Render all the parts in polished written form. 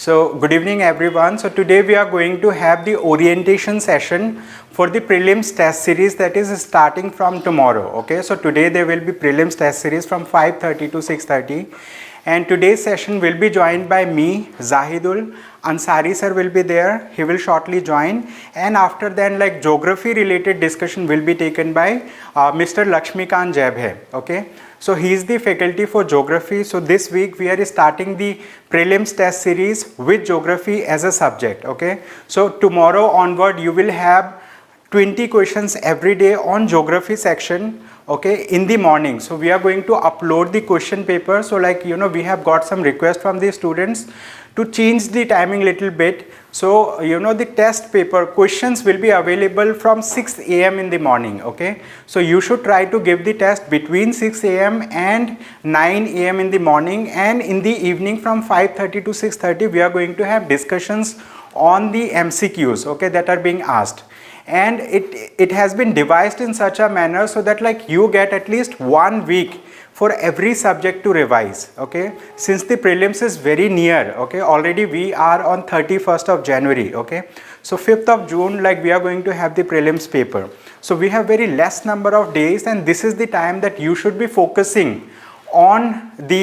So good evening everyone. So today we are going to have the orientation session for the prelims test series that is starting from tomorrow. Okay, so today there will be prelims test series from 5:30 to 6:30, and today's session will be joined by me, Jahidul. Ansari Sir will be there, he will shortly join, and after then like geography related discussion will be taken by Mr. Laxmikant Jaybhaye. Okay, so he is the faculty for geography. So this week we are starting the prelims test series with geography as a subject. Okay, so tomorrow onward you will have 20 questions every day on geography section, okay, in the morning. So we are going to upload the question paper. So like we have got some request from the students to change the timing little bit. So the test paper questions will be available from 6 a.m. in the morning. Okay, so you should try to give the test between 6 a.m. and 9 a.m. in the morning, and in the evening from 5:30 to 6:30 we are going to have discussions on the MCQs, okay, that are being asked. And it has been devised in such a manner so that like you get at least 1 week for every subject to revise. Okay, since the prelims is very near, okay, already we are on 31st of January. Okay, so 5th of June like we are going to have the prelims paper. So we have very less number of days, and this is the time that you should be focusing on the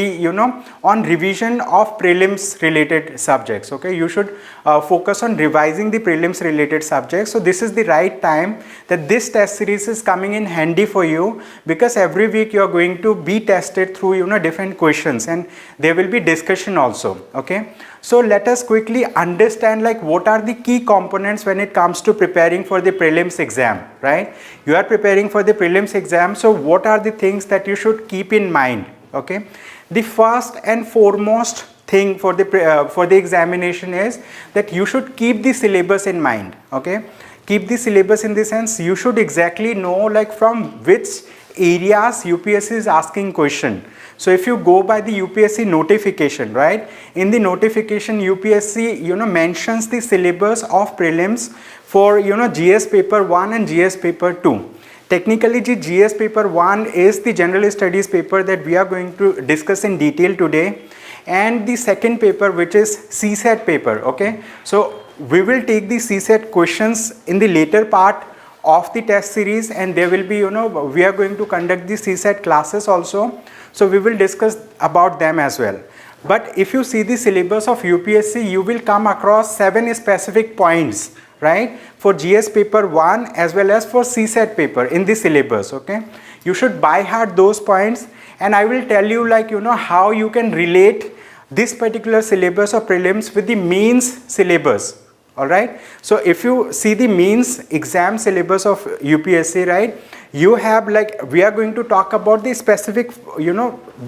on revision of prelims related subjects. Okay, you should focus on revising the prelims related subjects. So this is the right time that this test series is coming in handy for you, because every week you are going to be tested through different questions, and there will be discussion also. Okay, so let us quickly understand like what are the key components when it comes to preparing for the prelims exam. Right, you are preparing for the prelims exam, so what are the things that you should keep in mind? Okay, the first and foremost thing for the examination is that you should keep the syllabus in mind. Okay, keep the syllabus in the sense you should exactly know like from which areas UPSC is asking question. So if you go by the UPSC notification, right, in the notification UPSC mentions the syllabus of prelims for GS paper 1 and GS paper 2. Technically, the GS paper 1 is the general studies paper that we are going to discuss in detail today, and the second paper, which is CSET paper. Okay, so we will take the CSET questions in the later part of the test series, and there will be we are going to conduct the CSET classes also, so we will discuss about them as well. But if you see the syllabus of UPSC, you will come across 7 specific points, right, for GS paper 1 as well as for CSET paper in the syllabus. Okay, you should by heart those points, and I will tell you like how you can relate this particular syllabus of prelims with the means syllabus. All right, so if you see the means exam syllabus of UPSC, right, you have like we are going to talk about the specific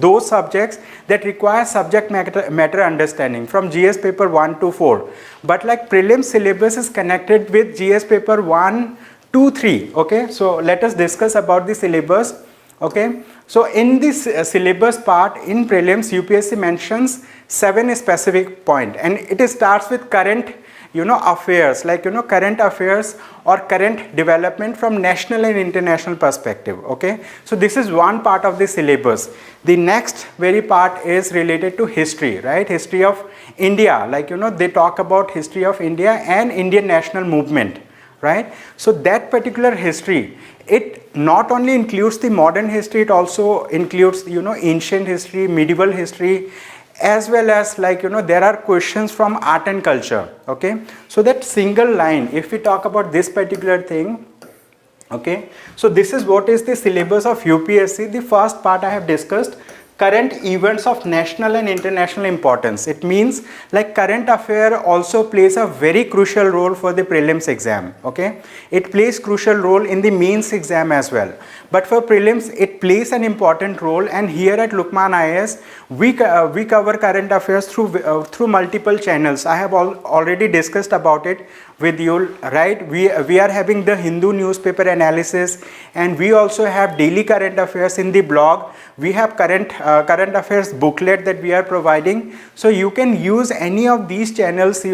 those subjects that require subject matter understanding from GS paper 1 to 4, but like prelim syllabus is connected with GS paper 1, 2, 3. Okay, so let us discuss about the syllabus. Okay, so in this syllabus part in prelims UPSC mentions 7 specific point, and it starts with current affairs, like current affairs or current development from national and international perspective. Okay, so this is one part of the syllabus. The next very part is related to history, right, history of India, like they talk about history of India and Indian national movement, right. So that particular history, it not only includes the modern history, it also includes ancient history, medieval history, as well as like there are questions from art and culture. Okay, so that single line, if we talk about this particular thing, okay, so this is what is the syllabus of UPSC. The first part I have discussed, current events of national and international importance. It means like current affair also plays a very crucial role for the prelims exam. Okay, it plays crucial role in the mains exam as well, but for prelims it plays an important role. And here at LUKMAAN IAS we cover current affairs through multiple channels. I have already discussed about it with you, right. We are having the Hindu newspaper analysis, and we also have daily current affairs in the blog. We have current affairs booklet that we are providing, so you can use any of these channels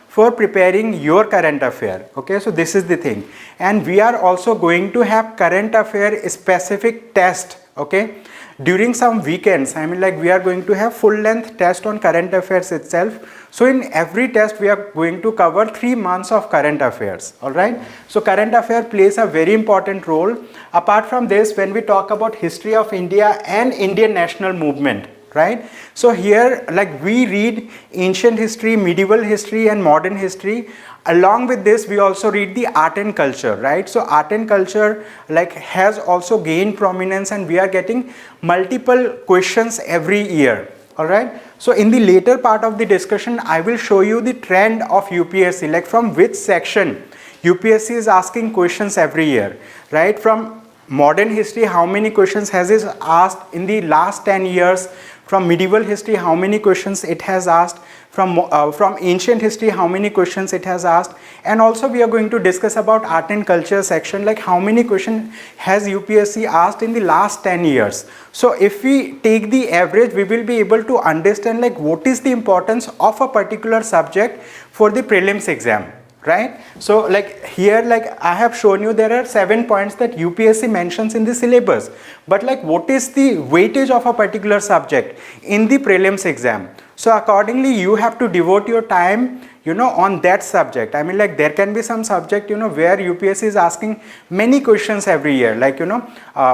for preparing your current affair. Okay, so this is the thing, and we are also going to have current affair specific test Okay, during some weekends, I mean like we are going to have full length test on current affairs itself. So in every test we are going to cover 3 months of current affairs. All right, so current affair plays a very important role. Apart from this, when we talk about history of India and Indian national movement, right, so here like we read ancient history, medieval history and modern history. Along with this, we also read the art and culture, right? So art and culture like has also gained prominence, and we are getting multiple questions every year. All right, so in the later part of the discussion, I will show you the trend of UPSC, like from which section UPSC is asking questions every year, right? From modern history, how many questions has it asked in the last 10 years? From medieval history, how many questions it has asked? From ancient history, how many questions it has asked? And also we are going to discuss about art and culture section, like how many questions has UPSC asked in the last 10 years. So if we take the average, we will be able to understand like what is the importance of a particular subject for the prelims exam, right? So like here, like I have shown you, there are 7 points that UPSC mentions in the syllabus, but like what is the weightage of a particular subject in the prelims exam? So accordingly you have to devote your time, you know, on that subject. I mean like there can be some subject, you know, where UPSC is asking many questions every year, like, you know,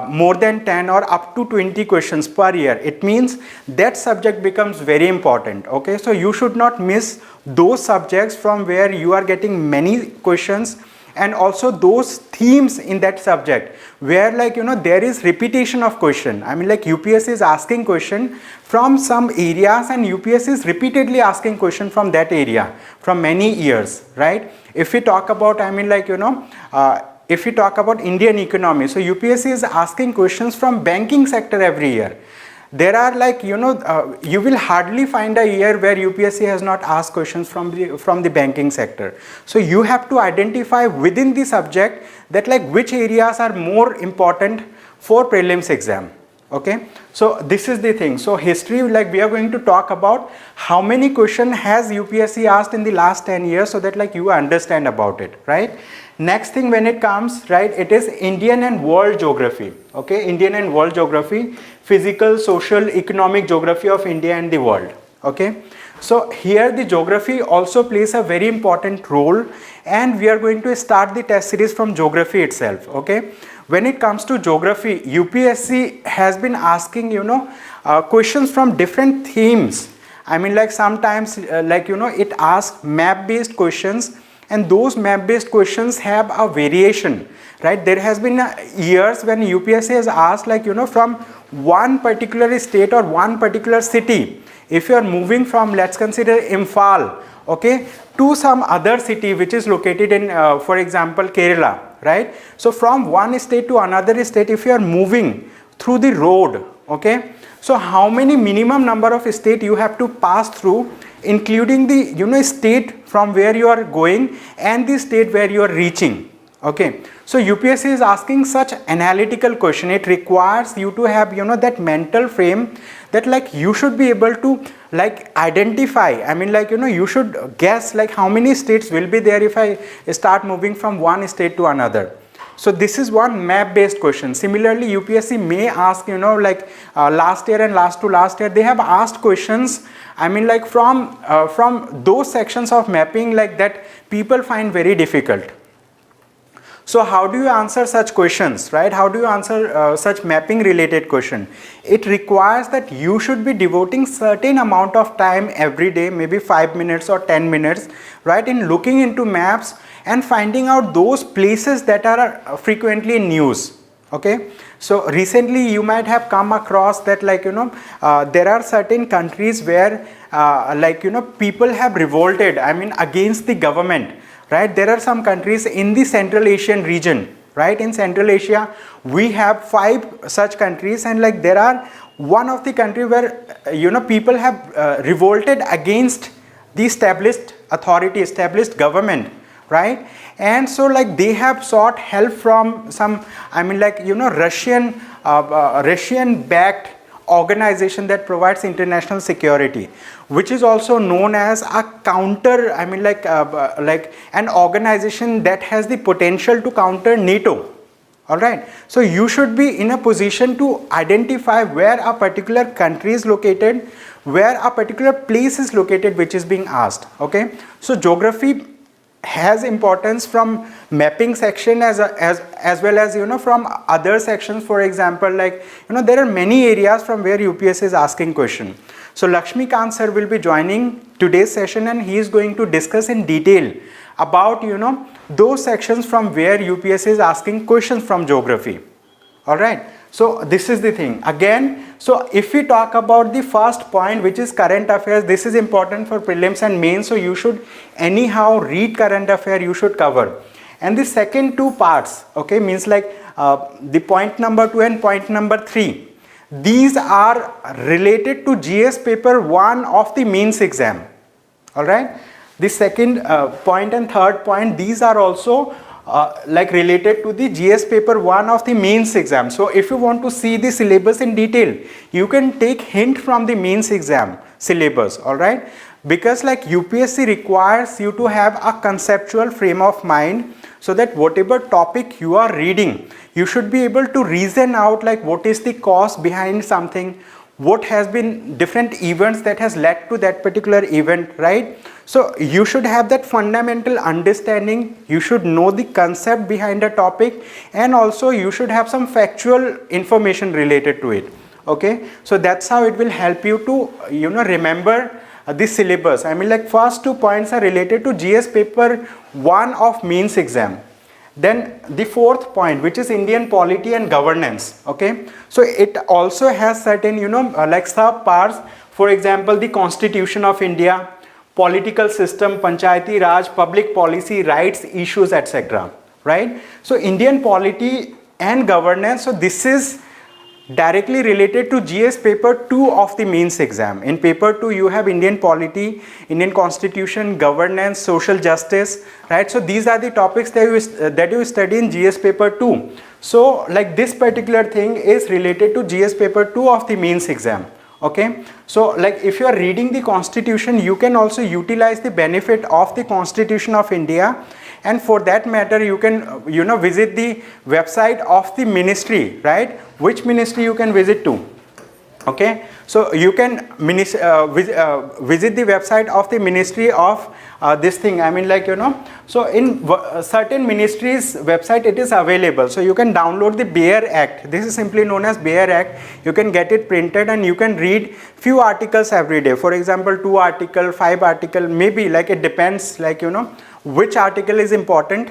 more than 10 or up to 20 questions per year. It means that subject becomes very important. Okay, so you should not miss those subjects from where you are getting many questions, and also those themes in that subject where, like, you know, there is repetition of question. I mean like UPSC is asking question from some areas, and UPSC is repeatedly asking question from that area from many years, right? If we talk about, I mean like, you know, if we talk about Indian economy, so UPSC is asking questions from banking sector every year. There are, like, you know, you will hardly find a year where UPSC has not asked questions from the banking sector. So you have to identify within the subject that like which areas are more important for prelims exam. Okay, so this is the thing. So history, like we are going to talk about how many questions has UPSC asked in the last 10 years, so that like you understand about it, right? Next thing when it comes, right, it is Indian and world geography. Okay, Indian and world geography, physical, social, economic geography of India and the world. Okay, so here the geography also plays a very important role, and we are going to start the test series from geography itself. Okay, when it comes to geography, UPSC has been asking, you know, questions from different themes. I mean like sometimes like, you know, it asks map based questions, and those map based questions have a variation, right? There has been years when UPSC has asked, like, you know, from one particular state or one particular city, if you are moving from, let's consider Imphal, okay, to some other city which is located in for example Kerala, right? So from one state to another state, if you are moving through the road, okay, so how many minimum number of state you have to pass through, including the, you know, state from where you are going and the state where you are reaching. Okay, so UPSC is asking such analytical question. It requires you to have, you know, that mental frame that like you should be able to like identify. I mean like, you know, you should guess like how many states will be there if I start moving from one state to another. So this is one map based question. Similarly, UPSC may ask, you know, like last year and last to last year, they have asked questions, I mean like from those sections of mapping like that people find very difficult. So how do you answer such questions, right? How do you answer such mapping related question? It requires that you should be devoting certain amount of time every day, maybe 5 minutes or 10 minutes, right, in looking into maps and finding out those places that are frequently in news. Okay, so recently you might have come across that, like, you know, there are certain countries where like, you know, people have revolted, I mean, against the government. Right, there are some countries in the Central Asian region, right? In Central Asia, we have 5 such countries, and like there are one of the country where, you know, people have revolted against the established authority, established government, right? And so like they have sought help from some, I mean like, you know, Russian backed organization that provides international security, which is also known as a counter, I mean like an organization that has the potential to counter NATO. All right, so you should be in a position to identify where a particular country is located, where a particular place is located which is being asked. Okay, so geography has importance from mapping section as well as, you know, from other sections. For example, like, you know, there are many areas from where UPSC is asking question. So Laxmikant sir will be joining today's session, and he is going to discuss in detail about, you know, those sections from where UPSC is asking questions from geography. All right, so this is the thing again. So if we talk about the first point, which is current affairs, this is important for prelims and mains, so you should anyhow read current affair, you should cover. And the second two parts, okay, means like the point number 2 and point number 3, these are related to GS paper 1 of the mains exam. All right, the second point and third point, these are also like related to the GS paper 1 of the mains exam. So if you want to see the syllabus in detail, you can take hint from the mains exam syllabus. All right, because like UPSC requires you to have a conceptual frame of mind, so that whatever topic you are reading, you should be able to reason out like what is the cause behind something, what has been different events that has led to that particular event, right? So you should have that fundamental understanding, you should know the concept behind a topic, and also you should have some factual information related to it. Okay, so that's how it will help you to, you know, remember the syllabus. I mean, like first 2 points are related to GS paper 1 of mains exam. Then the fourth point, which is Indian polity and governance. Okay, so it also has certain, you know, like sub parts. For example, the Constitution of India, political system, Panchayati Raj, public policy, rights, issues, etc. Right? So Indian polity and governance, so this is directly related to GS paper 2 of the mains exam. In paper 2 you have Indian polity, Indian constitution, governance, social justice, right? So these are the topics that you study in GS paper 2. So like this particular thing is related to GS paper 2 of the mains exam. Okay, so like if you are reading the constitution, you can also utilize the benefit of the Constitution of India, and for that matter you can, you know, visit the website of the ministry, right? Which ministry you can visit to? Okay, so you can visit the website of the ministry of this thing. I mean, like, you know, so in certain ministries website it is available, so you can download the BARE Act. This is simply known as BARE Act. You can get it printed and you can read few articles every day. For example, 2 article, 5 article, maybe, like it depends, like, you know, which article is important,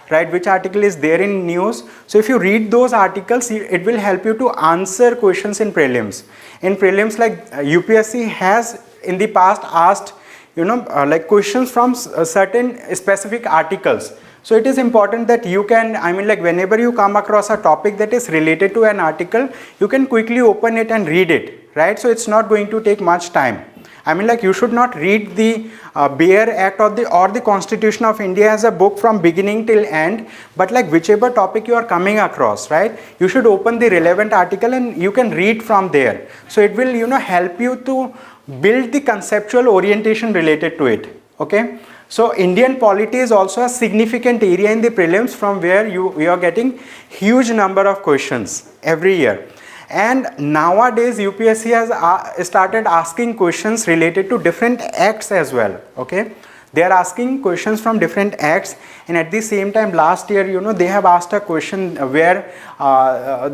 right? Which article is there in news. So if you read those articles, it will help you to answer questions in prelims. In prelims, like UPSC has in the past asked, you know, like questions from certain specific articles. So it is important that you can, I mean, like whenever you come across a topic that is related to an article, you can quickly open it and read it, right? So it's not going to take much time. I mean, like you should not read the BARE Act or the Constitution of India as a book from beginning till end, but like whichever topic you are coming across, right? You should open the relevant article and you can read from there. So it will, you know, help you to build the conceptual orientation related to it. Okay, so Indian polity is also a significant area in the prelims from where you are getting huge number of questions every year. And nowadays UPSC has started asking questions related to different acts as well. Okay, they are asking questions from different acts, and at the same time last year, you know, they have asked a question where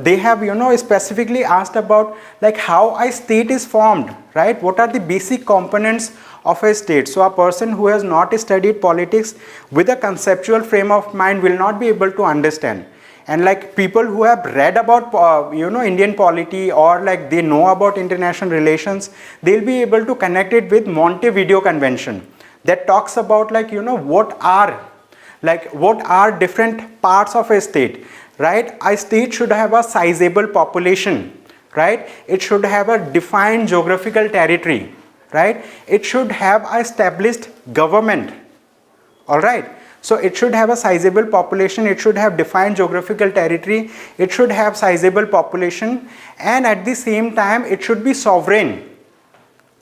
they have, you know, specifically asked about like how a state is formed, right? What are the basic components of a state? So a person who has not studied politics with a conceptual frame of mind will not be able to understand. And like people who have read about you know, Indian polity, or like they know about international relations, they'll be able to connect it with Montevideo Convention that talks about, like, you know, what are different parts of a state, right? A state should have a sizable population, right? It should have a defined geographical territory, right? It should have a established government. All right, so it should have a sizable population, it should have defined geographical territory, it should have sizable population, and at the same time it should be sovereign.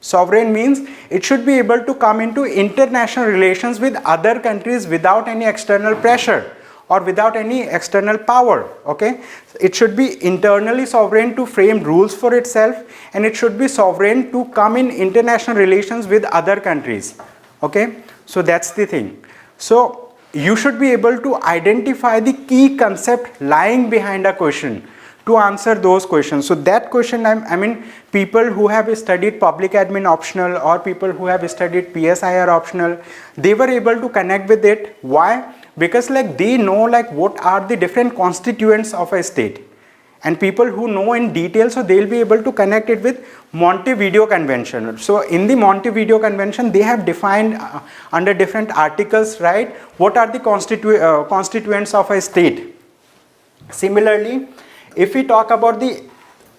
Sovereign means it should be able to come into international relations with other countries without any external pressure. or without any external power, okay? It should be internally sovereign to frame rules for itself, and it should be sovereign to come in international relations with other countries, okay? So that's the thing. So you should be able to identify the key concept lying behind a question to answer those questions. So that question, I mean, people who have studied public admin optional or people who have studied PSIR optional, they were able to connect with it. Why? Because like they know like what are the different constituents of a state, and people who know in detail, so they'll be able to connect it with Montevideo Convention. So in the Montevideo Convention, they have defined under different articles, right, what are the constituents of a state. Similarly, if we talk about the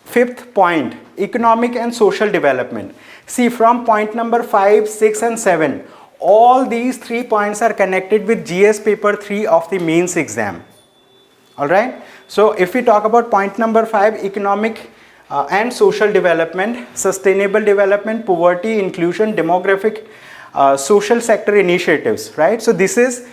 fifth point, economic and social development, see from point number 5, 6 and 7, all these 3 points are connected with GS paper 3 of the mains exam. Alright, so if we talk about point number 5, economic and social development, sustainable development, poverty, inclusion, demographic, social sector initiatives, right? So this is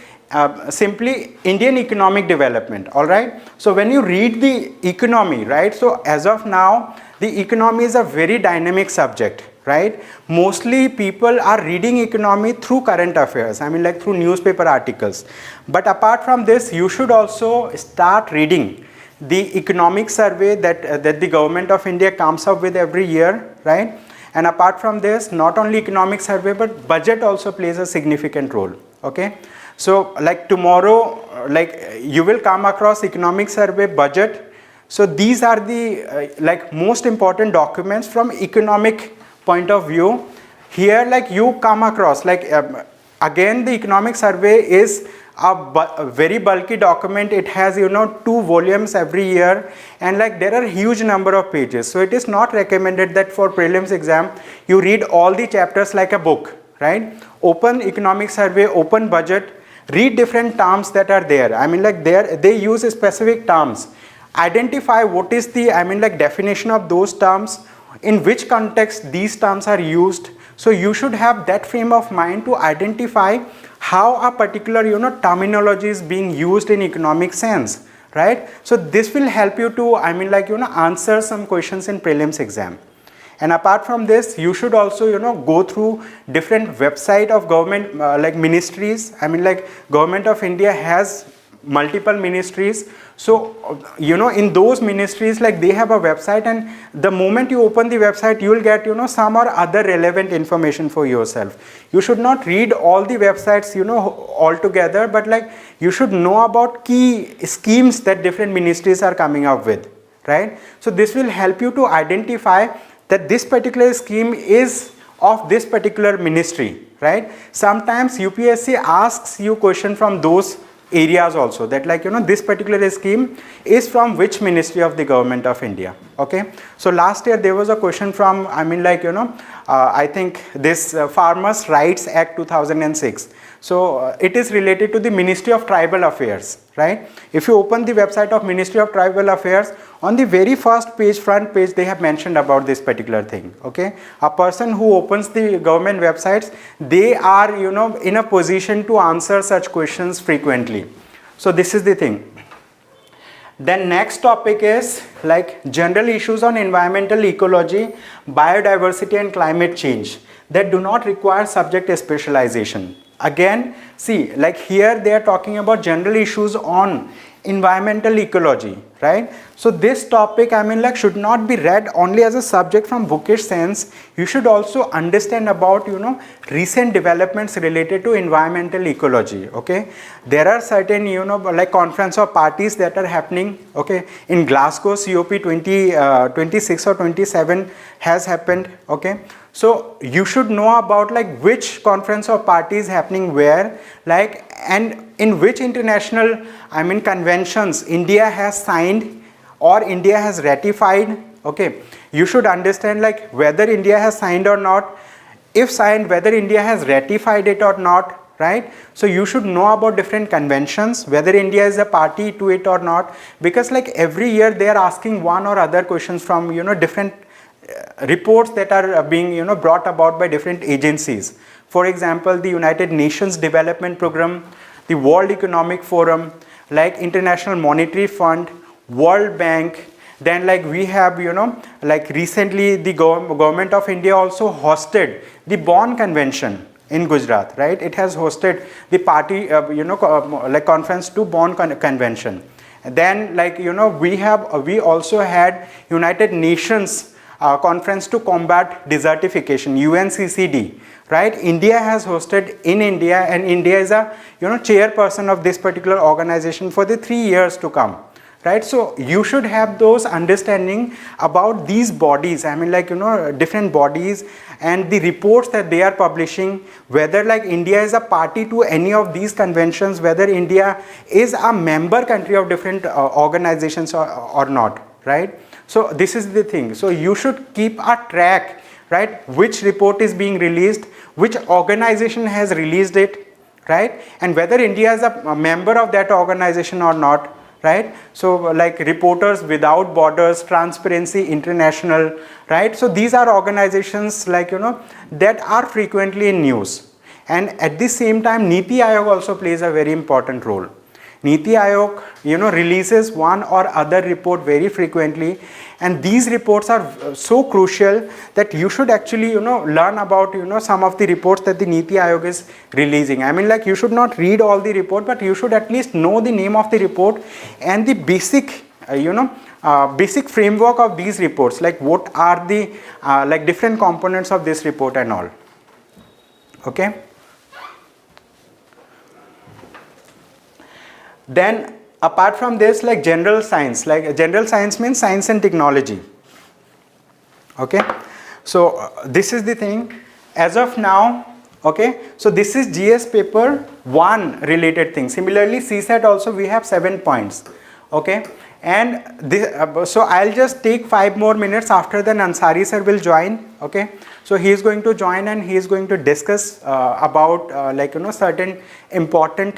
simply Indian economic development, alright? So when you read the economy, right, so as of now, the economy is a very dynamic subject, right? Mostly people are reading economy through current affairs, I mean like through newspaper articles. But apart from this, you should also start reading the economic survey that the government of India comes up with every year, right? And apart from this, not only economic survey, but budget also plays a significant role, okay? So like tomorrow, like you will come across economic survey, budget. So these are the like most important documents from economic point of view. Here like you come across like again the economic survey is a very bulky document. It has 2 volumes every year, and like there are huge number of pages. So it is not recommended that for prelims exam you read all the chapters like a book, right? Open economic survey, open budget, read different terms that are there. I mean like they use specific terms. Identify what is the definition of those terms, in which context these terms are used. So you should have that frame of mind to identify how a particular terminology is being used in economic sense, right? So this will help you to answer some questions in prelims exam. And apart from this, you should also go through different website of government like ministries. I mean like government of India has multiple ministries. So in those ministries, like they have a website, and the moment you open the website, you will get some or other relevant information for yourself. You should not read all the websites all together, but like you should know about key schemes that different ministries are coming up with, right? So this will help you to identify that this particular scheme is of this particular ministry, right? Sometimes UPSC asks you question from those areas also, that like this particular scheme is from which ministry of the government of India, okay? So last year there was a question from I think this Farmers Rights Act 2006. So it is related to the Ministry of Tribal Affairs, right? If you open the website of Ministry of Tribal Affairs, on the very first page, front page, they have mentioned about this particular thing, okay? A person who opens the government websites, they are in a position to answer such questions frequently. So this is the thing. Then next topic is like general issues on environmental ecology, biodiversity and climate change that do not require subject specialization. Again, see, like here they are talking about general issues on environmental ecology, right? So this topic should not be read only as a subject from bookish sense. You should also understand about recent developments related to environmental ecology, okay? There are certain like conference of parties that are happening, okay? In Glasgow, COP 26 or 27 has happened, okay? So you should know about like which conference of parties happening where, like, and in which international conventions India has signed or India has ratified, okay? You should understand like whether India has signed or not, if signed, whether India has ratified it or not, right? So you should know about different conventions, whether India is a party to it or not, because like every year they are asking one or other questions from different reports that are being brought about by different agencies. For example, the United Nations Development Program, the World Economic Forum, like International Monetary Fund, World Bank. Then like we have, you know, like recently the government of India also hosted the Bonn Convention in Gujarat, right? It has hosted the party, like conference to Bonn Convention. Then like, you know, we also had United Nations conference to combat desertification, UNCCD, right? India has hosted in India, and India is a, you know, chairperson of this particular organization for the 3 years to come, right? So you should have those understanding about these bodies, I mean like, you know, different bodies and the reports that they are publishing, whether like India is a party to any of these conventions, whether India is a member country of different organizations or not, right? So this is the thing. So you should keep a track, right? Which report is being released, which organization has released it, right? And whether India is a member of that organization or not, right? So like Reporters Without Borders, Transparency International, right? So these are organizations like, you know, that are frequently in news. And at the same time, Niti Aayog also plays a very important role. Niti Aayog, you know, releases one or other report very frequently, and these reports are so crucial that you should actually, you know, learn about, you know, some of the reports that the Niti Aayog is releasing. I mean like you should not read all the report, but you should at least know the name of the report and the basic, basic framework of these reports, like what are the like different components of this report and all. Okay. Then apart from this, like general science means science and technology. Okay, so this is the thing as of now. Okay, so this is GS paper 1 related thing. Similarly, CSAT also we have 7 points. Okay, and this, so I'll just take 5 more minutes. After then Ansari Sir will join. Okay, so he is going to join and he is going to discuss about like, you know, certain important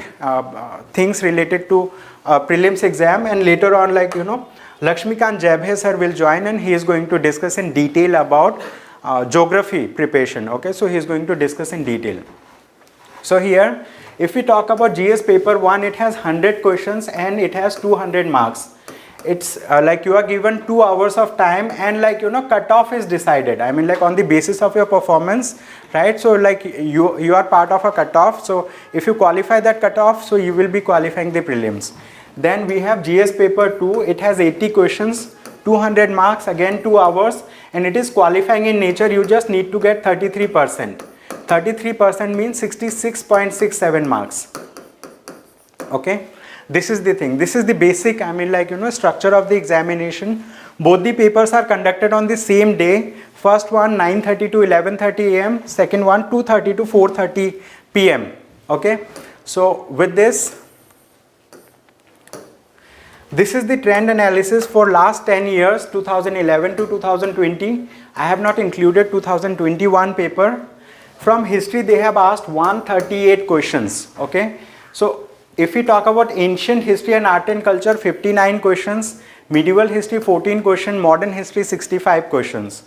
things related to prelims exam, and later on, like, you know, Laxmikant Jaybhaye Sir will join and he is going to discuss in detail about geography preparation. Okay, so he is going to discuss in detail. So here, if we talk about GS paper 1, it has 100 questions and it has 200 marks. It's like you are given 2 hours of time, and like, you know, cutoff is decided. I mean like on the basis of your performance, right? So like you are part of a cutoff. So if you qualify that cutoff, so you will be qualifying the prelims. Then we have GS paper 2. It has 80 questions, 200 marks, again 2 hours, and it is qualifying in nature. You just need to get 33%. 33% means 66.67 marks. Okay. This is the thing. This is the basic, I mean like, you know, structure of the examination. Both the papers are conducted on the same day. First one 9:30 to 11:30 am. Second one 2:30 to 4:30 pm. Okay. So with this is the trend analysis for last 10 years, 2011 to 2020. I have not included 2021 paper. From history, they have asked 138 questions. Okay. So if we talk about ancient history and art and culture, 59 questions, medieval history 14 questions, modern history 65 questions.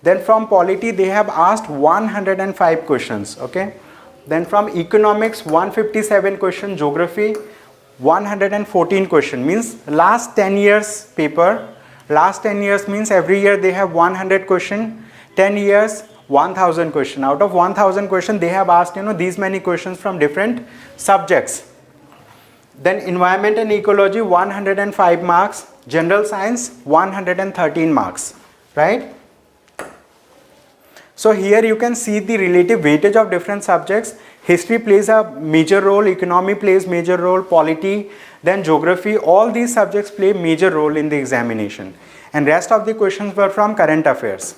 Then from polity, they have asked 105 questions. Okay. Then from economics, 157 questions, geography 114 questions, means last 10 years paper. Last 10 years means every year they have 100 questions, 10 years 1000 questions. Out of 1000 questions, they have asked, you know, these many questions from different subjects. Then environment and ecology 105 marks, general science 113 marks, right? So here you can see the relative weightage of different subjects. History plays a major role, economy plays major role, polity, then geography, all these subjects play major role in the examination. And rest of the questions were from current affairs.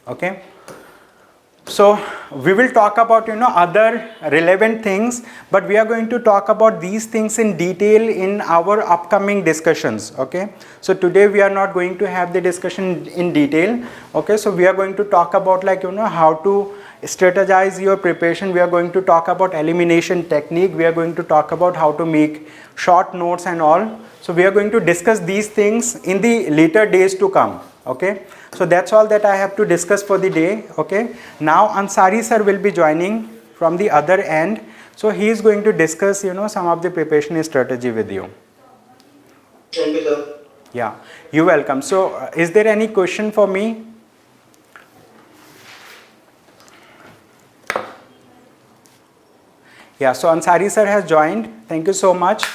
Okay. So we will talk about, you know, other relevant things, but we are going to talk about these things in detail in our upcoming discussions. Okay. So today we are not going to have the discussion in detail. Okay. So we are going to talk about, like, you know, how to strategize your preparation. We are going to talk about elimination technique. We are going to talk about how to make short notes and all. So we are going to discuss these things in the later days to come. Okay. So that's all that I have to discuss for the day. Okay. Now Ansari Sir will be joining from the other end. So he is going to discuss, some of the preparation strategy with you. Thank you, sir. Yeah, you're welcome. So is there any question for me? Yeah, so Ansari Sir has joined. Thank you so much.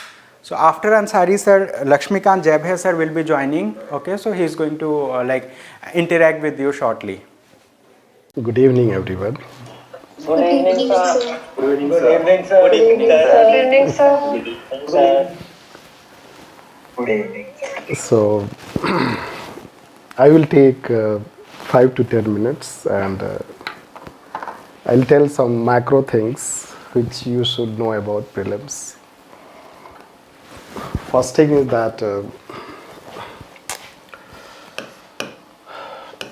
So after Ansari Sir, Laxmikant, Jaybhaye Sir will be joining. Okay, so he is going to interact with you shortly. Good evening, everyone. Good evening, sir. Good evening, sir. Good evening, sir. Good evening, sir. Good evening, sir. Good evening. So, I will take 5 to 10 minutes and I'll tell some macro things which you should know about prelims. First thing is that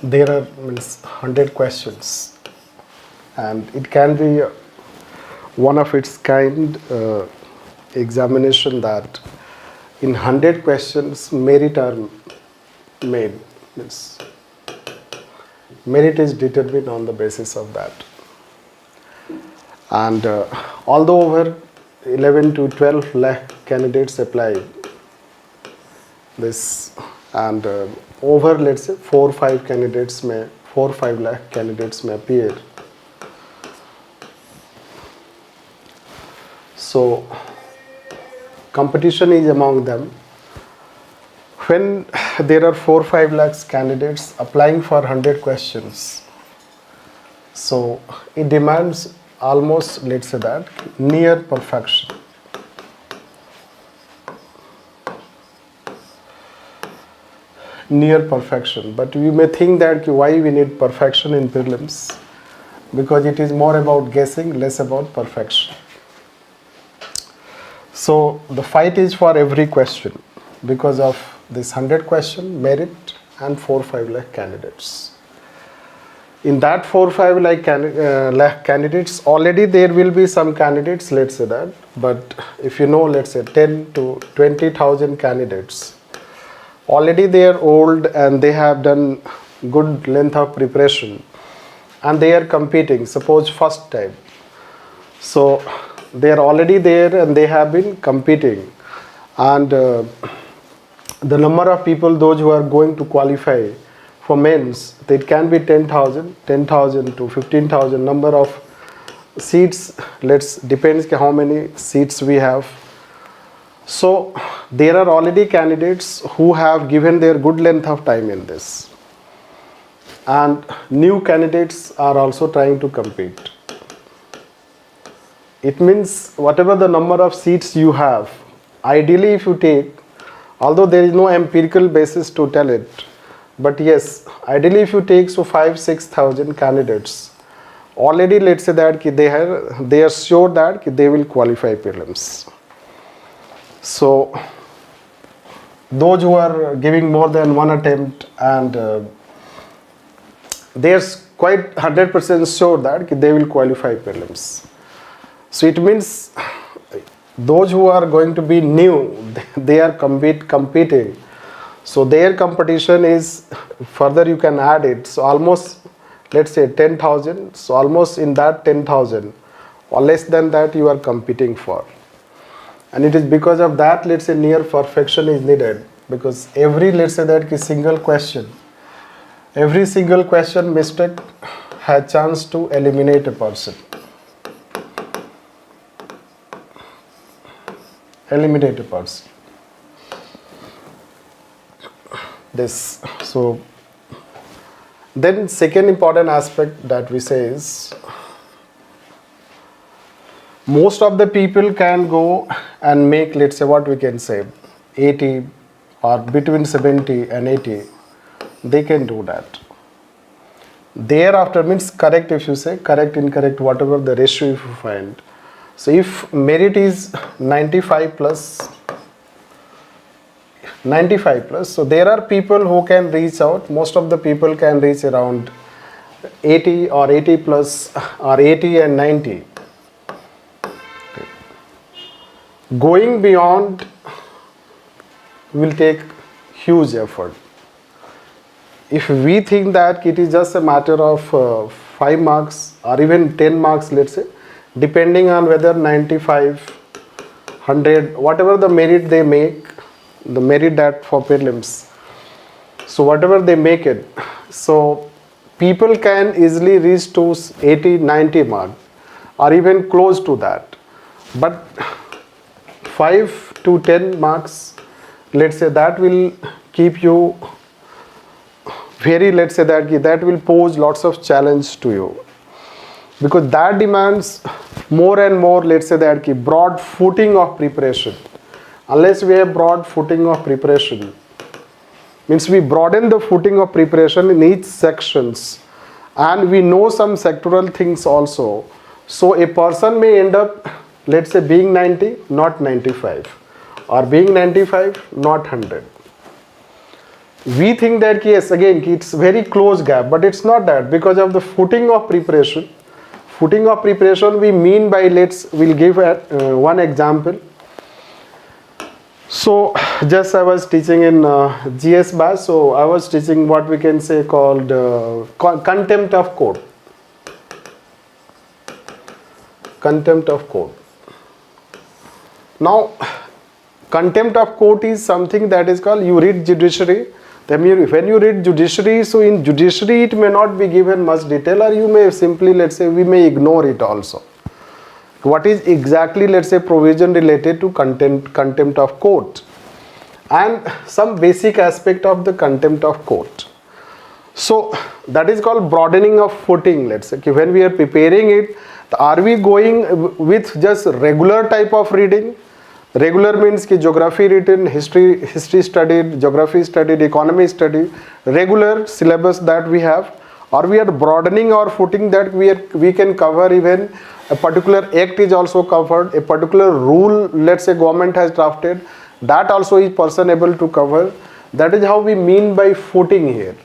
there are 100 questions and it can be one of its kind examination that in 100 questions merit are made. Merit is determined on the basis of that. And although over 11 to 12 lakh candidates apply this, and over, let's say, 4 or 5 lakh candidates may appear. So competition is among them. When there are 4 or 5 lakhs candidates applying for 100 questions, so it demands almost, let's say that, near perfection. Near perfection. But you may think that why we need perfection in prelims? Because it is more about guessing, less about perfection. So the fight is for every question because of this 100 question merit and 4 or 5 lakh candidates. In that 4 or 5 lakh candidates, already there will be some candidates, let's say that, but if you know, let's say 10 to 20,000 candidates, already they are old and they have done good length of preparation and they are competing, suppose first time. So they are already there and they have been competing, and the number of people, those who are going to qualify for mains, it can be 10,000 to 15,000 number of seats. Depends how many seats we have. So there are already candidates who have given their good length of time in this, and new candidates are also trying to compete. It means whatever the number of seats you have, ideally if you take, although there is no empirical basis to tell it, but yes, ideally if you take 5,000-6,000 candidates, already let's say that they are sure that they will qualify prelims. So those who are giving more than one attempt and they are quite 100% sure that they will qualify prelims. So it means those who are going to be new, they are competing. So their competition is, further you can add it, so almost, let's say 10,000, so almost in that 10,000 or less than that you are competing for. And it is because of that, let's say, near perfection is needed, because every, let's say that single question mistake has chance to eliminate a person. This. So then second important aspect that we say is, most of the people can go and make, let's say what we can say, 80 or between 70 and 80, they can do that. Thereafter means correct, if you say correct, incorrect, whatever the ratio if you find. So if merit is 95 plus, so there are people who can reach out, most of the people can reach around 80 or 80 plus or 80 and 90. Okay. Going beyond will take huge effort. If we think that it is just a matter of 5 marks or even 10 marks, let's say, depending on whether 95, 100, whatever the merit they make, the merit that for prelims. So whatever they make it, so people can easily reach to 80, 90 mark or even close to that. But 5 to 10 marks, let's say, that will keep you very, let's say that will pose lots of challenge to you, because that demands more and more, let's say that broad footing of preparation. Unless we have broad footing of preparation, means we broaden the footing of preparation in each sections, and we know some sectoral things also. So a person may end up, let's say, being 90, not 95, or being 95, not 100. We think that yes, again, it's very close gap, but it's not that, because of the footing of preparation. Footing of preparation we mean by, we'll give one example. So just I was teaching in GS batch, so I was teaching what we can say called contempt of court. Contempt of court. Now, contempt of court is something that is called, you read judiciary. Then when you read judiciary, so in judiciary it may not be given much detail, or you may simply, let's say, we may ignore it also. What is exactly, let's say, provision related to contempt of court, and some basic aspect of the contempt of court. So that is called broadening of footing. Let's say when we are preparing it, are we going with just regular type of reading? Regular means ki geography written, history studied, geography studied, economy studied, regular syllabus that we have, or we are broadening our footing that we can cover even a particular act is also covered, a particular rule, let's say, government has drafted, that also is person able to cover. That is how we mean by footing here.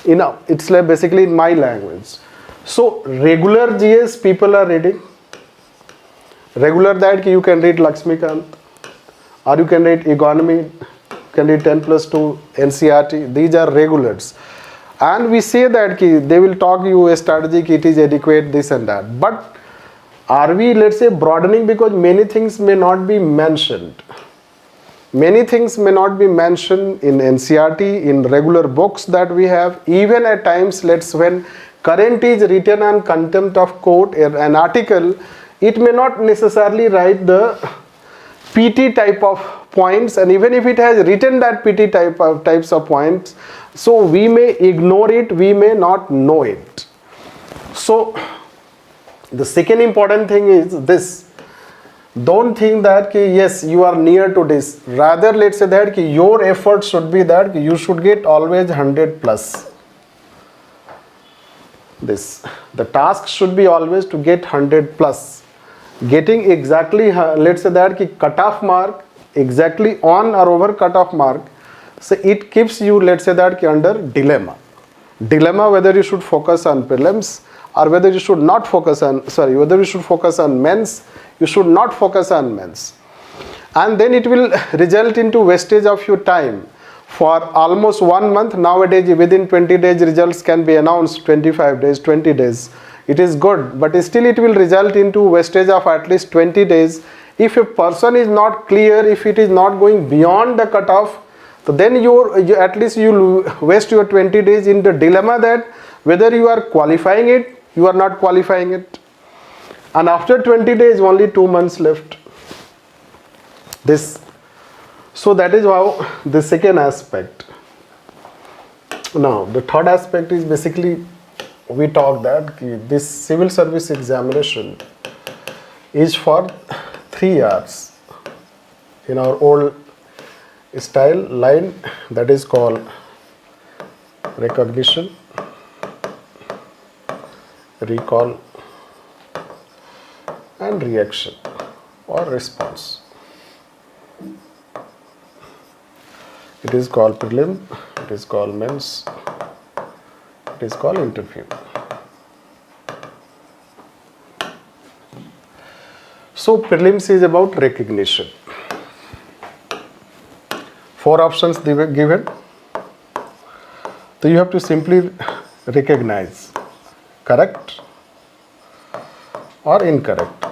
It's like basically in my language. So regular GS people are reading. Regular that you can read Laxmikant, or you can read economy, you can read 10+2 NCRT. These are regulars. And we say that they will talk you a strategy, it is adequate, this and that. But are we, let's say, broadening, because many things may not be mentioned. Many things may not be mentioned in NCRT, in regular books that we have. Even at times, when current is written on contempt of court, an article, it may not necessarily write the PT type of points, and even if it has written that PT types of points, so we may ignore it, we may not know it. So the second important thing is this: don't think that yes, you are near to this. Rather, let's say that your effort should be that you should get always 100 plus. The task should be always to get 100 plus. Getting exactly, let's say that cutoff mark exactly on or over cutoff mark, so it keeps you, let's say that under dilemma whether you should focus on prelims or whether you should not focus on, whether you should focus on mains, you should not focus on mains. And then it will result into wastage of your time for almost 1 month. Nowadays within 20 days results can be announced, 25 days, 20 days. It is good, but still it will result into wastage of at least 20 days. If a person is not clear, if it is not going beyond the cutoff, so then at least you will waste your 20 days in the dilemma that whether you are qualifying it, you are not qualifying it. And after 20 days, only 2 months left. So that is how the second aspect. Now, the third aspect is basically, we talk that this civil service examination is for 3 hours. In our old style line, that is called recognition, recall, and reaction or response. It is called prelim, it is called mains, it is called interview. So prelims is about recognition. 4 options they were given. So you have to simply recognize correct or incorrect.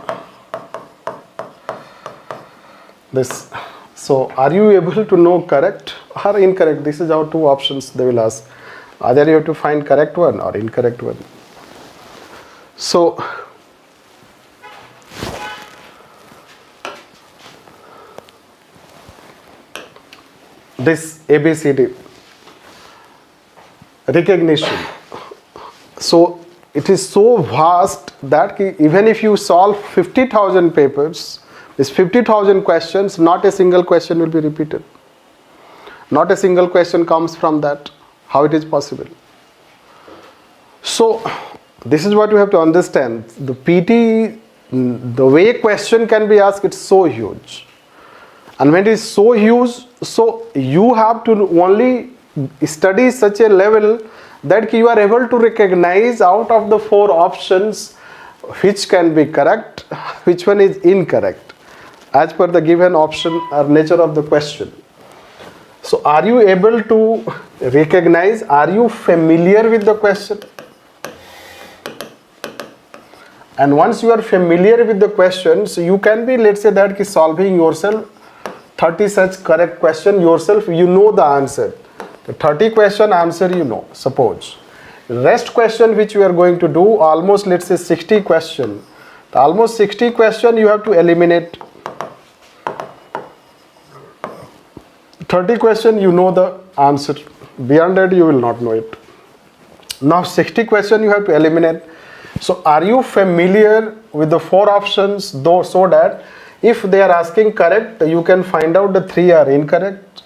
This. So are you able to know correct or incorrect? This is our two options they will ask. Either you have to find correct one or incorrect one. So this ABCD recognition. So it is so vast that even if you solve 50,000 papers, this 50,000 questions, not a single question will be repeated. Not a single question comes from that. How it is possible? So this is what you have to understand. The PT, the way question can be asked, it's so huge. And when it is so huge, so you have to only study such a level that you are able to recognize out of the four options which can be correct, which one is incorrect, as per the given option or nature of the question. So are you able to recognize, are you familiar with the question? And once you are familiar with the questions, you can be, let's say that solving yourself 30 such correct question yourself, you know the answer. The 30 question answer you know, suppose. Rest question which you are going to do, almost let's say 60 question. The almost 60 question you have to eliminate. 30 question you know the answer. Beyond that you will not know it. Now 60 question you have to eliminate. So are you familiar with the four options though, so that if they are asking correct, you can find out the three are incorrect.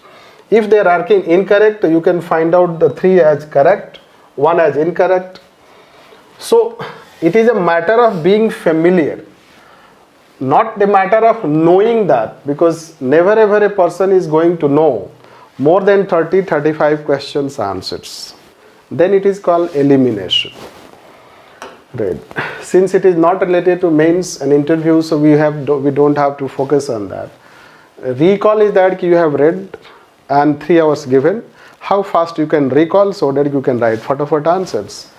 If they are asking incorrect, you can find out the three as correct, one as incorrect. So it is a matter of being familiar, not the matter of knowing that, because never ever a person is going to know more than 30-35 questions answers. Then it is called elimination. Right. Since it is not related to mains and interview, so we don't have to focus on that. Recall is that you have read and 3 hours given. How fast you can recall so that you can write fatafat answers.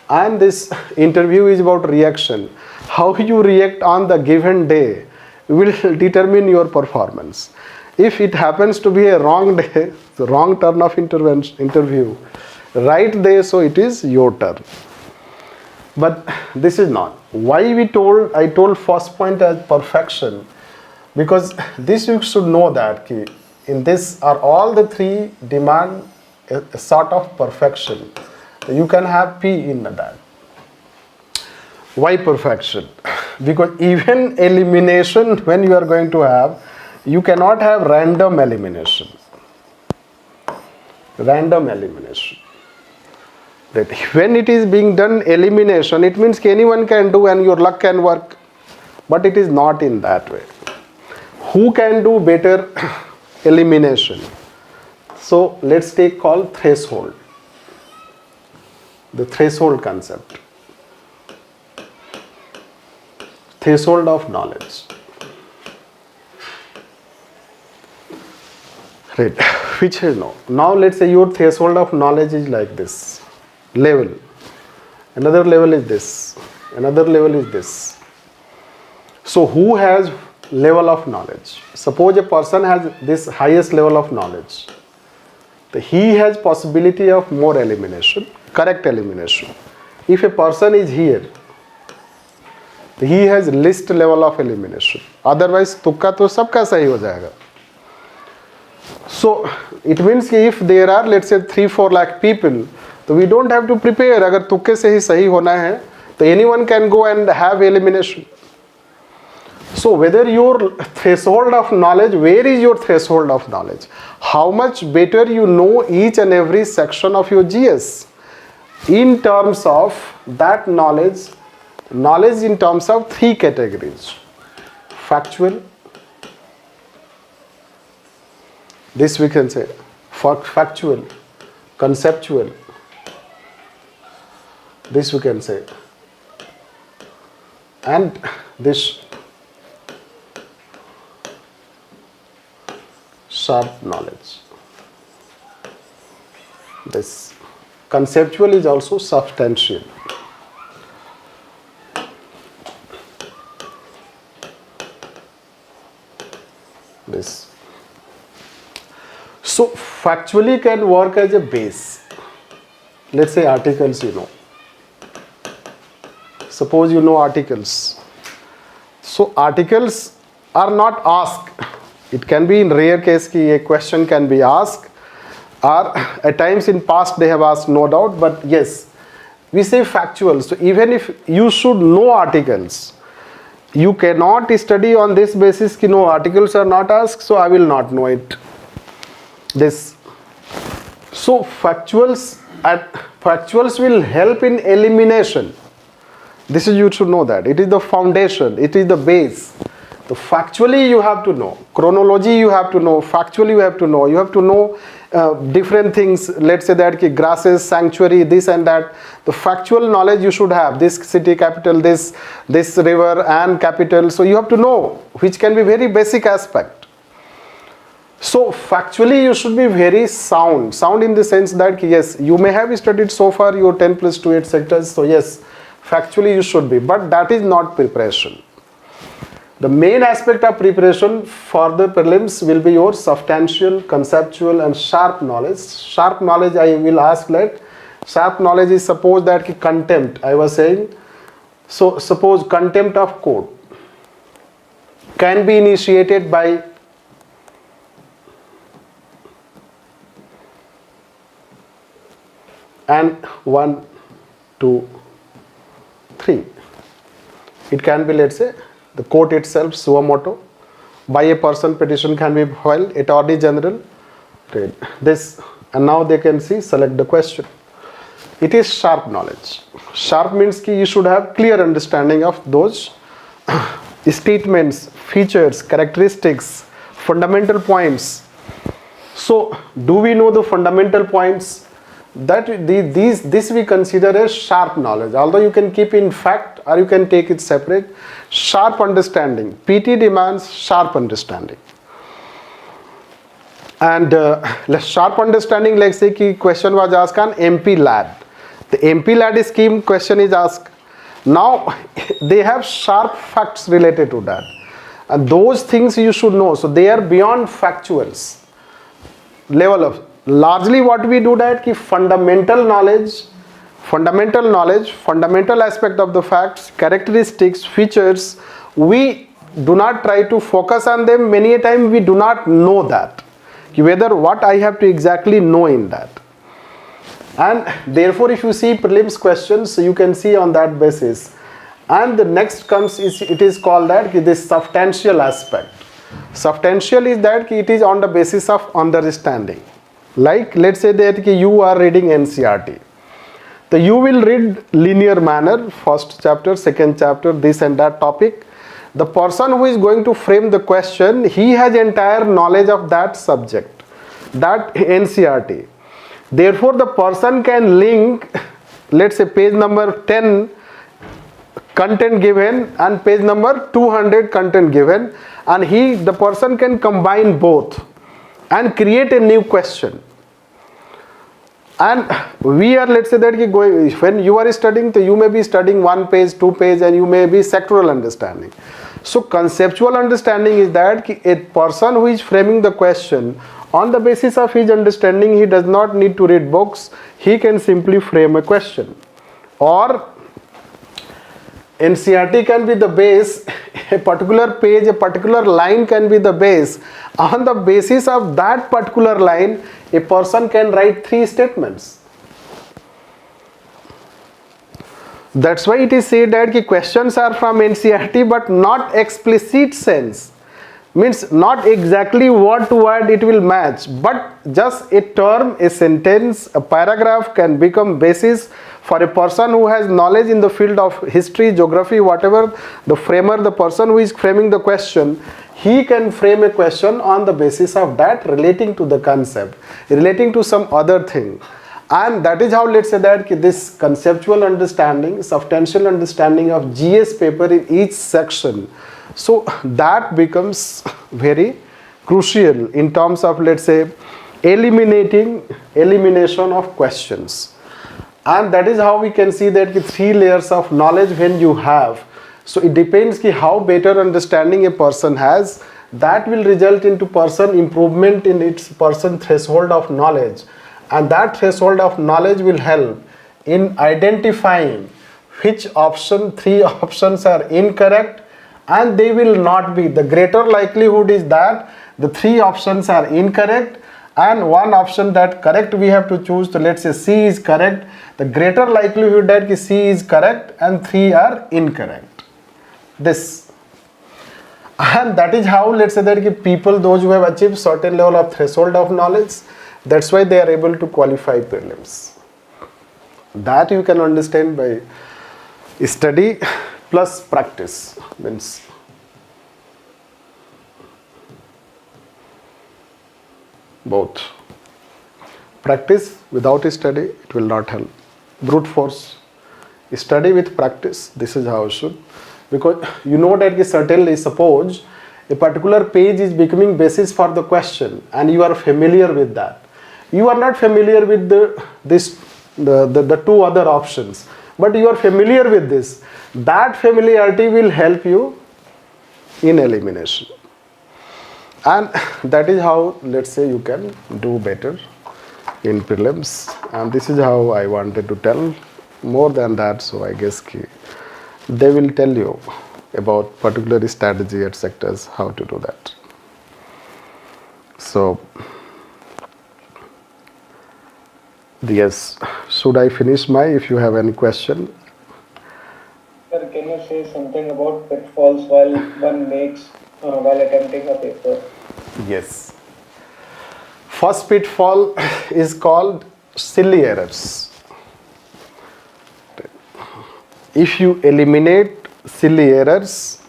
And this interview is about reaction. How you react on the given day will determine your performance. If it happens to be a wrong day, the wrong turn of interview, right day, so it is your turn. But this is not. Why I told first point as perfection, because this you should know that in this are all the three demand a sort of perfection. You can have P in that. Why perfection? Because even elimination when you are going to have, you cannot have random elimination. Random elimination. That when it is being done elimination, it means anyone can do and your luck can work, but it is not in that way. Who can do better elimination? So let's take call threshold, the threshold concept, threshold of knowledge, right? Which is no. Now let's say your threshold of knowledge is like this. Level, another level is this, another level is this. So who has level of knowledge? Suppose a person has this highest level of knowledge, he has possibility of more elimination, correct elimination. If a person is here, he has least level of elimination, otherwise तुक्का तो सबका सही हो जाएगा. So it means if there are let's say 3-4 lakh people, so we don't have to prepare. अगर तुक्के से ही सही होना है, तो anyone can go and have elimination. So whether your threshold of knowledge, where is your threshold of knowledge? How much better you know each and every section of your GS in terms of that knowledge in terms of 3 categories. Factual, this we can say, factual, conceptual, this we can say, and this sharp knowledge. This conceptual is also substantial. this. So factually can work as a base. Let's say articles, you know. Suppose you know articles. So articles are not asked. It can be in rare case ki a question can be asked, or at times in past they have asked, no doubt, but yes, we say factual. So even if you should know articles, you cannot study on this basis ki no articles are not asked, so I will not know it. This. So factuals will help in elimination. This is, you should know that. It is the foundation, it is the base. So factually you have to know. Chronology you have to know. Factually you have to know. You have to know different things. Let's say that ki grasses, sanctuary, this and that. The factual knowledge you should have. This city capital, this river and capital. So you have to know, which can be very basic aspect. So factually you should be very sound. Sound in the sense that yes, you may have studied so far your 10 plus 2 8 sectors. So yes, factually you should be. But that is not preparation. The main aspect of preparation for the prelims will be your substantial, conceptual and sharp knowledge. Sharp knowledge I will ask later. Sharp knowledge is suppose that contempt, I was saying. So suppose contempt of court can be initiated by and 1, 2, 3. It can be, let's say, the court itself, suo motu, by a person petition can be filed, Attorney General, read this, and now they can see, select the question. It is sharp knowledge. Sharp means ki you should have clear understanding of those statements, features, characteristics, fundamental points. So, do we know the fundamental points? That this we consider as sharp knowledge, although you can keep in fact or you can take it separate. Sharp understanding. PT demands sharp understanding. And sharp understanding, like say ki question was asked on MP lad. The MP lad scheme question is asked. Now they have sharp facts related to that, and those things you should know. So they are beyond factuals level of. Largely what we do that ki fundamental knowledge, fundamental aspect of the facts, characteristics, features, we do not try to focus on them. Many a time we do not know that, whether what I have to exactly know in that. And therefore if you see prelims questions, you can see on that basis. And the next comes is, it is called that this substantial aspect. Substantial is that it is on the basis of understanding. Like let's say that you are reading NCERT. So you will read linear manner, first chapter, second chapter, this and that topic. The person who is going to frame the question, he has entire knowledge of that subject, that NCERT. Therefore the person can link, let's say page number 10 content given and page number 200 content given, and the person can combine both and create a new question. And we are, let's say that when you are studying, you may be studying 1 page, 2 page, and you may be sectoral understanding. So conceptual understanding is that a person who is framing the question, on the basis of his understanding, he does not need to read books, he can simply frame a question. Or NCERT can be the base, a particular page, a particular line can be the base. On the basis of that particular line, a person can write 3 statements. That's why it is said that questions are from NCERT but not explicit sense. Means not exactly word to word it will match, but just a term, a sentence, a paragraph can become basis for a person who has knowledge in the field of history, geography, whatever the framer, the person who is framing the question, he can frame a question on the basis of that relating to the concept, relating to some other thing. And that is how, let's say that this conceptual understanding, substantial understanding of GS paper in each section, so that becomes very crucial in terms of, let's say, elimination of questions. And that is how we can see that 3 layers of knowledge when you have. So it depends how better understanding a person has, that will result into person improvement in its person threshold of knowledge, and that threshold of knowledge will help in identifying which option, 3 options are incorrect, and they will not be. The greater likelihood is that the 3 options are incorrect and 1 option that correct we have to choose. So let's say C is correct. The greater likelihood that C is correct and 3 are incorrect. This. And that is how, let's say that people, those who have achieved certain level of threshold of knowledge, that's why they are able to qualify prelims. That you can understand by study plus practice. Means both. Practice without study, it will not help. Brute force. Study with practice, this is how it should. Because you know that certainly, suppose a particular page is becoming basis for the question and you are familiar with that. You are not familiar with the 2 other options, but you are familiar with this. That familiarity will help you in elimination. And that is how, let's say, you can do better in prelims. And this is how I wanted to tell. More than that, so I guess they will tell you about particular strategy at sectors, how to do that. So, yes, should I finish if you have any question? Sir, can you say something about pitfalls while one makes while attempting a paper? Yes. First pitfall is called silly errors. If you eliminate silly errors,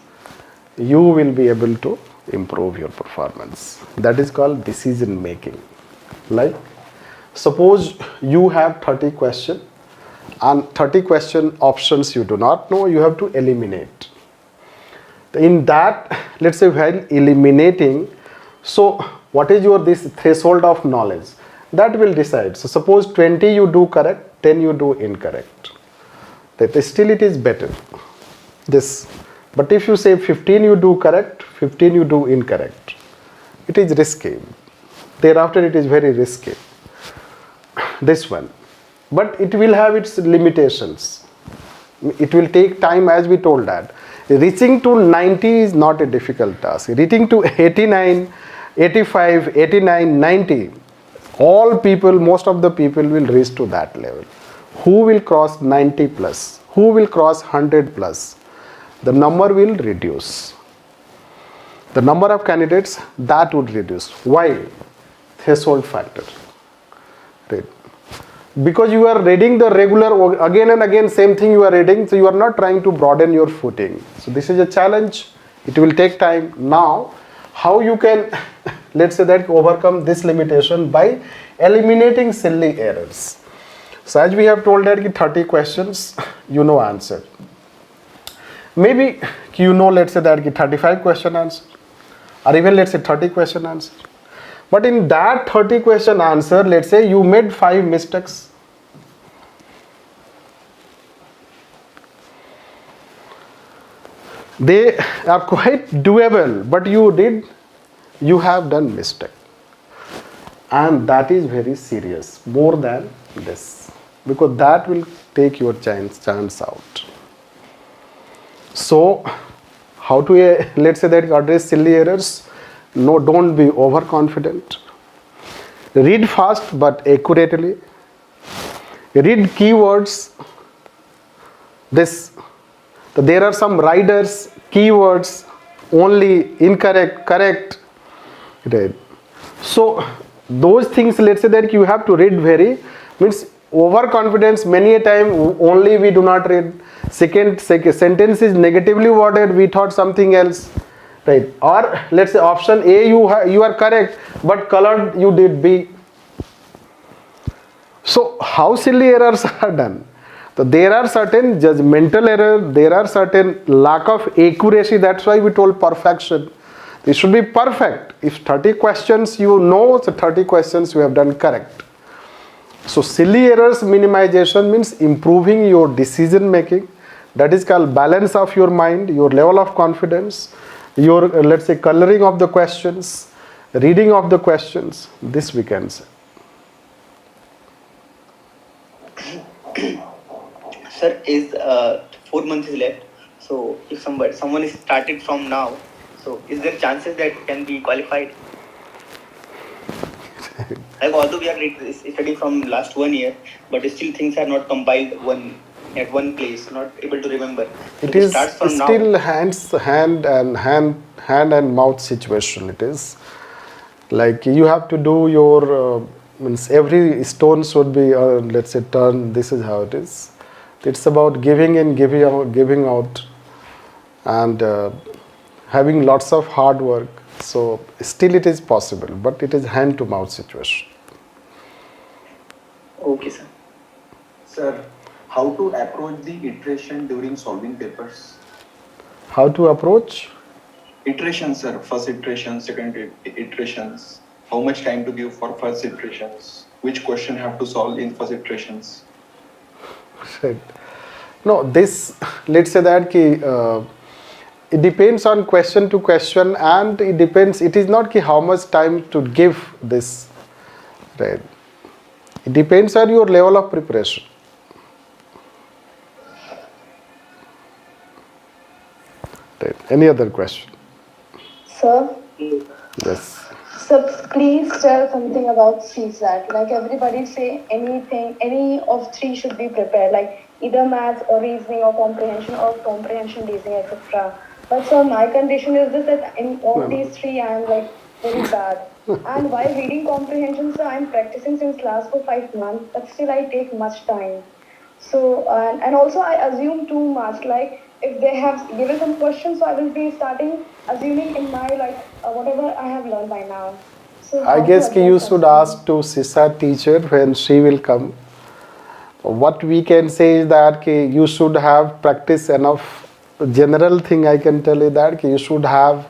you will be able to improve your performance. That is called decision making. Like, suppose you have 30 questions and 30 question options you do not know, you have to eliminate. In that, let's say while eliminating, so what is your this threshold of knowledge? That will decide. So suppose 20 you do correct, 10 you do incorrect. That still it is better. This. But if you say 15 you do correct, 15 you do incorrect, it is risky. Thereafter it is very risky. This one. But it will have its limitations. It will take time, as we told that. Reaching to 90 is not a difficult task. Reaching to 89, 85, 89, 90, all people, most of the people will reach to that level. Who will cross 90 plus? Who will cross 100 plus? The number will reduce. The number of candidates, that would reduce. Why? Threshold factor. Right. Because you are reading the regular, again and again same thing you are reading, so you are not trying to broaden your footing. So this is a challenge. It will take time. Now, how you can, let's say that, overcome this limitation? By eliminating silly errors. So as we have told that 30 questions, you know answer. Maybe you know, let's say that 35 question answer, or even let's say 30 question answer. But in that 30 question answer, let's say you made 5 mistakes. They are quite doable, but you have done mistake. And that is very serious, more than this, because that will take your chance out. So, how to, let's say that, address silly errors? No, don't be overconfident. Read fast but accurately. Read keywords. There are some riders, keywords, only incorrect, correct. Right. So those things, let's say that you have to read very, means overconfidence, many a time only we do not read. Second sentence is negatively worded, we thought something else. Right. Or let's say option A you are correct, but colored you did B. So how silly errors are done? So there are certain judgmental error, there are certain lack of accuracy. That's why we told perfection. It should be perfect. If 30 questions you know, so 30 questions you have done correct. So silly errors minimization means improving your decision making. That is called balance of your mind, your level of confidence. your let's say coloring of the questions, reading of the questions, this we can say. Sir, is 4 months is left. So if someone is started from now, so is there chances that can be qualified? Like although we are studying from last 1 year, but still things are not compiled at one place, not able to remember. So It is starts from still now. hand and mouth situation. It is like you have to do your means every stone should be let's say turned. This is how it is. It's about giving in, giving out, and having lots of hard work. So still it is possible, but it is hand to mouth situation. Okay, sir. Sir, how to approach the iteration during solving papers? How to approach? Iteration, sir. First iteration, second iterations. How much time to give for first iterations? Which question have to solve in first iterations? Right. No, this let's say that it depends on question to question, and it depends. It is not how much time to give this. Right. It depends on your level of preparation. Right. Any other question? Sir, Yes. so please tell something about CSAT. Like everybody say anything, any of three should be prepared, like either maths or reasoning or comprehension reasoning, etc. But sir, my condition is this, that in all these three I am like very bad. And while reading comprehension, sir, I am practicing since last 5 months, but still I take much time. So, and also I assume too much, like if they have given some questions, so I will be starting assuming in my whatever I have learned by now. So I how to guess you address should that? ask to CSAT teacher when she will come. What we can say is that you should have practice enough. General thing I can tell you that you should have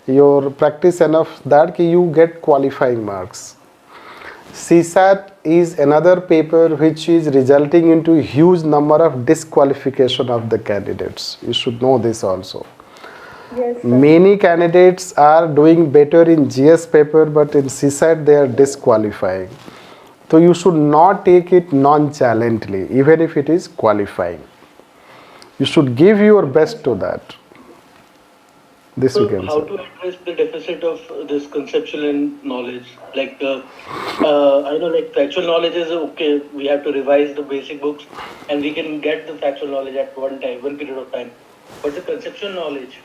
your practice enough that you get qualifying marks. CSAT is another paper which is resulting into a huge number of disqualification of the candidates. You should know this also. Yes, sir. Many candidates are doing better in GS paper, but in CSAT they are disqualifying. So you should not take it nonchalantly, even if it is qualifying. You should give your best to that. This you So can how say. to address the deficit of this conceptual knowledge? Like, I know like factual knowledge is okay, we have to revise the basic books and we can get the factual knowledge at one period of time. But the conceptual knowledge,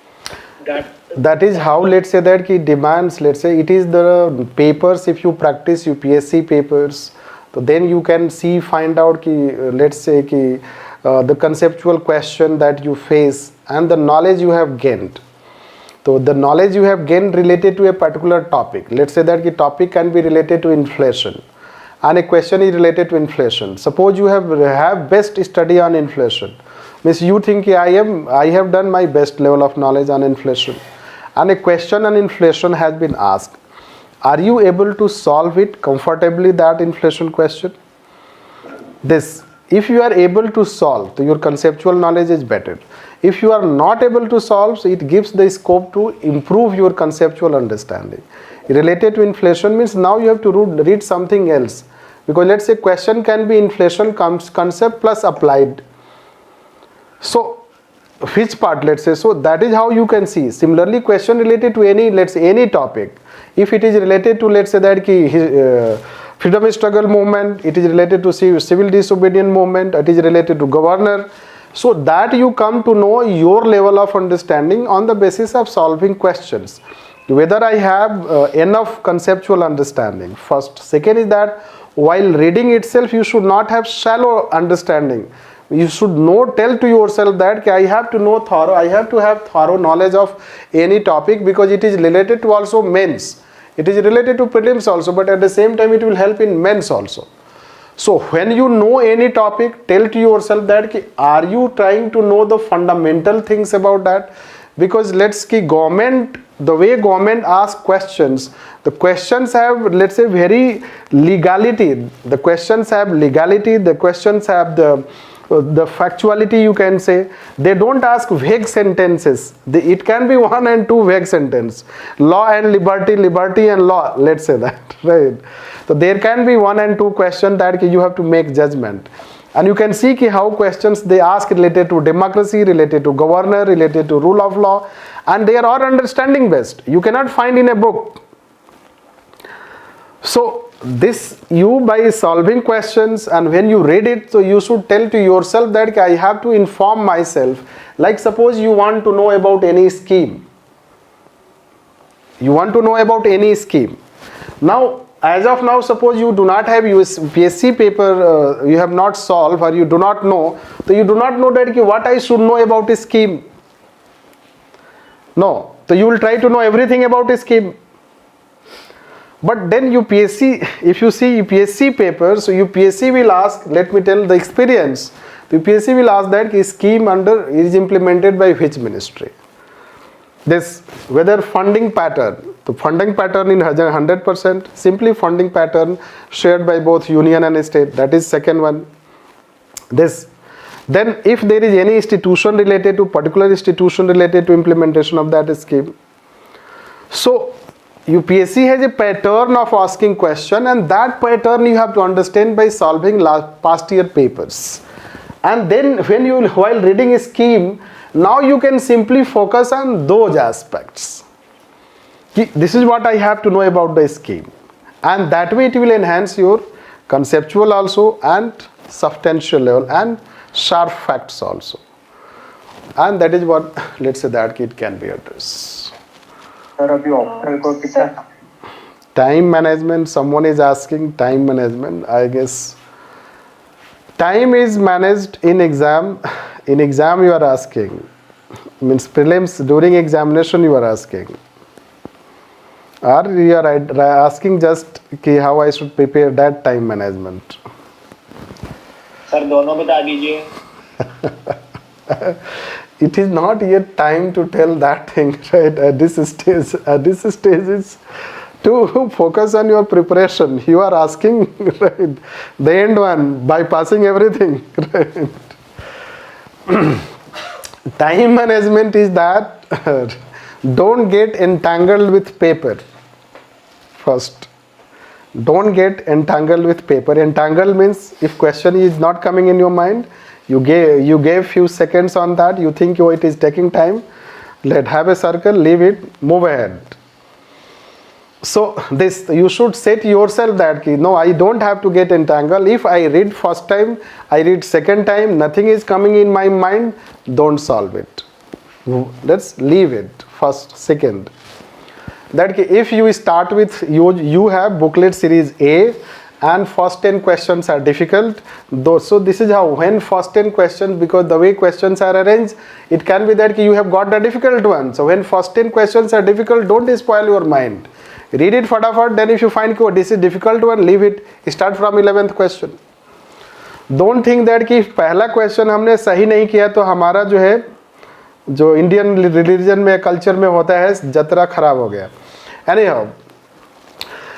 That is how, let's say that it demands, let's say it is the papers, if you practice UPSC papers, so then you can find out let's say the conceptual question that you face and the knowledge you have gained. So the knowledge you have gained related to a particular topic. Let's say that the topic can be related to inflation and a question is related to inflation. Suppose you have best study on inflation. Means you think I have done my best level of knowledge on inflation, and a question on inflation has been asked. Are you able to solve it comfortably, that inflation question? This, if you are able to solve, so your conceptual knowledge is better. If you are not able to solve, so it gives the scope to improve your conceptual understanding. Related to inflation means now you have to read something else, because let's say question can be inflation concept plus applied. So which part, let's say, so that is how you can see. Similarly, question related to any, let's say, any topic, if it is related to, let's say that freedom struggle movement, it is related to civil disobedience movement, it is related to governor, so that you come to know your level of understanding on the basis of solving questions, whether I have enough conceptual understanding. First. Second is that while reading itself, you should not have shallow understanding. You should tell to yourself that I have to know thorough, I have to have thorough knowledge of any topic, because it is related to also mains. It is related to prelims also, but at the same time it will help in mains also. So when you know any topic, tell to yourself that are you trying to know the fundamental things about that? Because let's see, government, the way government asks questions, the questions have, let's say, very legality. The questions have legality, the questions have the The factuality you can say. They don't ask vague sentences. It can be one and two vague sentences. Law and liberty, liberty and law. Let's say that, right? So there can be one and two questions that you have to make judgment. And you can see how questions they ask related to democracy, related to governor, related to rule of law, and they are all understanding based. You cannot find in a book. So this, you by solving questions, and when you read it, so you should tell to yourself that I have to inform myself. Like suppose you want to know about any scheme. You want to know about any scheme. Now, as of now, suppose you do not have UPSC paper, you have not solved, or you do not know, so you do not know that what I should know about a scheme. No, so you will try to know everything about a scheme. But then UPSC, if you see UPSC papers, so UPSC will ask, let me tell the experience, the UPSC will ask that scheme is implemented by which ministry. This, whether funding pattern, the funding pattern in 100%, simply funding pattern shared by both union and state, that is second one. This, then if there is any institution related to, particular institution related to implementation of that scheme. So UPSC has a pattern of asking question, and that pattern you have to understand by solving past year papers. And then when you, while reading a scheme, now you can simply focus on those aspects. This is what I have to know about the scheme. And that way it will enhance your conceptual also and substantial level and sharp facts also. And that is what, let's say, that it can be addressed. Time management, someone is asking time management. I guess time is managed in exam. In exam you are asking, means prelims, during examination you are asking, or you are asking just how I should prepare that time management. Sir, दोनों बता दीजिए. It is not yet time to tell that thing, right? At this stage is to focus on your preparation. You are asking, right, the end one, bypassing everything, right? Time management is that don't get entangled with paper. First, don't get entangled with paper. Entangled means if question is not coming in your mind, you gave few seconds on that, you think, oh, it is taking time, have a circle, leave it, move ahead. So this, you should set yourself that no, I don't have to get entangled. If I read first time, I read second time, nothing is coming in my mind, don't solve it. Let's leave it first, second. That if you start with, you have booklet series A, and first 10 questions are difficult. So this is how, when first 10 questions, because the way questions are arranged, it can be that you have got the difficult one. So when first 10 questions are difficult, don't spoil your mind. Read it fatafat, then if you find this is difficult one, leave it, start from 11th question. Don't think that कि पहला question हमने सही नहीं किया तो हमारा जो है, जो इंडियन रिलीजन में, कल्चर में होता है, जतरा खराब हो गया. Anyhow,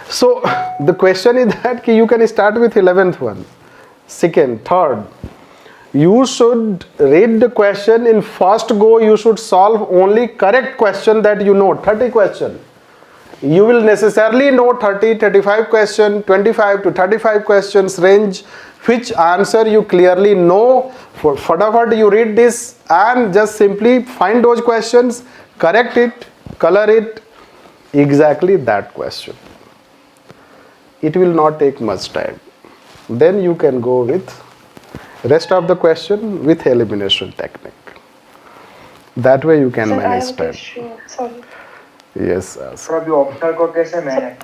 so the question is that you can start with 11th one, second, third. You should read the question in first go. You should solve only correct question that you know. 30 question. You will necessarily know 30, 35 question, 25 to 35 questions range, which answer you clearly know. For fatafat you read this and just simply find those questions, correct it, color it, exactly that question. It will not take much time. Then you can go with rest of the question with elimination technique. That way you can manage time. Sorry. Yes. Sir अभी optional को कैसे manage?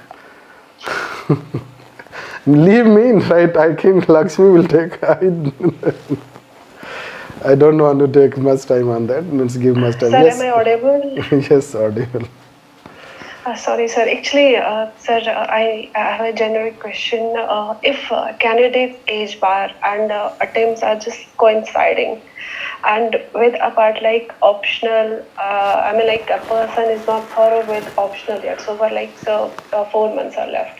Leave me, right? I think Lakshmi will take. I don't want to take much time on that. Means give much time. Sir, Yes. am I audible? Yes, audible. Sorry, sir. Actually, sir, I have a generic question. If candidates age bar and attempts are just coinciding, and with a part like optional, I mean, like a person is not thorough with optional yet, so for like 4 months are left.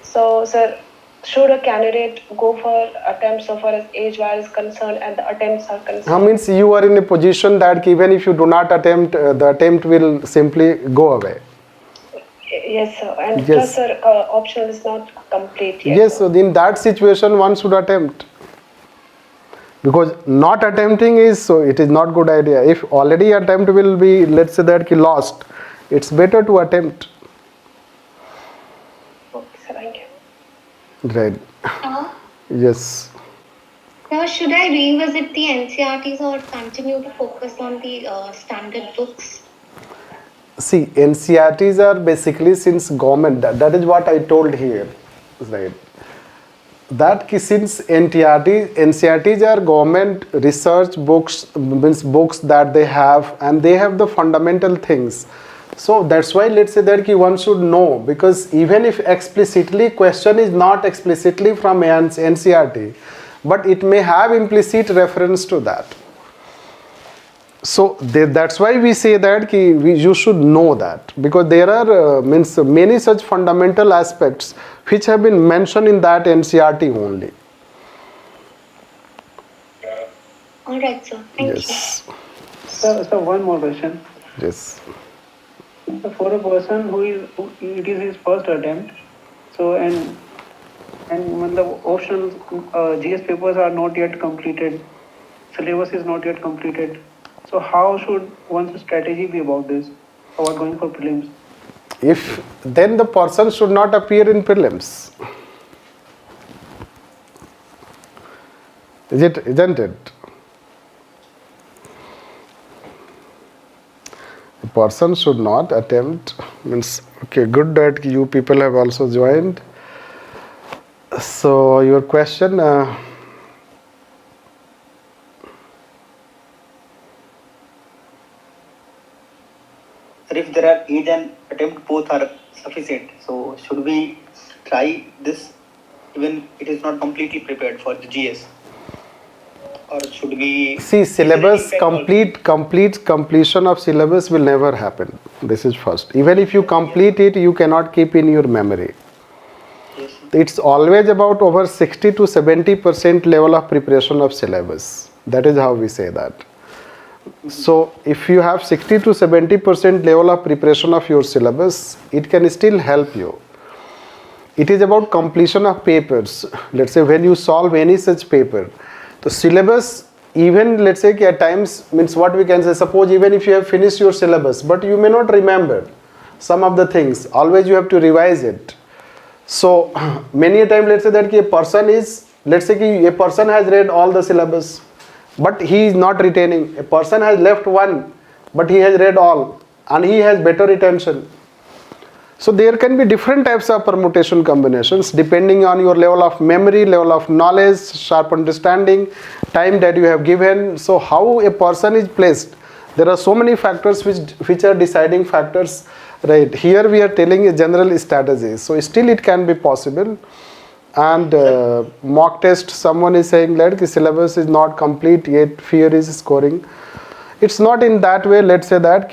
So, sir, should a candidate go for attempts so far as age bar is concerned and the attempts are concerned? Means you are in a position that even if you do not attempt, the attempt will simply go away. Yes, sir. And Yes. plus, sir, optional is not complete yet. Yes, sir. so in that situation one should attempt. Because not attempting is, so it is not good idea. If already attempt will be, let's say that ki lost, it's better to attempt. Okay, sir, thank you. Right. Yes. Now, should I revisit the NCRTs or continue to focus on the standard books? See, NCRTs are basically since government, that is what I told here, right? That ki since NCRTs are government research books, means books that they have, and they have the fundamental things. So that's why let's say that ki one should know, because even if explicitly question is not explicitly from NCRT, but it may have implicit reference to that. So that's why we say that ki you should know that, because there are means many such fundamental aspects which have been mentioned in that NCRT only. All right, sir. Thank you. So one more question. Yes. So for a person who it is his first attempt, so and when the optional GS papers are not yet completed, syllabus is not yet completed. So how should one's strategy be about this, about going for prelims? If then the person should not appear in prelims. Isn't it? A person should not attempt, means okay, good that you people have also joined. So your question, if there are age and attempt both are sufficient, so should we try this even it is not completely prepared for the GS? Or should we see, syllabus completion of syllabus will never happen. This is first. Even if you complete it, you cannot keep in your memory. Yes. It's always about over 60 to 70% level of preparation of syllabus. That is how we say that. So if you have 60 to 70% level of preparation of your syllabus, it can still help you. It is about completion of papers. Let's say when you solve any such paper, the syllabus, even let's say at times, means what we can say, suppose even if you have finished your syllabus, but you may not remember some of the things, always you have to revise it. So many a time, let's say that a person is, let's say a person has read all the syllabus, but he is not retaining. A person has left one, but he has read all, and he has better retention. So there can be different types of permutation combinations depending on your level of memory, level of knowledge, sharp understanding, time that you have given. So how a person is placed, there are so many factors which are deciding factors, right? Here we are telling a general strategy. So still it can be possible. And mock test, someone is saying that the syllabus is not complete yet, fear is scoring. It's not in that way. Let's say that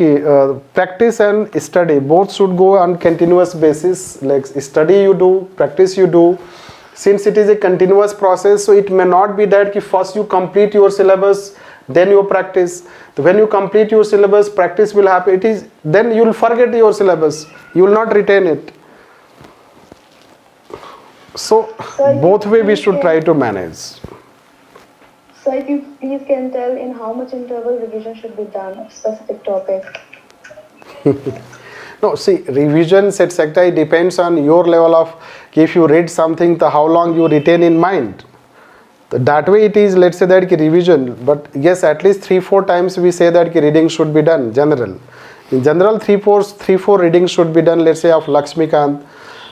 practice and study both should go on continuous basis. Like study you do, practice you do. Since it is a continuous process, so it may not be that first you complete your syllabus, then you practice. So when you complete your syllabus, practice will happen. It is then you will forget your syllabus. You will not retain it. So both way we should try to manage. So if you please can tell in how much interval revision should be done of specific topic? No, see, revisions etc. depends on your level of, if you read something, how long you retain in mind. That way it is, let's say that revision, but yes, at least 3-4 times we say that reading should be done, general. In general, 3-4 readings should be done, let's say of Laxmikant.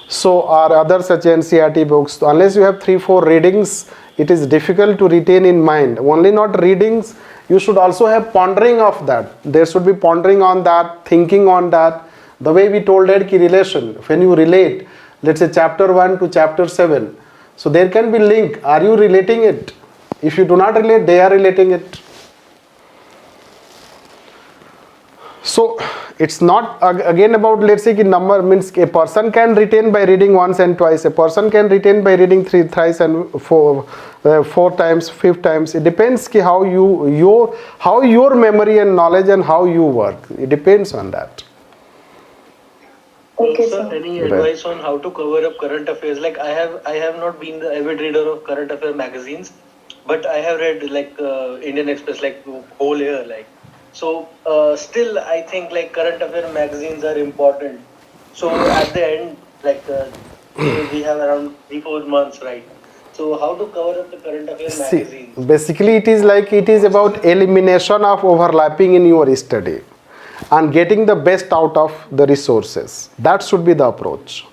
So or other such NCRT books. Unless you have 3-4 readings, it is difficult to retain in mind. Only not readings, you should also have pondering of that. There should be pondering on that, thinking on that. The way we told that relation, when you relate, let's say chapter 1 to chapter 7. So there can be link. Are you relating it? If you do not relate, they are relating it. So it's not again about, let's say, number means a person can retain by reading once and twice, a person can retain by reading thrice and four times, 5 times. It depends how your memory and knowledge and how you work. It depends on that. Okay, Sir, sir. any advice on how to cover up current affairs? Like I have not been the avid reader of current affair magazines, but I have read like Indian Express like whole year like. So still I think like current affair magazines are important. So at the end like we have around 3-4 months, right? So how to cover up the current affair magazines? Basically it is about elimination of overlapping in your study and getting the best out of the resources. That should be the approach.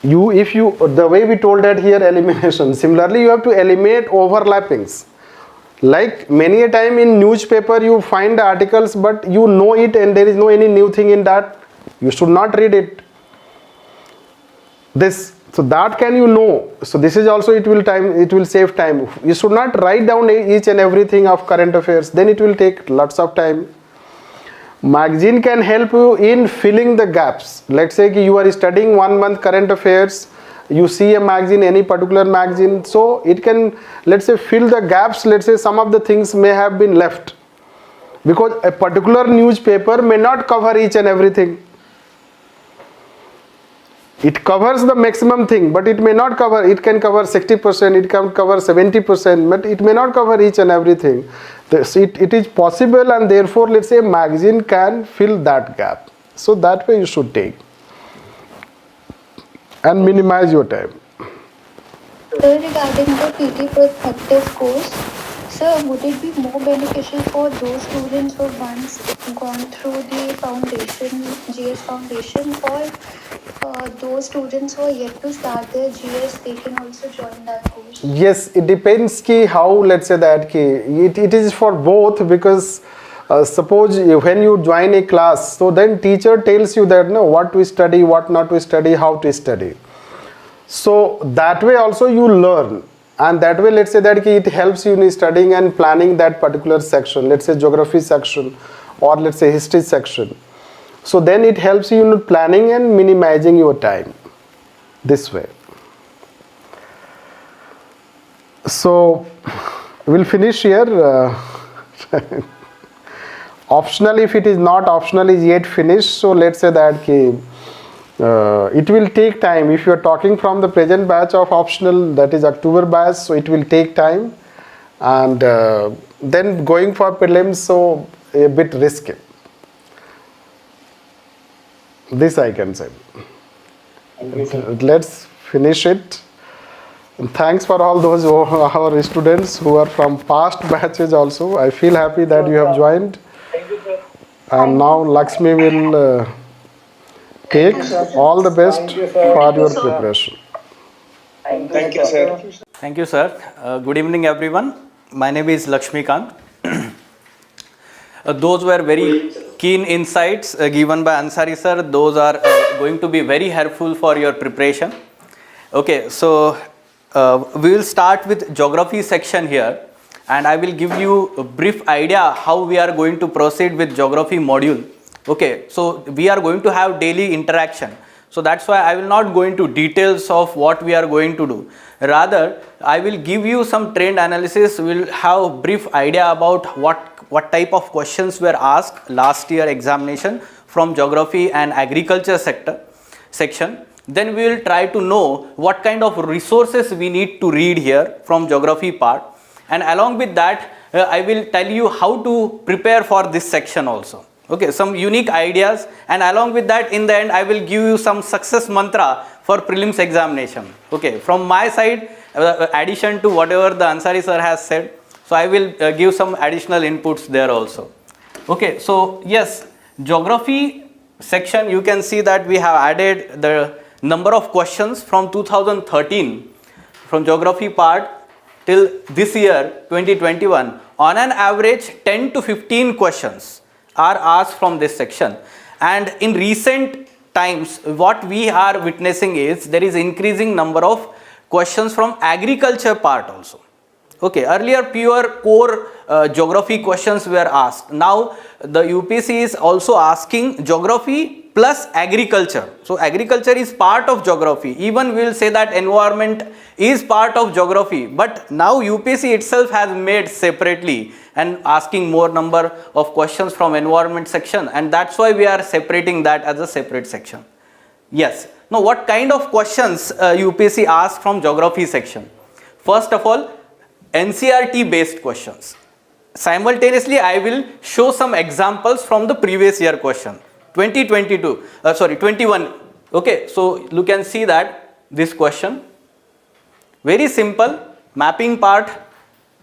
The way we told that here, elimination, similarly you have to eliminate overlappings. Like many a time in newspaper you find the articles but you know it and there is no any new thing in that, you should not read it. So that can you know. So this is also it will save time. You should not write down each and everything of current affairs, then it will take lots of time. Magazine can help you in filling the gaps. Let's say you are studying 1 month current affairs, you see a magazine, any particular magazine, so it can, let's say, fill the gaps. Let's say some of the things may have been left because a particular newspaper may not cover each and everything. It covers the maximum thing, but it may not cover, it can cover 60%, it can cover 70%, but it may not cover each and everything. It is possible, and therefore let's say magazine can fill that gap. So that way you should take and minimize your time. Regarding the PT Perspective course, sir, would it be more beneficial for those students who once gone through the foundation, GS foundation, or those students who are yet to start their GS, they can also join that course? Yes, it depends how, let's say that it is for both, because suppose when you join a class, so then teacher tells you that what to study, what not to study, how to study. So that way also you learn, and that way let's say that it helps you in studying and planning that particular section, let's say geography section or let's say history section. So then it helps you in planning and minimizing your time this way. So we'll finish here. Optional, if it is not optional, is yet finished. So let's say that it will take time. If you are talking from the present batch of optional, that is October batch, so it will take time, and then going for prelims, so a bit risky. This I can say. Let's finish it. And thanks for all those our students who are from past batches also. I feel happy that you have joined. Thank you, sir. And now Lakshmi will take all the best for your preparation. Thank you, sir. Thank you, sir. Good evening, everyone. My name is Laxmikant. Those were very keen insights given by Ansari Sir. Those are going to be very helpful for your preparation. Okay, so we will start with geography section here, and I will give you a brief idea how we are going to proceed with geography module. Okay, so we are going to have daily interaction. So that's why I will not go into details of what we are going to do. Rather, I will give you some trend analysis. We will have a brief idea about what type of questions were asked last year examination from geography and agriculture section. Then we will try to know what kind of resources we need to read here from geography part. And along with that, I will tell you how to prepare for this section also. Okay, some unique ideas, and along with that, in the end, I will give you some success mantra for prelims examination. Okay, from my side, addition to whatever the Ansari Sir has said, so I will give some additional inputs there also. Okay, so yes, geography section, you can see that we have added the number of questions from 2013 from geography part till this year 2021. On an average, 10 to 15 questions are asked from this section, and in recent times what we are witnessing is there is increasing number of questions from agriculture part also. Okay, earlier pure core geography questions were asked. Now the UPSC is also asking geography plus agriculture. So agriculture is part of geography. Even we will say that environment is part of geography, but now UPSC itself has made separately and asking more number of questions from environment section, and that's why we are separating that as a separate section. Yes. Now what kind of questions UPSC asks from geography section? First of all, NCERT based questions. Simultaneously I will show some examples from the previous year question 21. Okay, so you can see that this question, very simple mapping part.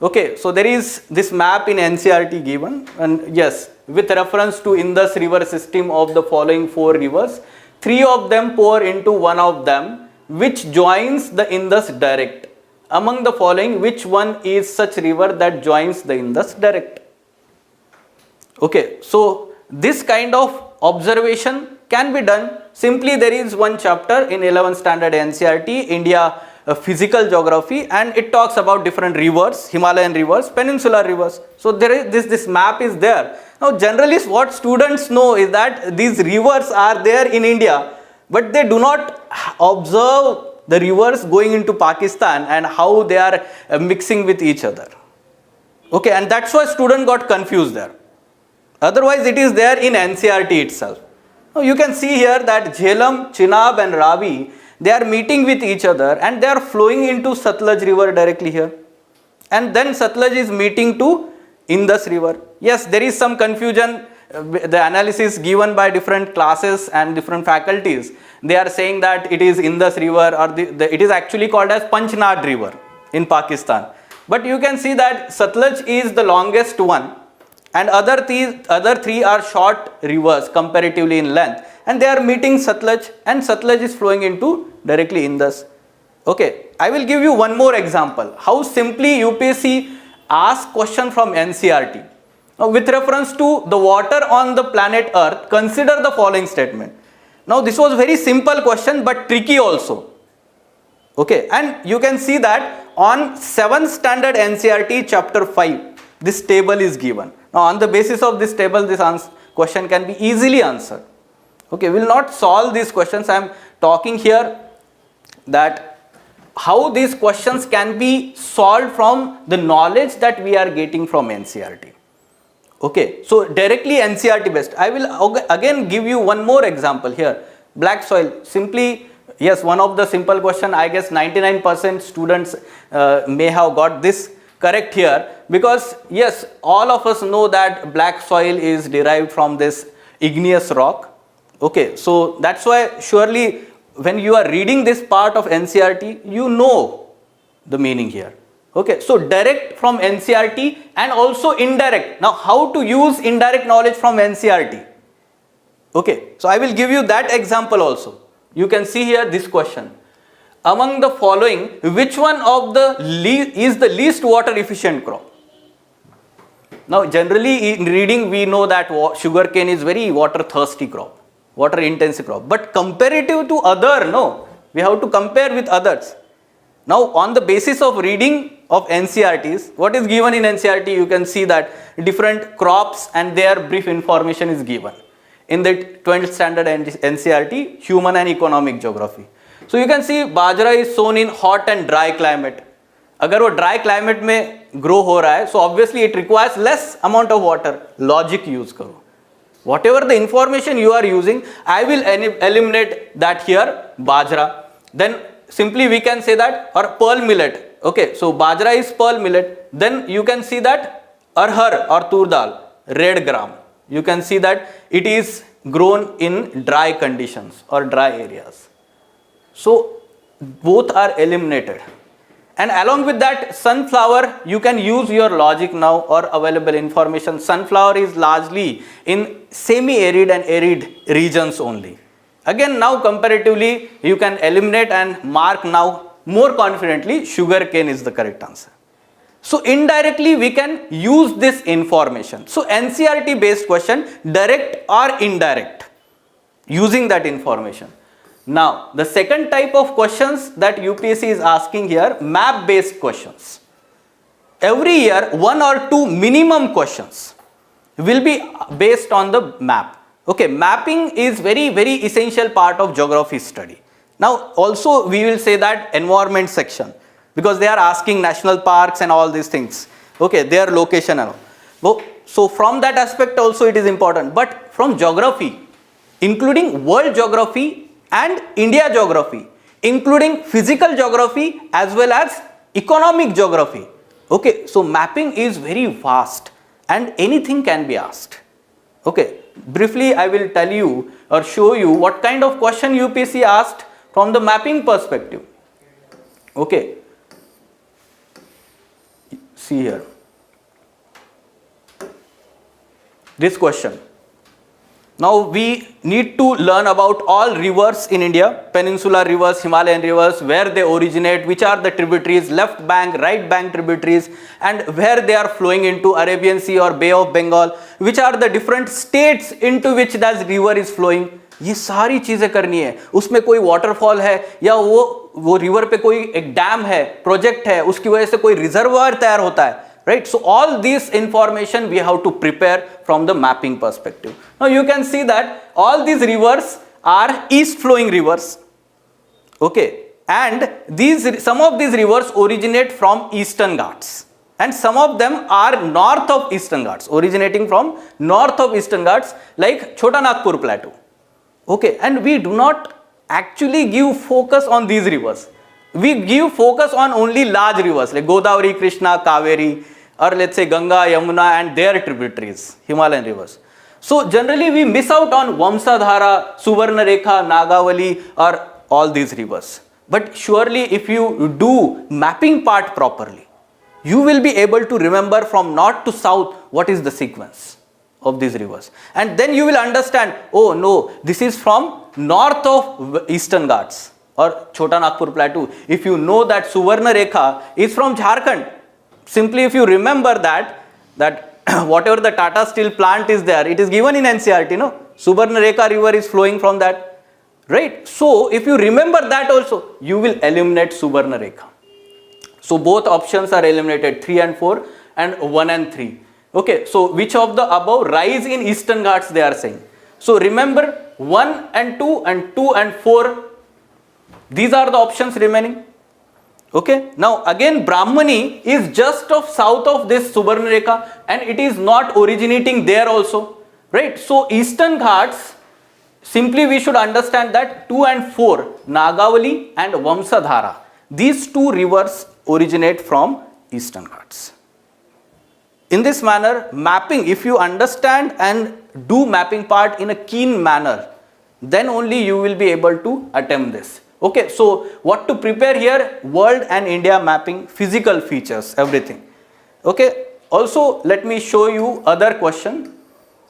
Okay, so there is this map in NCERT given, and yes, with reference to Indus river system of the following 4 rivers, 3 of them pour into one of them which joins the Indus direct. Among the following, which one is such river that joins the Indus direct? Okay, so this kind of observation can be done. Simply there is one chapter in 11th standard NCERT, India physical geography, and it talks about different rivers, Himalayan rivers, peninsular rivers. So there is this map is there. Now generally what students know is that these rivers are there in India, but they do not observe the rivers going into Pakistan and how they are mixing with each other. Okay, and that's why student got confused there. Otherwise it is there in NCERT itself. Now you can see here that Jhelum, Chenab and Ravi, they are meeting with each other and they are flowing into Satluj river directly here. And then Satluj is meeting to Indus river. Yes, there is some confusion. The analysis given by different classes and different faculties, they are saying that it is Indus river, or it is actually called as Panchnad river in Pakistan. But you can see that Satluj is the longest one, and other three are short rivers comparatively in length, and they are meeting Satluj, and Satluj is flowing into directly Indus. Okay, I will give you one more example how simply UPSC asks question from NCERT. Now, with reference to the water on the planet Earth, consider the following statement. Now, this was very simple question but tricky also. Okay, and you can see that on 7th standard NCERT chapter 5, this table is given. Now, on the basis of this table, this question can be easily answered. Okay, we will not solve these questions. I am talking here that how these questions can be solved from the knowledge that we are getting from NCERT. Okay, so directly NCERT based. I will again give you one more example here. Black soil. Simply, yes, one of the simple question, I guess 99% students may have got this correct here, because yes, all of us know that black soil is derived from this igneous rock. Okay, so that's why surely when you are reading this part of NCERT, you know the meaning here. Okay, so direct from NCERT and also indirect. Now, how to use indirect knowledge from NCERT? Okay, so I will give you that example also. You can see here this question. Among the following, which one of the is the least water efficient crop? Now, generally in reading we know that sugarcane is very water thirsty crop, water intensive crop. But comparative to other, no, we have to compare with others. Now, on the basis of reading of NCERTs, what is given in NCERT, you can see that different crops and their brief information is given. In the 12th standard NCERT, human and economic geography. So, you can see bajra is sown in hot and dry climate. अगर वो dry climate में grow हो रहा है, so obviously it requires less amount of water. Logic use करो. Whatever the information you are using, I will eliminate that here, bajra. Then simply we can say that, or pearl millet. Okay, so bajra is pearl millet. Then you can see that arhar or tur dal, red gram. You can see that it is grown in dry conditions or dry areas. So both are eliminated. And along with that, sunflower, you can use your logic now or available information. Sunflower is largely in semi-arid and arid regions only. Again, now comparatively, you can eliminate and mark now more confidently, sugarcane is the correct answer. So indirectly, we can use this information. So NCERT based question, direct or indirect, using that information. Now, the second type of questions that UPSC is asking here, map based questions. every year 1 or 2 minimum questions will be based on the map. Okay, mapping is very essential part of geography study. Now also we will say that environment section, because they are asking national parks and all these things, okay, their location and all. So from that aspect also it is important. But from geography, including world geography and India geography, including physical geography as well as economic geography, okay, so mapping is very vast and anything can be asked. Okay, briefly I will tell you or show you what kind of question UPSC asked from the mapping perspective. Okay, see here, this question. Now we need to learn about all rivers in India, peninsular rivers, Himalayan rivers, where they originate, which are the tributaries, left bank, right bank tributaries, and where they are flowing into Arabian Sea or Bay of Bengal, which are the different states into which that river is flowing. ये सारी चीजें करनी है. उसमें कोई waterfall है या वो river पे कोई एक dam है, project है, उसकी वजह से कोई reservoir तैयार होता है. Right, so all this information we have to prepare from the mapping perspective. Now you can see that all these rivers are east flowing rivers, okay, and some of these rivers originate from Eastern Ghats and some of them are north of Eastern Ghats, originating from north of Eastern Ghats like Chota Nagpur Plateau, okay, and we do not actually give focus on these rivers. We give focus on only large rivers like Godavari, Krishna, Kaveri, or let's say Ganga, Yamuna and their tributaries, Himalayan rivers. So generally we miss out on Vamsadhara, Suvarnarekha, Nagavali or all these rivers. But surely if you do mapping part properly, you will be able to remember from north to south what is the sequence of these rivers. And then you will understand, oh no, this is from north of Eastern Ghats or Chota Nagpur Plateau. If you know that Suvarnarekha is from Jharkhand, simply if you remember that whatever the Tata Steel plant is there, it is given in NCERT, no? Suvarnarekha river is flowing from that, right? So if you remember that also, you will eliminate Suvarnarekha. So both options are eliminated, 3 and 4 and 1 and 3. Okay, so which of the above rise in Eastern Ghats they are saying. So remember 1 and 2 and 2 and 4, these are the options remaining. Okay, now again Brahmani is just of south of this Subarnarekha and it is not originating there also, right? So Eastern Ghats, simply we should understand that 2 and 4, Nagavali and Vamsadhara, these two rivers originate from Eastern Ghats. In this manner, mapping, if you understand and do mapping part in a keen manner, then only you will be able to attempt this. Okay, so what to prepare here? World and India mapping, physical features, everything. Okay, also let me show you other question.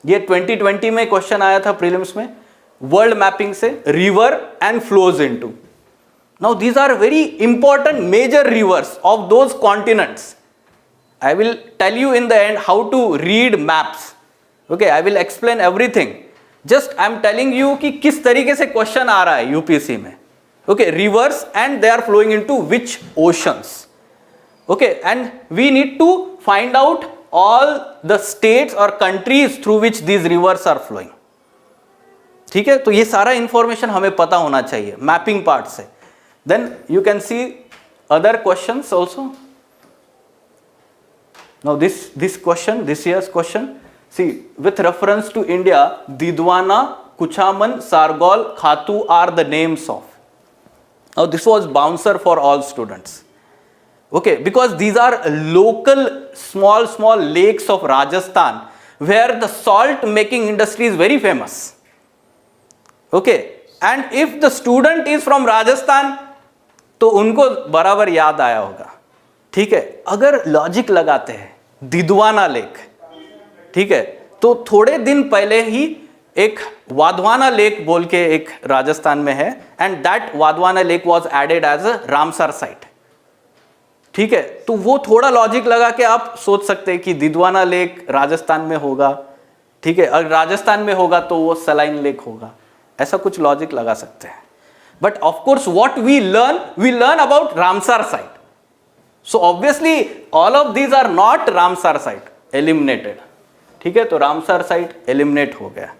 ये 2020 में question आया था prelims में, world mapping से river and flows into. Now these are very important major rivers of those continents. I will tell you in the end how to read maps. Okay, I will explain everything. Just I am telling you कि किस तरीके से question आ रहा है UPSC में. Okay, rivers and they are flowing into which oceans. Okay, and we need to find out all the states or countries through which these rivers are flowing. ठीक है, तो ये सारा information हमें पता होना चाहिए mapping part से. Then you can see other questions also. Now this question, this year's question, see, with reference to India, Didwana, Kuchaman, Sargol, Khatu are the names of. Now this was bouncer for all students. Okay, because these are local small lakes of Rajasthan where the salt making industry is very famous. Okay, and if the student is from Rajasthan, तो उनको बराबर याद आया होगा. ठीक है, अगर logic लगाते हैं दिदवाना लेक, ठीक है, तो थोड़े दिन पहले ही एक वाधवाना लेक बोल के एक राजस्थान में है and that Wadhwana lake was added as a Ramsar site. ठीक है, तो वो थोड़ा लॉजिक लगा के आप सोच सकते हैं कि दिदवाना लेक राजस्थान में होगा. ठीक है, अगर राजस्थान में होगा तो वो सलाइन लेक होगा, ऐसा कुछ लॉजिक लगा सकते हैं. But of course what we learn about Ramsar site. So obviously all of these are not Ramsar site, eliminated. ठीक है, तो रामसर साइट एलिमिनेट हो गया.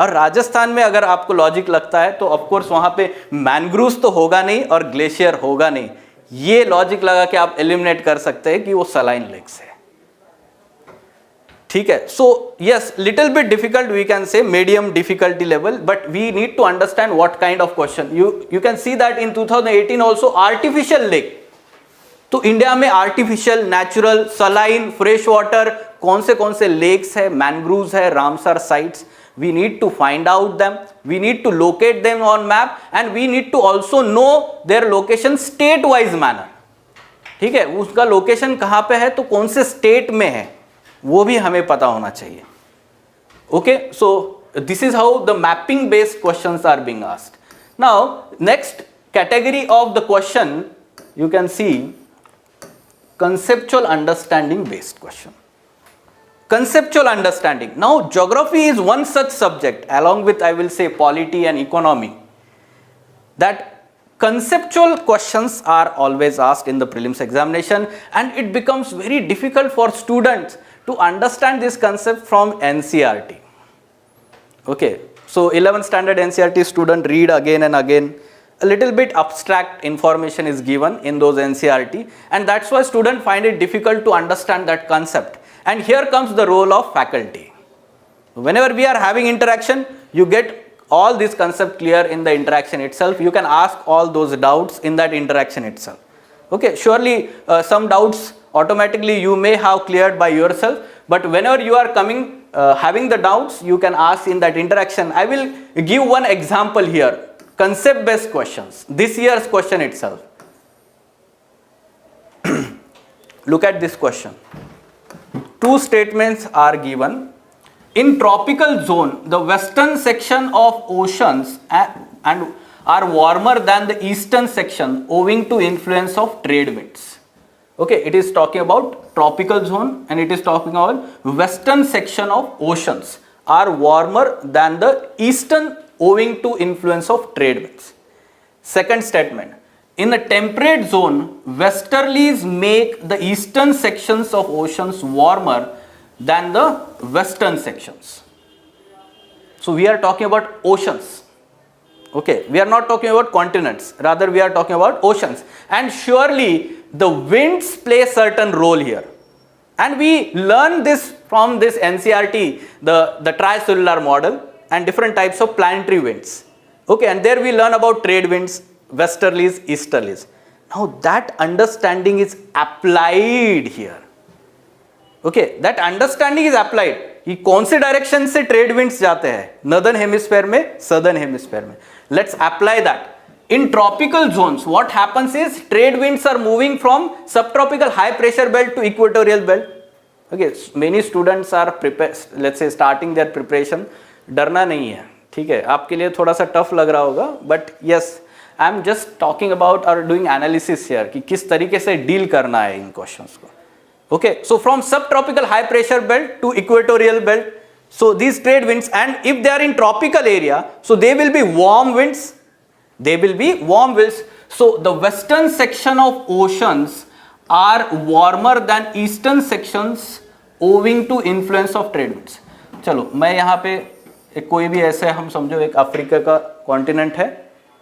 और राजस्थान में अगर आपको लॉजिक लगता है तो ऑफकोर्स वहां पे मैनग्रूव्स तो होगा नहीं और ग्लेशियर होगा नहीं, ये लॉजिक लगा के आप एलिमिनेट कर सकते हैं कि वो सलाइन लेक्स है. ठीक है, so yes, little bit difficult, we can say medium difficulty level, but we need to understand what kind of question. You can see that in 2018 also artificial lake. तो India में artificial, natural, saline, fresh water कौन से lakes है, mangroves है, Ramsar sites, we need to find out them, we need to locate them on map, and we need to also know their location state wise manner. ठीक है, उसका location कहाँ पे है तो कौन से स्टेट में है वो भी हमें पता होना चाहिए. Okay, so this is how the mapping based questions are being asked. Now next category of the question you can see conceptual understanding based question. Conceptual understanding. Now geography is one such subject along with, I will say, polity and economy, that conceptual questions are always asked in the prelims examination, and it becomes very difficult for students to understand this concept from NCERT. Okay, so 11th standard NCERT student read again and again. A little bit abstract information is given in those NCERT, and that's why students find it difficult to understand that concept. And here comes the role of faculty. Whenever we are having interaction, you get all this concept clear in the interaction itself. You can ask all those doubts in that interaction itself. Okay, surely some doubts automatically you may have cleared by yourself, but whenever you are coming having the doubts, you can ask in that interaction. I will give one example here. Concept based questions, this year's question itself. Look at this question. Two statements are given. In tropical zone, the western section of oceans and are warmer than the eastern section owing to influence of trade winds. Okay, it is talking about tropical zone and it is talking about western section of oceans are warmer than the eastern owing to influence of trade winds. Second statement, in the temperate zone, westerlies make the eastern sections of oceans warmer than the western sections. So we are talking about oceans. Okay, we are not talking about continents, rather we are talking about oceans, and surely the winds play a certain role here, and we learn this from this NCERT, the tricellular model and different types of planetary winds. Okay, and there we learn about trade winds, westerlies, easterlies. Now that understanding is applied here. Okay, that understanding is applied. कि कौन से direction से trade winds जाते हैं, northern hemisphere में, southern hemisphere में. Let's apply that. In tropical zones, what happens is trade winds are moving from subtropical high pressure belt to equatorial belt. Okay, many students are prepared, let's say starting their preparation. डरना नहीं है, ठीक है, आपके लिए थोड़ा सा tough लग रहा होगा, but yes, I am just talking about और डूइंग एनालिसिस हियर कि किस तरीके से डील करना है इन क्वेश्चंस को. Okay, so from sub tropical high pressure belt to equatorial belt, so these trade winds, and if they are in tropical area, so they will be warm winds, they will be warm winds. So the western section of oceans are warmer than eastern sections owing to influence of trade winds. चलो मैं यहाँ पे एक कोई भी ऐसे हम समझो एक अफ्रीका का कॉन्टिनेंट है,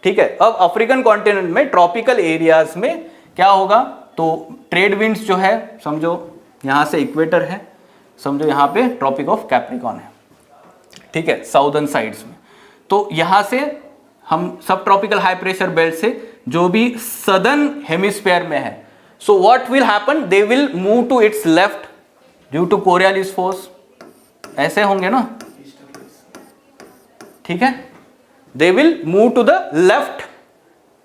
ठीक है. अब अफ्रीकन कॉन्टिनेंट में ट्रॉपिकल एरियाज में क्या होगा, तो ट्रेड विंड्स जो है समझो यहाँ से इक्वेटर है, समझो यहाँ पे ट्रॉपिक ऑफ कैप्रिकॉन है, ठीक है, साउदर्न साइड्स में. तो यहाँ से हम सब ट्रॉपिकल हाई प्रेशर बेल्ट से जो भी सदर्न हेमिस्फीयर में है, so what will happen, they will move to its left due to Coriolis force. ऐसे होंगे ना, ठीक है, they will move to the left,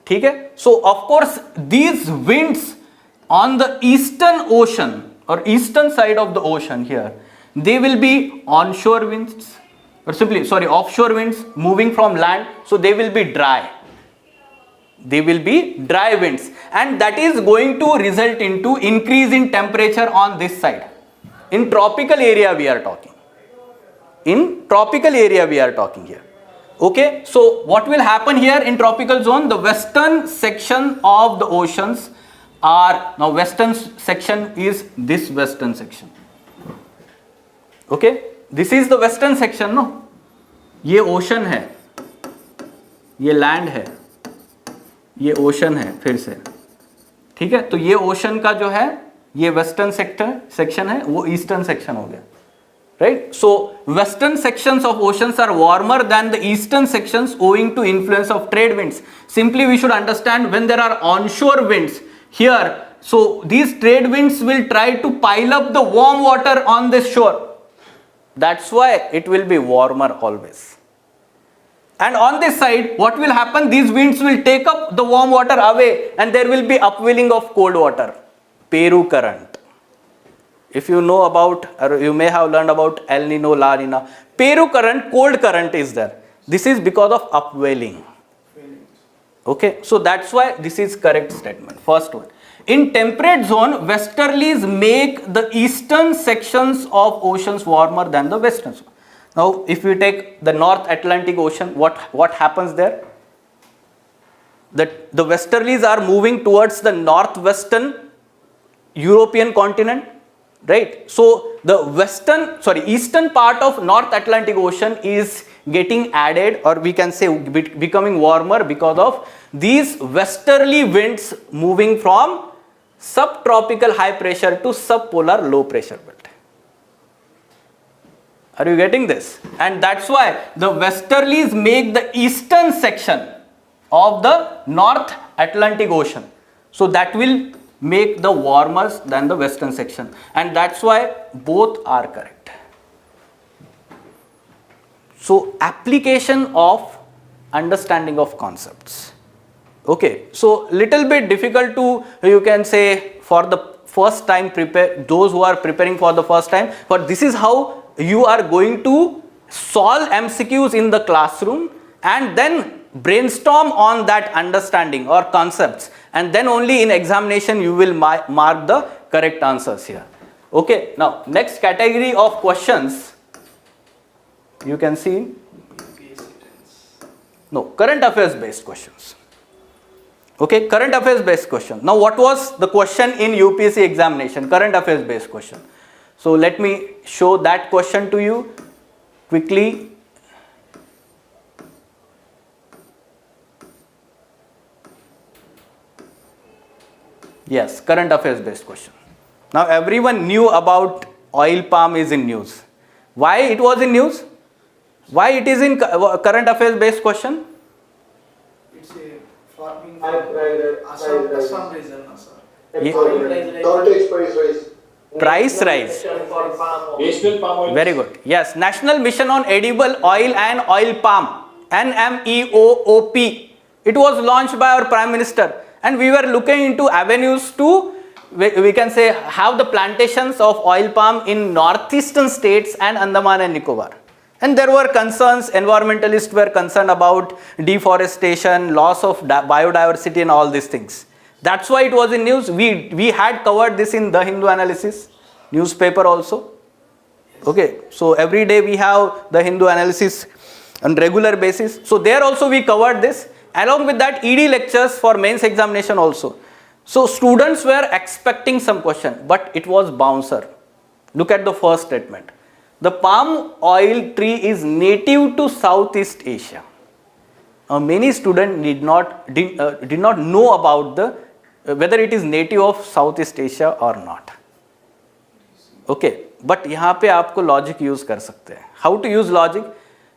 ठीक है. So of course these winds on the eastern ocean और eastern side of the ocean here, they will be on shore winds, or simply offshore winds moving from land, so they will be dry, they will be dry winds, and that is going to result into increase in temperature on this side. In tropical area we are talking, in tropical area we are talking here. Okay, so what will happen here in tropical zone, the western section of the oceans are, now western section is this western section. Okay, this is the western section, no? ये ocean है, ये land है, ये ocean है फिर से, ठीक है? तो ये ocean का जो है ये western section है, वो eastern section हो गया, right? So western sections of oceans are warmer than the eastern sections owing to influence of trade winds. Simply we should understand when there are onshore winds here, so these trade winds will try to pile up the warm water on this shore. That's why it will be warmer always. And on this side, what will happen? These winds will take up the warm water away and there will be upwelling of cold water. Peru current. If you know about, or you may have learned about El Nino, La Nina. Peru current, cold current is there. This is because of upwelling. Okay, so that's why this is correct statement. First one. In temperate zone, westerlies make the eastern sections of oceans warmer than the western zone. Now, if we take the North Atlantic Ocean, what happens there? The westerlies are moving towards the northwestern European continent, right? So the eastern part of North Atlantic Ocean is getting added, or we can say becoming warmer because of these westerly winds moving from subtropical high pressure to subpolar low pressure belt. Are you getting this? And that's why the westerlies make the eastern section of the North Atlantic Ocean. So that will make the warmer than the western section. And that's why both are correct. So application of understanding of concepts. Okay, so little bit difficult to, you can say, for the first time prepare, those who are preparing for the first time, but this is how you are going to solve MCQs in the classroom and then brainstorm on that understanding or concepts, and then only in examination you will mark the correct answers here. Okay, now next category of questions you can see, no, current affairs based questions. Okay, current affairs based question. Now what was the question in UPSC examination? Current affairs based question. So let me show that question to you quickly. Yes, current affairs based question. Now everyone knew about oil palm is in news. Why it was in news? Why it is in current affairs based question? It's a farming Assam region, Price rise. Very good. Yes, National Mission on Edible Oil and Oil Palm, NMEOOP. It was launched by our Prime Minister, and we were looking into avenues to, we can say, have the plantations of oil palm in northeastern states and Andaman and Nicobar. And there were concerns, environmentalists were concerned about deforestation, loss of biodiversity and all these things. That's why it was in news. We had covered this in The Hindu Analysis newspaper also. Okay, so every day we have The Hindu Analysis on regular basis. So there also we covered this. Along with that, ED lectures for mains examination also. So students were expecting some question, but it was bouncer. Look at the first statement. The palm oil tree is native to Southeast Asia. Many students did not know about whether it is native of Southeast Asia or not. Okay, but यहाँ पे आपको logic use कर सकते हैं. How to use logic?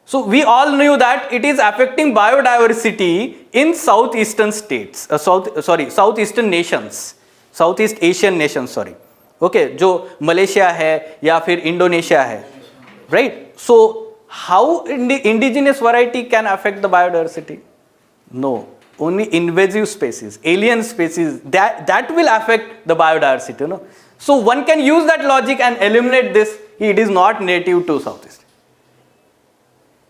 So we all knew that it is affecting biodiversity in southeastern states, southeastern nations, Southeast Asian nations, sorry. Okay, जो Malaysia है या फिर Indonesia है, right? So how indigenous variety can affect the biodiversity? No, only invasive species, alien species, that will affect the biodiversity, no? So one can use that logic and eliminate this. It is not native to Southeast.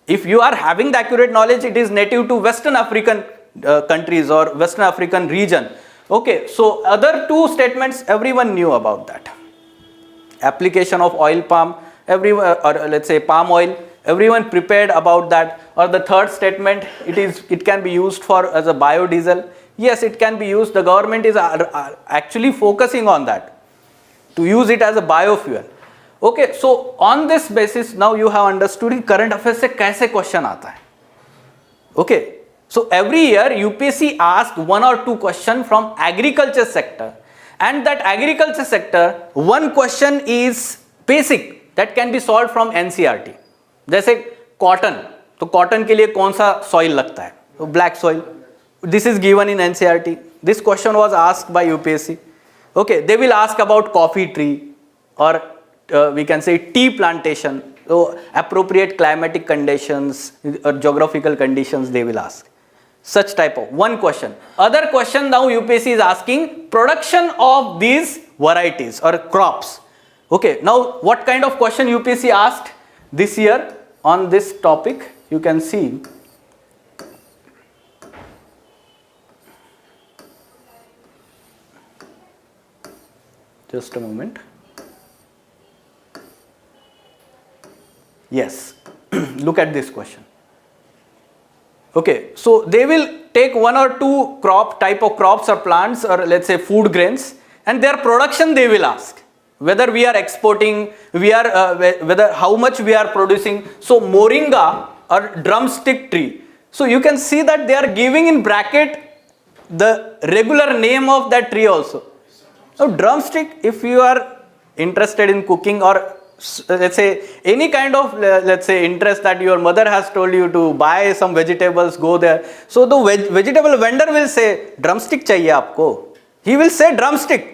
If you are having the accurate knowledge, it is native to Western African countries or Western African region. Okay, so other two statements everyone knew about that. Application of oil palm, everyone, or let's say palm oil, everyone prepared about that. Or the third statement, it can be used for as a biodiesel. Yes, it can be used. The government is actually focusing on that, to use it as a biofuel. Okay, so on this basis, now you have understood कि current affairs से कैसे question आता है. Okay, so every year UPSC asks 1 or 2 questions from agriculture sector, and that agriculture sector, one question is basic that can be solved from NCERT. जैसे cotton, तो cotton के लिए कौन सा soil लगता है? तो black soil. This is given in NCERT. This question was asked by UPSC. Okay, they will ask about coffee tree, or we can say tea plantation. So appropriate climatic conditions or geographical conditions they will ask. Such type of one question. Other question now UPSC is asking production of these varieties or crops. Okay, now what kind of question UPSC asked this year on this topic? You can see. Just a moment. Yes, look at this question. Okay, so they will take 1 or 2 type of crops or plants, or let's say food grains, and their production they will ask. Whether we are exporting, whether how much we are producing. So moringa or drumstick tree. So you can see that they are giving in bracket the regular name of that tree also. So drumstick, if you are interested in cooking, or let's say any kind of let's say interest that your mother has told you to buy some vegetables, go there. So the vegetable vendor will say drumstick चाहिए आपको. He will say drumstick.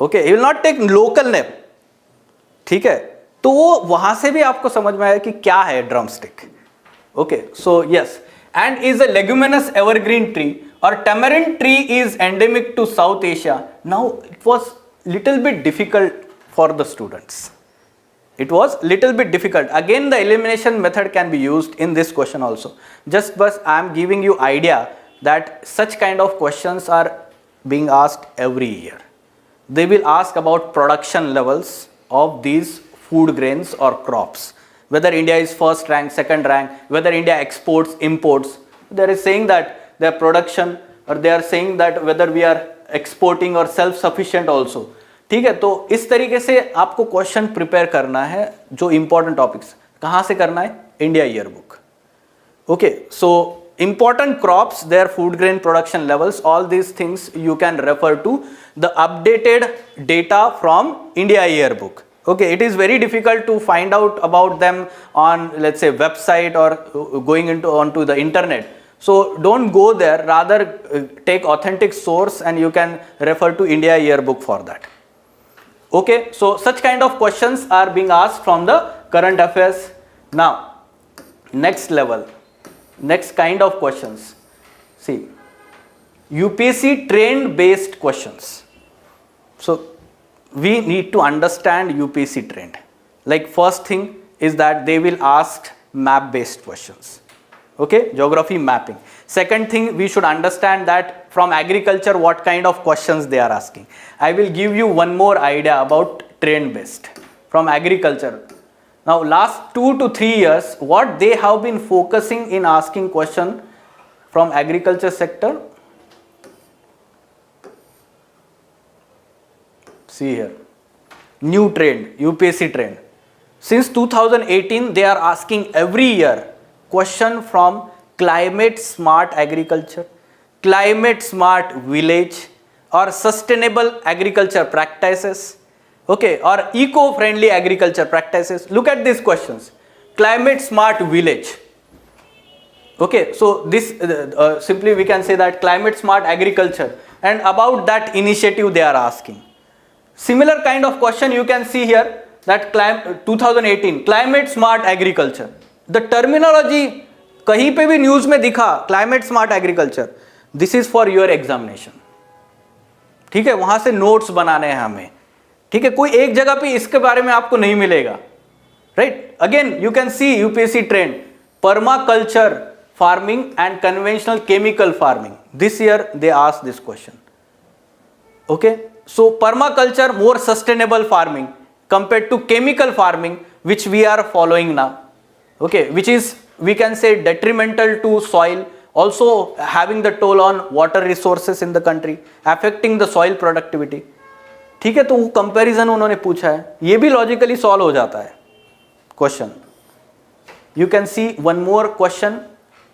Okay, he will not take local name. ठीक है, तो वो वहाँ से भी आपको समझ में आया कि क्या है drumstick. Okay, so yes, and is a leguminous evergreen tree, or tamarind tree is endemic to South Asia. Now it was little bit difficult for the students. It was little bit difficult. Again, the elimination method can be used in this question also. Just but I am giving you idea that such kind of questions are being asked every year. They will ask about production levels of these food grains or crops. Whether India is first rank, second rank, whether India exports, imports. They are saying that their production, or they are saying that whether we are exporting or self-sufficient also. ठीक है, तो इस तरीके से आपको question prepare करना है जो इंपॉर्टेंट टॉपिक्स. कहाँ से करना है? India year book. Okay, so important crops, their food grain production levels, all these things you can refer to the updated data from India yearbook. Okay, it is very difficult to find out about them on, let's say, website or going onto the internet. So don't go there, rather take authentic source and you can refer to India yearbook for that. Okay, so such kind of questions are being asked from the current affairs. Now, next level, next kind of questions. See, UPSC trend based questions. So we need to understand UPSC trend. Like first thing is that they will ask map based questions. Okay, geography mapping. Second thing, we should understand that from agriculture what kind of questions they are asking. I will give you one more idea about trend based from agriculture. Now last 2 to 3 years, what they have been focusing in asking question from agriculture sector. See here, new trend, UPSC trend. Since 2018, they are asking every year question from climate smart agriculture, climate smart village, or sustainable agriculture practices, okay, or eco-friendly agriculture practices. Look at these questions. Climate smart village. Okay, so this simply we can say that climate smart agriculture, and about that initiative they are asking. Similar kind of question you can see here, that 2018 climate smart agriculture. The terminology कहीं पे भी news में दिखा climate smart agriculture, this is for your examination. ठीक है, वहां से notes बनाने हैं हमें. ठीक है, कोई एक जगह पे इसके बारे में आपको नहीं मिलेगा. Right, again you can C UPSC trend permaculture farming and conventional chemical farming. This year they ask this question. Okay, so permaculture more sustainable farming compared to chemical farming which we are following now. Okay, which is, we can say, detrimental to soil also having the toll on water resources in the country, affecting the soil productivity. ठीक है, तो वो comparison उन्होंने पूछा है, ये भी logically solve हो जाता है question. You can see one more question,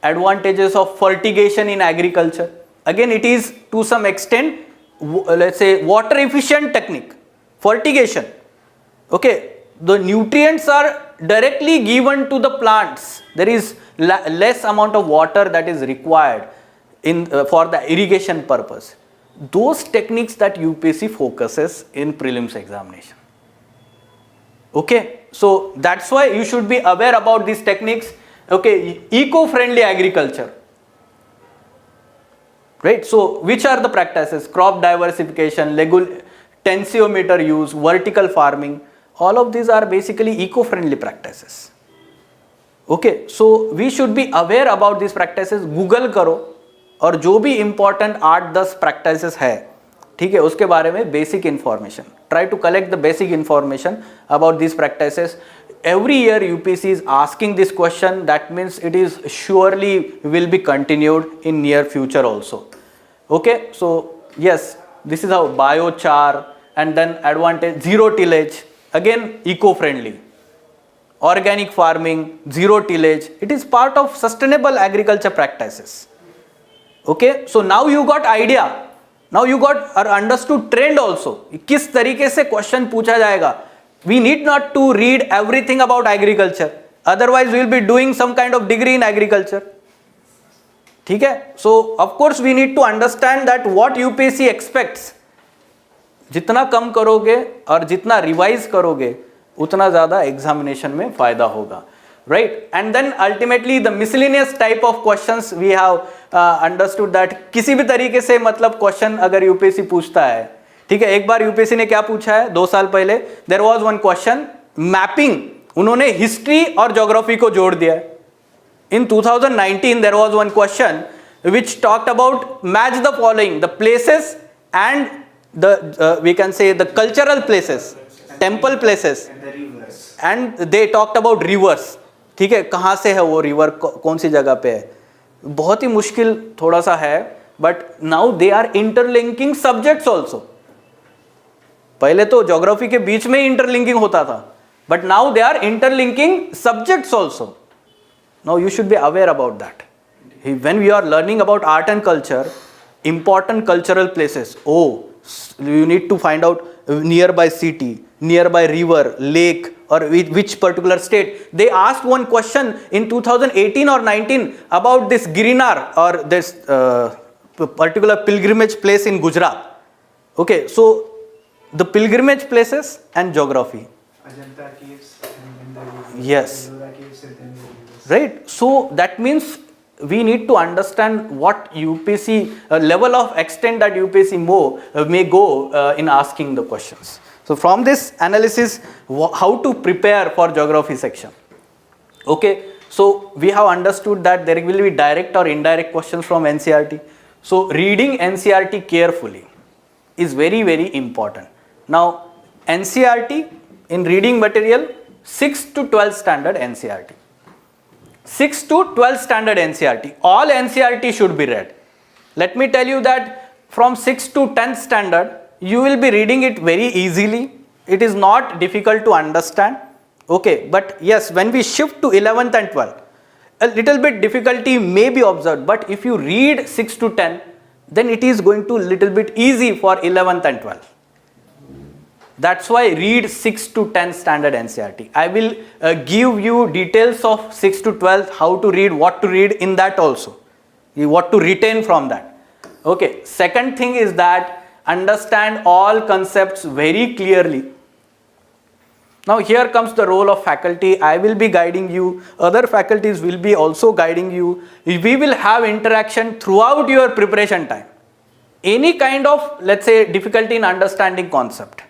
advantages of fertigation in agriculture. Again, it is to some extent, let's say, water efficient technique, fertigation. Okay, the nutrients are directly given to the plants. There is less amount of water that is required for the irrigation purpose. Those techniques that UPSC focuses in prelims examination. Okay, so that's why you should be aware about these techniques. Okay, eco-friendly agriculture. Right, so which are the practices? Crop diversification, tensiometer use, vertical farming. All of these are basically eco-friendly practices. Okay, so we should be aware about these practices. Google करो और जो भी important 8-10 practices है, ठीक है, उसके बारे में basic information. Try to collect the basic information about these practices. Every year UPSC is asking this question. That means it is surely will be continued in near future also. Okay, so yes, this is how biochar, and then advantage zero tillage. Again, eco-friendly. Organic farming, zero tillage. It is part of sustainable agriculture practices. Okay, so now you got idea. Now you got or understood trend also. किस तरीके से question पूछा जाएगा. We need not to read everything about agriculture. Otherwise, we will be doing some kind of degree in agriculture. ठीक है. So of course we need to understand that what UPSC expects. जितना कम करोगे और जितना revise करोगे उतना ज़्यादा examination में फ़ायदा होगा. Right, and then ultimately the miscellaneous type of questions we have understood that किसी भी तरीके से मतलब क्वेश्चन अगर यूपीएससी पूछता है, ठीक है. एक बार यूपीएससी ने क्या पूछा है 2 साल पहले, there was one question mapping, उन्होंने हिस्ट्री और ज्योग्राफी को जोड़ दिया. In 2019 there was one question which talked about match the following, the places and the we can say the cultural places, temple places, and they talked about rivers. ठीक है, कहाँ से है वो रिवर, कौन सी जगह पे है. बहुत ही मुश्किल थोड़ा सा है, but now they are interlinking subjects also. पहले तो ज्योग्राफी के बीच में ही इंटरलिंकिंग होता था, but now they are interlinking subjects also. Now you should be aware about that. When we are learning about art and culture, important cultural places, you need to find out nearby city, nearby river, lake, or which particular state. They asked one question in 2018 or 19 about this Girinar or this particular pilgrimage place in Gujarat. Okay, so the pilgrimage places and geography. Ajanta caves and then yes. Caves and then right, so that means we need to understand what UPSC level of extent that UPSC may go in asking the questions. So from this analysis, how to prepare for geography section. Okay, so we have understood that there will be direct or indirect questions from NCERT. So reading NCERT carefully is very, very important. Now NCERT in reading material 6 to 12 standard NCERT. 6 to 12 standard NCERT. All NCERT should be read. Let me tell you that from 6 to 10th standard, you will be reading it very easily. It is not difficult to understand. Okay, but yes, when we shift to 11th and 12th, a little bit difficulty may be observed. But if you read 6 to 10, then it is going to little bit easy for 11th and 12th. That's why read 6 to 10 standard NCERT. I will give you details of 6 to 12, how to read, what to read in that also, what to retain from that. Okay, second thing is that understand all concepts very clearly. Now here comes the role of faculty. I will be guiding you, other faculties will be also guiding you. We will have interaction throughout your preparation time. Any kind of, let's say, difficulty in understanding concept,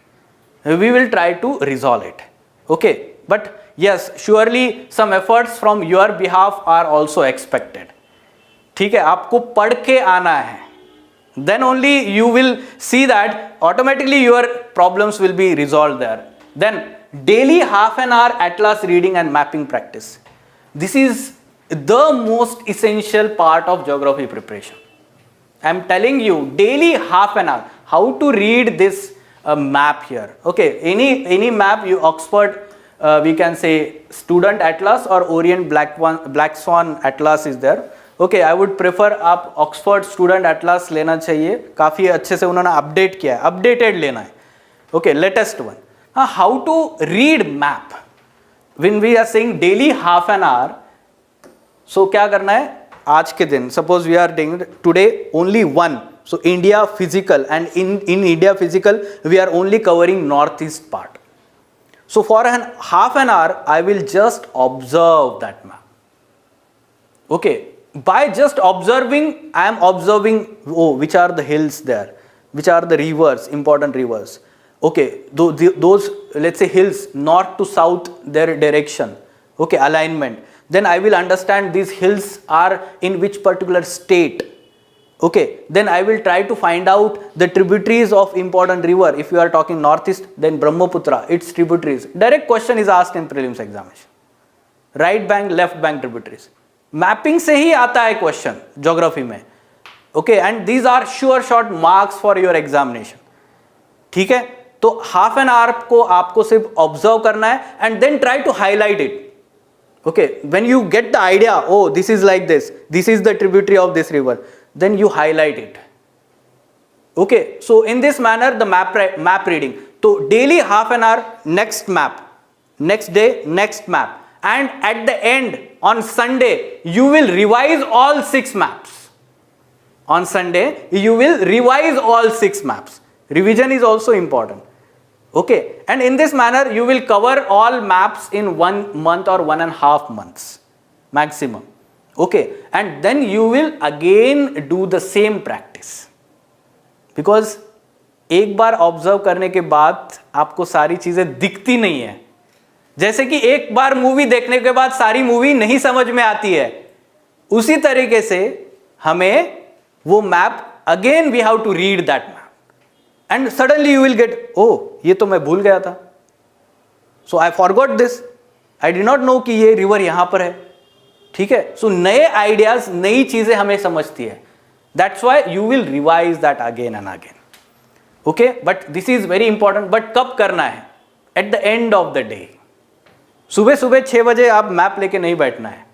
we will try to resolve it. Okay, but yes, surely some efforts from your behalf are also expected. ठीक है, आपको पढ़ के आना है. Then only you will see that automatically your problems will be resolved there. Then daily half an hour atlas reading and mapping practice. This is the most essential part of geography preparation. I am telling you, daily half an hour, how to read this map here. Okay, any map, you Oxford, we can say Student Atlas or Orient Black Swan Atlas is there. Okay, I would prefer आप Oxford Student Atlas लेना चाहिए, काफ़ी अच्छे से उन्होंने update किया है, updated लेना है. Okay, latest one. How to read map? When we are saying daily half an hour, so क्या करना है आज के दिन? Suppose we are doing today only one. So India physical, and in India physical we are only covering northeast part. So for half an hour I will just observe that map. Okay, by just observing I am observing, oh, which are the hills there, which are the rivers, important rivers. Okay, those let's say hills north to south, their direction, okay, alignment. Then I will understand these hills are in which particular state. Okay, then I will try to find out the tributaries of important river. If you are talking northeast, then Brahmaputra, its tributaries. Direct question is asked in prelims examination. Right bank, left bank tributaries. Mapping से ही आता है question geography में. Okay, and these are sure shot marks for your examination. ठीक है, तो half an hour को आपको सिर्फ observe करना है and then try to highlight it. Okay, when you get the idea, oh, this is like this is the tributary of this river, then you highlight it. Okay, so in this manner the map reading. So daily half an hour, next map, next day next map, and at the end on Sunday you will revise all 6 maps. On Sunday you will revise all 6 maps. Revision is also important. Okay, and in this manner you will cover all maps in 1 month or 1.5 months maximum. Okay, and then you will again do the same practice, because एक बार observe करने के बाद आपको सारी चीजें दिखती नहीं है. जैसे कि एक बार मूवी देखने के बाद सारी मूवी नहीं समझ में आती है, उसी तरीके से हमें वो map again we have to read that map and suddenly you will get, oh ये तो मैं भूल गया था, so I forgot this, I did not know कि ये रिवर यहां पर है. ठीक है, सो नए आइडियाज, नई चीजें हमें समझती है. That's why you will revise that again and again. Okay, but this is very important. But कब करना है? Eight the end of the day. सुबह सुबह 6 बजे आप मैप लेके नहीं बैठना है.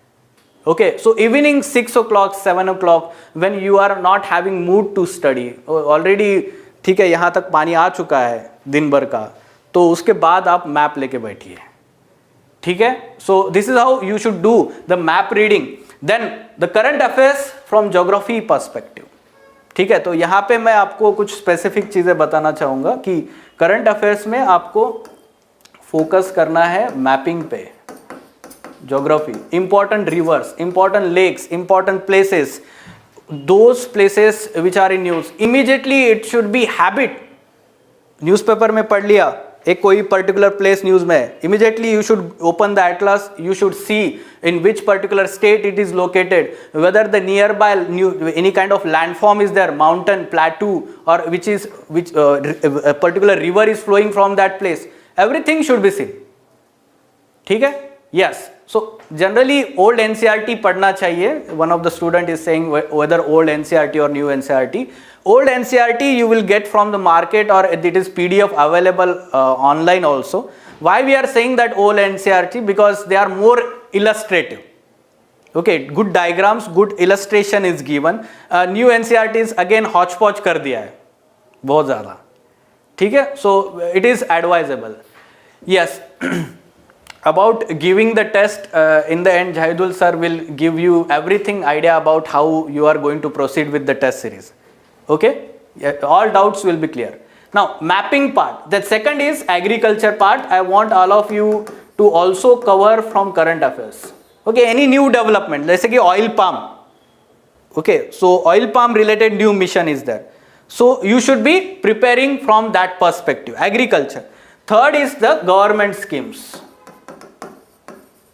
Okay, so evening 6 o'clock 7 o'clock when you are not having mood to study already, ठीक है, यहां तक पानी आ चुका है दिन भर का, तो उसके बाद आप मैप लेके बैठिए. ठीक है, so this is how you should do the map reading. Then the current affairs from geography perspective. ठीक है, तो यहाँ पे मैं आपको कुछ स्पेसिफिक चीजें बताना चाहूंगा कि करंट अफेयर्स में आपको फोकस करना है मैपिंग पे. Geography, important rivers, important lakes, important places, those places which are in news, immediately it should be habit. Newspaper में पढ़ लिया एक कोई पर्टिकुलर प्लेस न्यूज में, immediately you should open the atlas, you should see in which particular state it is located, whether the nearby any kind of landform is there, mountain, plateau, or which a particular river is flowing from that place. Everything should be seen. ठीक है, yes. So generally old NCERT पढ़ना चाहिए. One of the student is saying whether old NCERT or new NCERT. Old NCERT you will get from the market, or it is PDF available online also. Why we are saying that old NCERT? Because they are more illustrative. Okay, good diagrams, good illustration is given. New NCERT is again hodgepodge कर दिया है बहुत ज़्यादा. ठीक है, so it is advisable. Yes. About giving the test, in the end Jahidul sir will give you everything idea about how you are going to proceed with the test series. Okay, yeah, all doubts will be clear. Now mapping part, the second is agriculture part. I want all of you to also cover from current affairs. Okay, any new development, जैसे कि oil palm. Okay, so oil palm related new mission is there, so you should be preparing from that perspective. Agriculture. Third is the government schemes.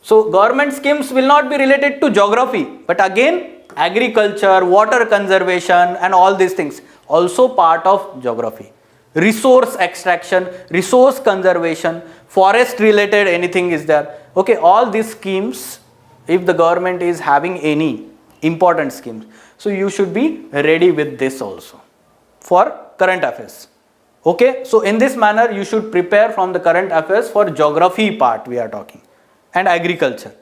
So government schemes will not be related to geography, but again agriculture, water conservation and all these things also part of geography. Resource extraction, resource conservation, forest related anything is there. Okay, all these schemes if the government is having any important schemes. So you should be ready with this also for current affairs. Okay, so in this manner you should prepare from the current affairs for geography part we are talking and agriculture.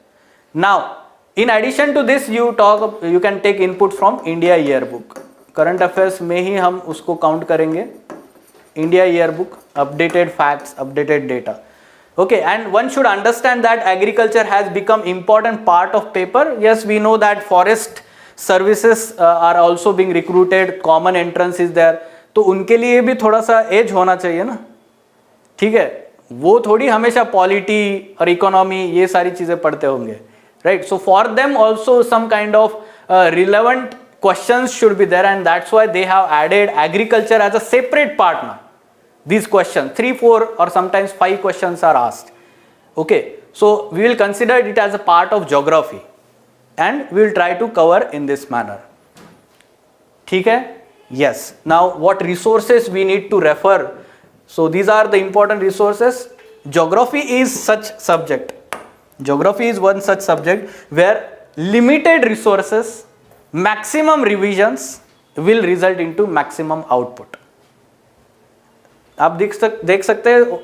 Now in addition to this you can take input from India yearbook. Current affairs में ही हम उसको count करेंगे. India yearbook, updated facts, updated data. Okay, and one should understand that agriculture has become important part of paper. Yes, we know that forest services are also being recruited, common entrance is there. तो उनके लिए भी थोड़ा सा as होना चाहिए ना, ठीक है, वो थोड़ी हमेशा पॉलिटी और इकोनॉमी ये सारी चीजें पढ़ते होंगे, right. So for them also some kind of relevant questions should be there, and that's why they have added agriculture as a separate part now. These questions 3, 4 or sometimes 5 questions are asked. Okay, so we will consider it as a part of geography and we will try to cover in this manner. ठीक है? Yes. Now what resources we need to refer? So these are the important resources. Geography is such subject. Geography is one such subject where limited resources, maximum revisions will result into maximum output. आप देख सकते हैं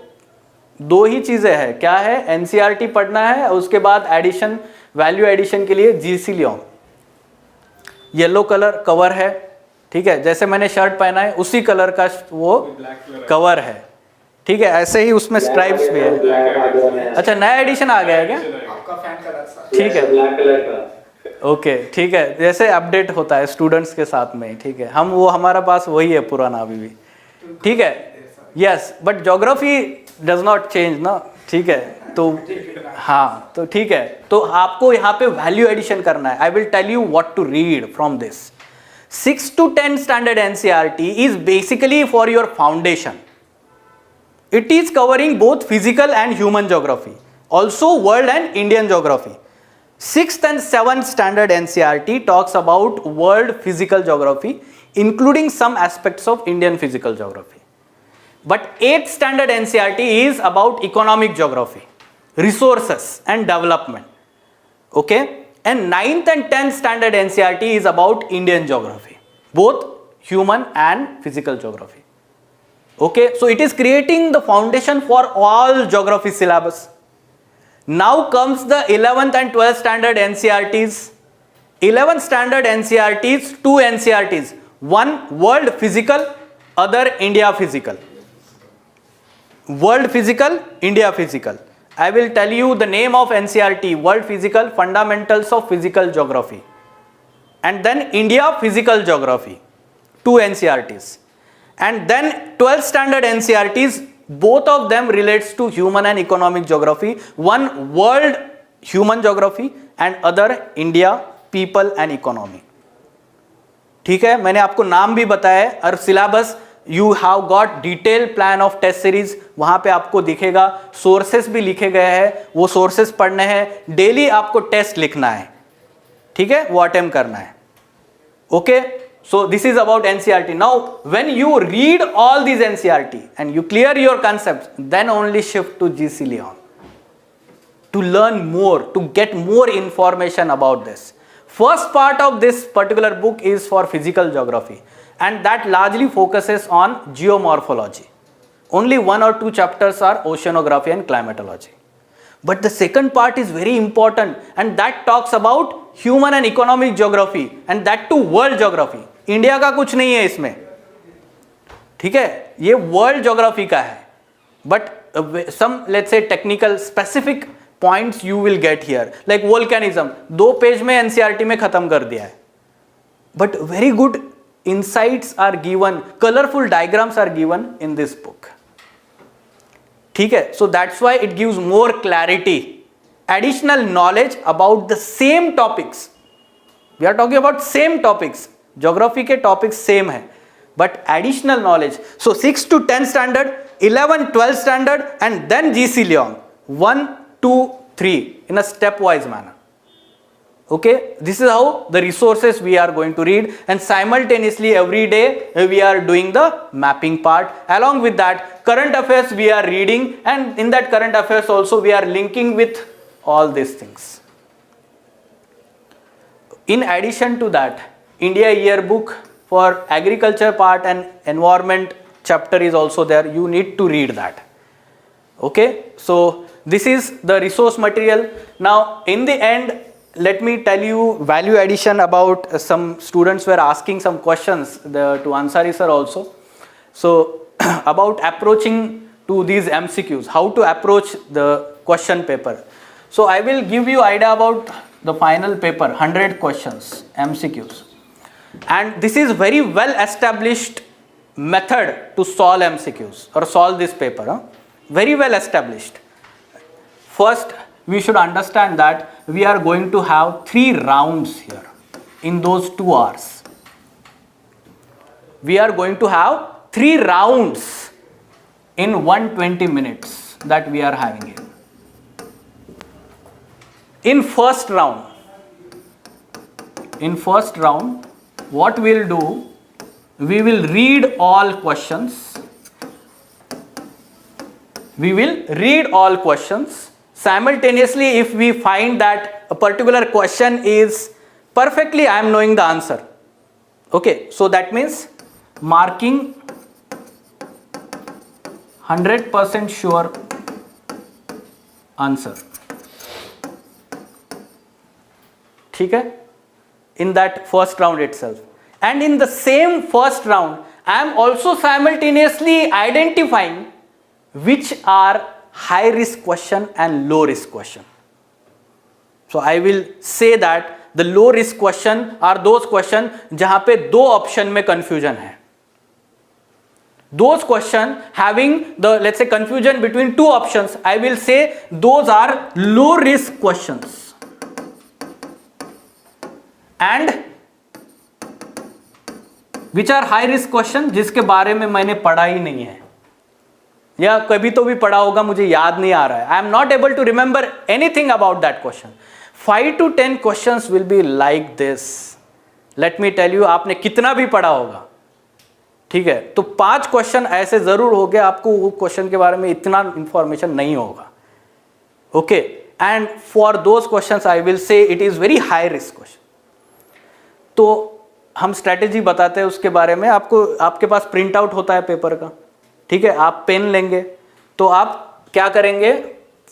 दो ही चीजें हैं, क्या है, NCERT पढ़ना है और उसके बाद एडिशन, वैल्यू एडिशन के लिए जीसी लियो. येलो कलर कवर है, ठीक है, जैसे मैंने शर्ट पहना है उसी कलर का वो कवर है, ठीक है, ऐसे ही उसमें स्ट्राइप्स भी है. अच्छा, नया एडिशन आ गया है क्या? ठीक है, ओके, ठीक है, जैसे अपडेट होता है स्टूडेंट्स के साथ में, ठीक है, हम वो हमारा पास वही है पुराना अभी भी, ठीक है. Yes, but geography does not change ना, ठीक है, तो हाँ, तो ठीक है, तो आपको यहाँ पे वैल्यू एडिशन करना है. I will tell you what to read from this. 6 to 10 standard NCERT is basically for your foundation. It is covering both physical and human geography, also world and Indian geography. 6th and 7th standard NCERT talks about world physical geography, including some aspects of Indian physical geography. But 8th standard NCERT is about economic geography, resources and development. Okay, and 9th and 10th standard NCERT is about Indian geography, both human and physical geography. Okay, so it is creating the foundation for all geography syllabus. Now comes the 11th and 12th standard NCERTs. 11th standard NCERTs, 2 NCERTs, one world physical, other India physical. World physical, India physical. I will tell you the name of NCERT, World Physical, Fundamentals of Physical Geography, and then India Physical Geography, 2 NCERTs, and then 12th standard NCERTs, both of them relates to human and economic geography, one world human geography and other India people and economy. ठीक है, मैंने आपको नाम भी बताया और syllabus you have got detail plan of test series, वहां पे आपको दिखेगा, सोर्सेस भी लिखे गए हैं, वो सोर्सेस पढ़ने हैं, डेली आपको टेस्ट लिखना है, ठीक है, वो अटेम्प्ट करना है. Okay, so this is about NCERT. Now when you read all this NCERT and you clear your concept, then only shift to GC Leong to learn more, to get more information about this. First part of this particular book is for physical geography, and that largely focuses on geomorphology. Only 1 or 2 chapters are oceanography and climatology. But the second part is very important, and that talks about human and economic geography, and that too world geography. India का कुछ नहीं है इसमें, ठीक है, ये world geography का है. But some, let's say, technical specific points you will get here, like volcanism, 2 page में एनसीईआरटी में खत्म कर दिया है, but very good insights are given, colorful diagrams are given in this book. ठीक है, so that's why it gives more clarity, additional knowledge about the same topics. We are talking about same topics, geography के topics same है, but additional knowledge. So 6 to 10 standard, 11, 12 standard, and then GC Leon 1, 2, 3 in a stepwise manner. Okay, this is how the resources we are going to read, and simultaneously every day we are doing the mapping part. Along with that, current affairs we are reading, and in that current affairs also we are linking with all these things. in addition to that, India Yearbook for agriculture part and environment chapter is also there. You need to read that. Okay, so this is the resource material. Now in the end, let me tell you value addition about some students were asking some questions to Ansari Sir also. So about approaching to these MCQs, how to approach the question paper. So I will give you idea about the final paper, 100 questions, MCQs. And this is very well established method to solve MCQs or solve this paper. Very well established. First, we should understand that we are going to have 3 rounds here in those 2 hours. We are going to have 3 rounds in 120 minutes that we are having here. In first round, what we'll do, we will read all questions. Simultaneously, if we find that a particular question is perfectly, I am knowing the answer. Okay, so that means marking 100% sure answer. ठीक है, in that first round itself. And in the same first round, I am also simultaneously identifying which are high risk question and low risk question. So I will say that the low risk question are those question जहाँ पे 2 option में confusion है. Those question having the, let's say, confusion between 2 options, I will say those are low risk questions. And which are high risk question, जिसके बारे में मैंने पढ़ा ही नहीं है या कभी तो भी पढ़ा होगा, मुझे याद नहीं आ रहा है. I am not able to remember anything about that question. 5 to 10 questions will be like this. Let me tell you, आपने कितना भी पढ़ा होगा, ठीक है, तो 5 क्वेश्चन ऐसे जरूर हो गए आपको वो क्वेश्चन के बारे में इतना इंफॉर्मेशन नहीं होगा. Okay, and for those questions I will से it is very high risk question. तो हम स्ट्रेटेजी बताते हैं उसके बारे में. आपको, आपके पास प्रिंट आउट होता है पेपर का, ठीक है, आप पेन लेंगे तो आप क्या करेंगे,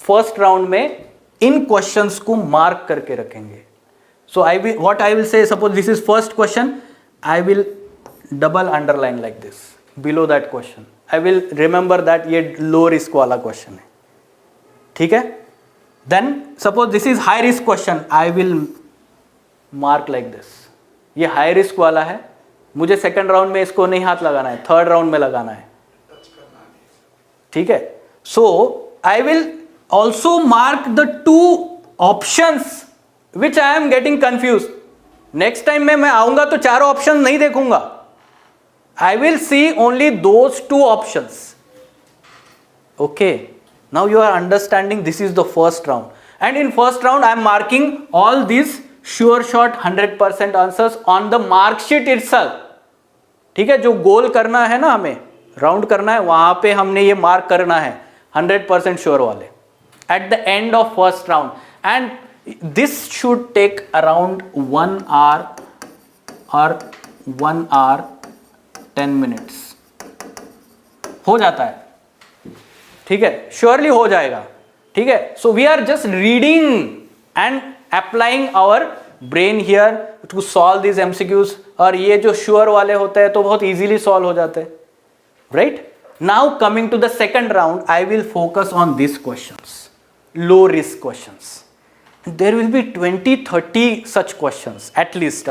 फर्स्ट राउंड में इन क्वेश्चंस को मार्क करके रखेंगे. So I will, what I will say, suppose this is first question, I will double underline like this below that question. I will remember that ये लो रिस्क वाला question है, ठीक है. Then suppose this is high risk question, I will mark like this, ये high risk वाला है, मुझे second round में इसको नहीं हाथ लगाना है, थर्ड राउंड में लगाना है, ठीक है. So I will also mark the 2 options which I am getting confuse. Next time में मैं आऊंगा तो 4 ऑप्शन नहीं देखूंगा. I will see only those 2 options. Okay, now you are understanding this is the first round, and in first round I am marking all these sure shot 100% answers on the mark sheet itself. ठीक है, जो गोल करना है ना, हमें round करना है, वहां पे हमने ये मार्क करना है 100% श्योर वाले at the end of first round, and this should take around 1 hour or 1 hour 10 minutes हो जाता है, ठीक है, श्योरली हो जाएगा, ठीक है. So we are just reading and applying our brain here to solve this MCQs. और ये जो श्योर वाले होते हैं तो बहुत इजीली सॉल्व हो जाते हैं, right. Now coming to the second round, I will focus on this questions, low risk questions. There will be 20-30 such questions at least.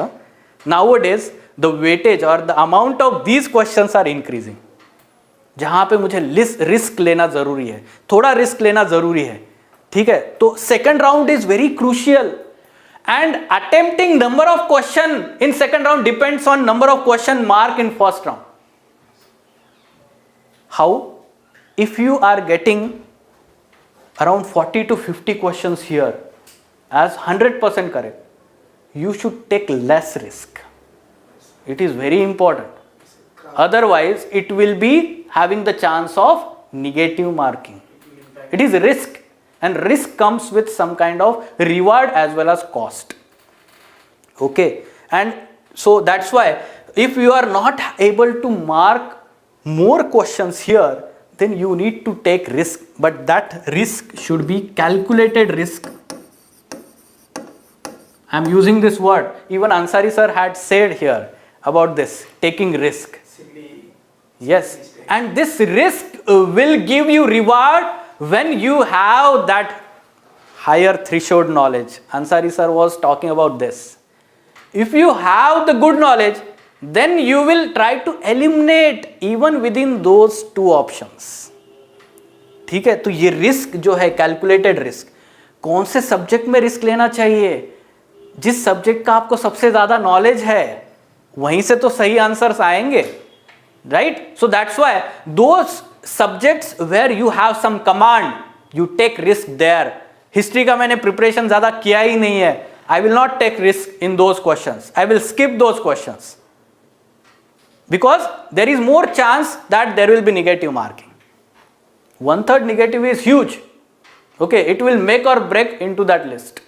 Nowadays the weightage or the amount of these questions are increasing. जहां पे मुझे risk लेना जरूरी है, थोड़ा risk लेना जरूरी है, ठीक है. तो second round is very crucial, and attempting number of question in second round depends on number of question mark in first round. How? If you are getting around 40 to 50 questions here as 100% correct, you should take less risk. It is very important. Otherwise, it will be having the chance of negative marking. It is risk, and risk comes with some kind of reward as well as cost. Okay, and so that's why if you are not able to mark more questions here, then you need to take risk, but that risk should be calculated risk. I am using this word. Even Ansari Sir had said here about this, taking risk. Yes, and this risk will give you reward when you have that higher threshold knowledge. Ansari Sir was talking about this. If you have the good knowledge, then you will try to eliminate even within those two options. ठीक है, तो ये risk जो है calculated risk, कौन से subject में risk लेना चाहिए? जिस सब्जेक्ट का आपको सबसे ज्यादा नॉलेज है वहीं से तो सही आंसर्स आएंगे, right? So that's why those subjects where you have some command, you take risk there. History का मैंने प्रिपरेशन ज्यादा किया ही नहीं है, I will not take risk in those questions. I will skip those questions because there is more chance that there will be negative marking. 1/3 negative is huge. Okay, it will make or break into that list,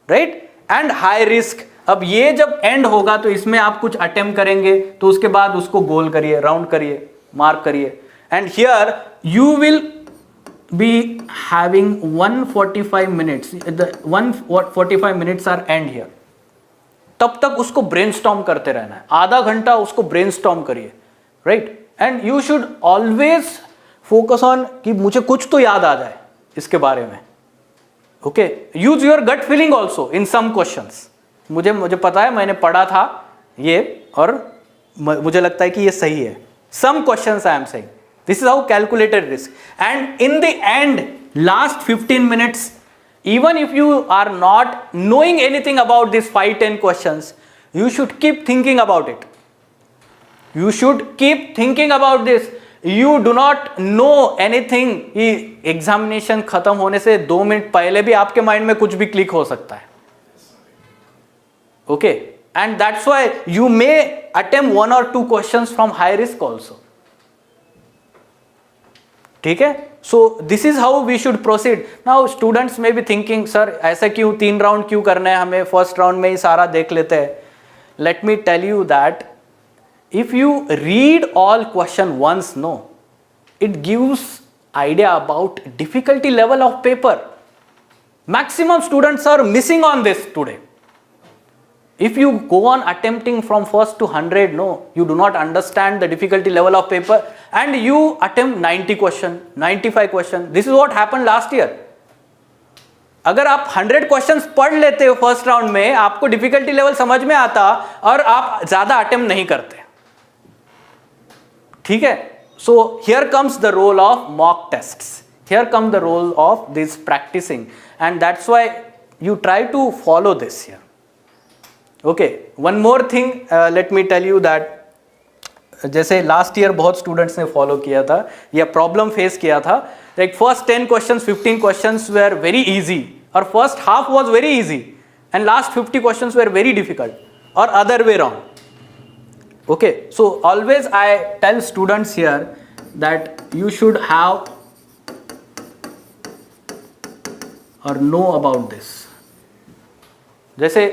right? And high risk. अब ये जब end होगा तो इसमें आप कुछ attempt करेंगे तो उसके बाद उसको गोल करिए, राउंड करिए, मार्क करिए. And here you will be having 145 minutes. The 145 minutes are end here. तब तक उसको ब्रेनस्टॉर्म करते रहना है, आधा घंटा उसको ब्रेनस्टॉर्म करिए, right? And you should always focus on कि मुझे कुछ तो याद आ जाए इसके बारे में. Okay, use your gut feeling also in some questions. मुझे पता है, मैंने पढ़ा था ये और मुझे लगता है कि ये सही है. Some questions I am saying. This is how calculated risk. And in the end, last 15 minutes, even if you are not knowing anything about these 5-10 questions, you should keep thinking about it. You should keep thinking about this. You do not know anything. Examination खत्म होने से 2 minute पहले भी आपके mind में कुछ भी click हो सकता है. Okay, and that's why you may attempt 1 or 2 questions from high risk also. ठीक है, so this is how we should proceed. Now students may be thinking, sir ऐसा क्यों 3 राउंड क्यों करना है हमें, फर्स्ट राउंड में ही सारा देख लेते हैं. Let me tell you that if you read all question once, no, it gives idea about difficulty level of paper. Maximum students are missing on this today. If you go on attempting from first to 100, no, you do not understand the difficulty level of paper and you attempt 90 question, 95 question. This is what happened last year. अगर आप 100 questions पढ़ लेते हो first round में, आपको difficulty level समझ में आता और आप ज्यादा अटेम्प्ट नहीं करते. ठीक है, so here comes the role of mock tests, here come the role of this practicing, and that's why you try to follow this here. Okay, one more thing, let me tell you that, जैसे last year बहुत students ने follow किया था या problem face किया था, like first 10 questions 15 questions were very easy और first half was very easy and last 50 questions were very difficult और other way round. Okay, so always I tell students here that you should have और know about this. जैसे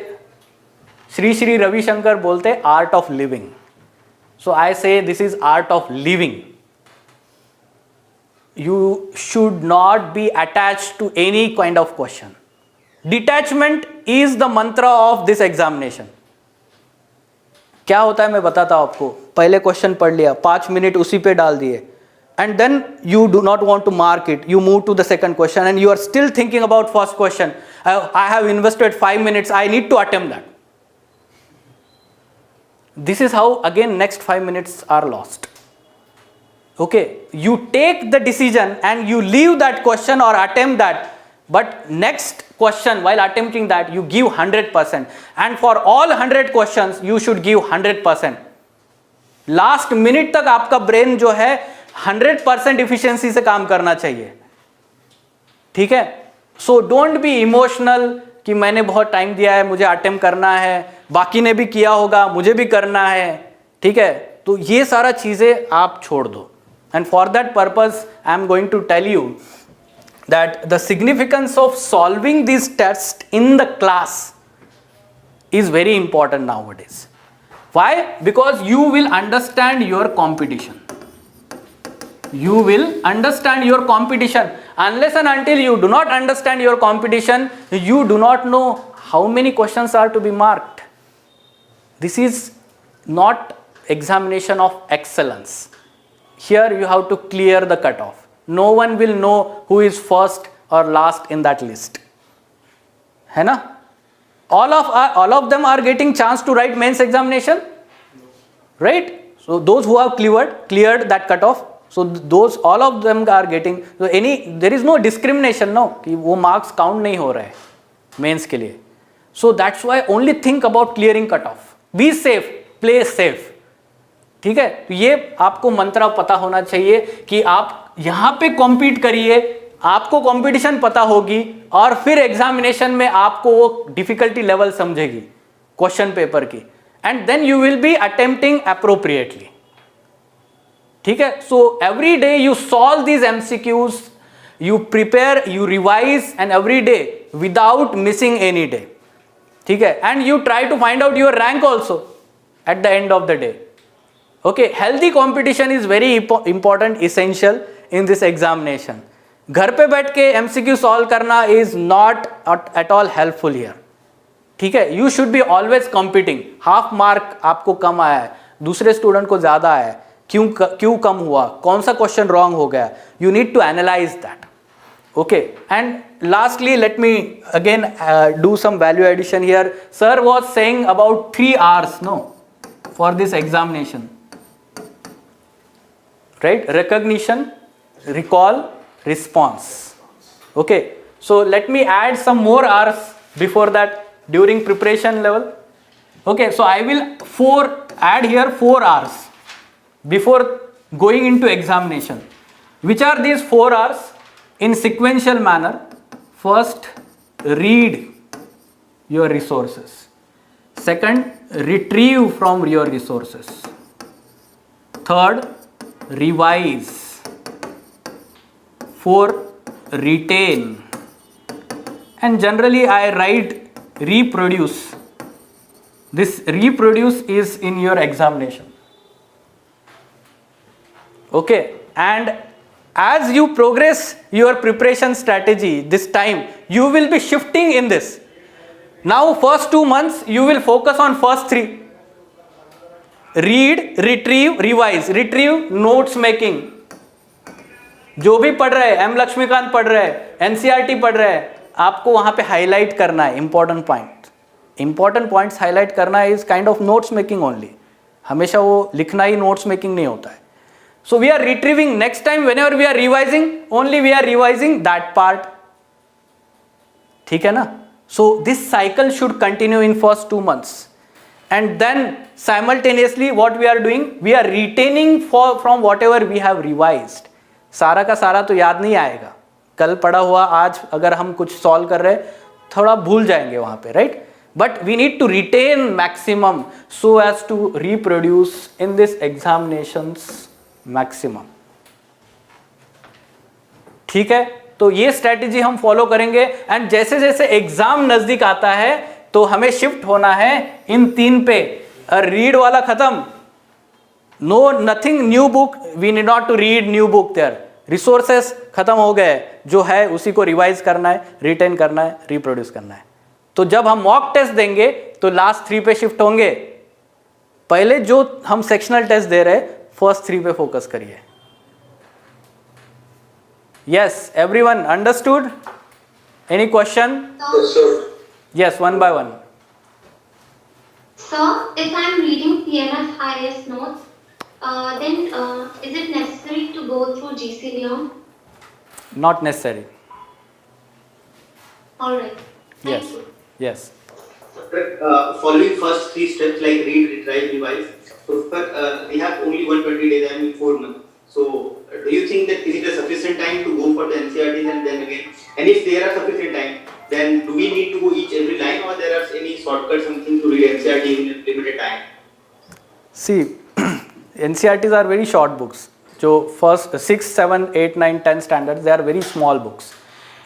श्री श्री रविशंकर बोलते art of living, so I say this is art of living. You should not be attached to any kind of question. Detachment is the mantra of this examination. क्या होता है मैं बताता हूं आपको. पहले क्वेश्चन पढ़ लिया, 5 मिनट उसी पे डाल दिए, and then you do not want to mark it, you move to the second question and you are still thinking about first question. I have invested 5 minutes, I need to attempt that. This is how again next 5 minutes are lost. Okay, you take the decision and you leave that question or attempt that, but next question while attempting that you give 100%, and for all 100 questions you should give 100%. Last minute तक आपका brain जो है 100% efficiency से काम करना चाहिए. ठीक है, सो डोंट बी इमोशनल कि मैंने बहुत टाइम दिया है, मुझे अटेम्प्ट करना है, बाकी ने भी किया होगा, मुझे भी करना है. ठीक है, तो ये सारा चीजें आप छोड़ दो. And for that purpose I am going to tell you that the significance of solving this test in the class is very important nowadays. Why? Because you will understand your competition. You will understand your competition. Unless and until you do not understand your competition, you do not know how many questions are to be marked. This is not examination of excellence. Here you have to clear the cutoff. No one will know who is first or last in that list. है ना? All of them are getting chance to write mains examination, right? So those who have cleared that cutoff, so those all of them are getting, so there is no discrimination, no, कि वो marks count नहीं हो रहे हैं mains के लिए. So that's why only think about clearing cutoff. Be safe, play safe. ठीक है, तो ये आपको मंत्र पता होना चाहिए कि आप यहाँ पे कॉम्पीट करिए, आपको कंपटीशन पता होगी और फिर एग्जामिनेशन में आपको वो डिफिकल्टी लेवल समझेगी क्वेश्चन पेपर की, and then you will be attempting appropriately. ठीक है, so every day you solve these MCQs, you prepare, you revise, and every day without missing any day. ठीक है, and you try to find out your rank also at the end of the day. Okay, healthy competition is very important, essential in this examination. घर पे बैठ के MCQ solve करना is not at all helpful here. ठीक है, you should be always competing. Half mark आपको कम आया है, दूसरे स्टूडेंट को ज़्यादा आया है, क्यों कम हुआ, कौन सा क्वेश्चन रॉन्ग हो गया, you need to analyze that. Okay, and lastly let me again do some value addition here. Sir was saying about 3 R's, no, for this examination. Right? Recognition, recall, response. Okay, so let me add some more R's before that during preparation level. Okay, so I will add here 4 R's before going into examination. Which are these 4 R's? In sequential manner. First, read your resources. Second, retrieve from your resources. Third, revise. 4, retain. And generally I write reproduce. This reproduce is in your examination. Okay, and as you progress your preparation strategy this time, you will be shifting in this. Now first 2 months you will focus on first 3. Read, retrieve, revise. Retrieve notes making, जो भी पढ़ रहे हैं, M Laxmikant पढ़ रहे हैं, NCERT पढ़ रहे हैं, आपको वहां पे हाईलाइट करना है इंपॉर्टेंट पॉइंट्स हाईलाइट करना is kind of notes making only. हमेशा वो लिखना ही नोट्स मेकिंग नहीं होता है. So we are retrieving. Next time whenever we are revising, only we are revising that part. ठीक है ना? So this cycle should continue in first 2 months. And then simultaneously what we are doing, we are retaining from whatever we have revised. सारा का सारा तो याद नहीं आएगा, कल पढ़ा हुआ आज अगर हम कुछ सॉल्व कर रहे हैं थोड़ा भूल जाएंगे वहाँ पे, right? But we need to retain maximum so as to reproduce in this examinations maximum. ठीक है, तो ये स्ट्रेटेजी हम फॉलो करेंगे. एंड जैसे जैसे एग्जाम नजदीक आता है तो हमें शिफ्ट होना है इन 3 पे. रीड वाला खत्म, no nothing new book, we need not to read new book there. Resources खत्म हो गए, जो है उसी को रिवाइज करना है, रिटेन करना है, रिप्रोड्यूस करना है. तो जब हम मॉक टेस्ट देंगे तो लास्ट 3 पे शिफ्ट होंगे. पहले जो हम सेक्शनल टेस्ट दे रहे फर्स्ट 3 पे फोकस करिए. Yes, everyone understood? Any question? Yes, one by one. Sir, if I am reading PMF IAS notes, then is it necessary to go through GC Leon? Not necessary. All right. Thank you. Yes. Following first 3 steps like read, retrieve, revise. So we have only 120 days and 4 months. So do you think that is it a sufficient time to go for the NCERTs and then again? And if there are sufficient time, then do we need to go each every line, or there are any shortcut something to read NCERT in limited time? See, NCERTs are very short books. जो first 6, 7, 8, 9, 10 standards, they are very small books.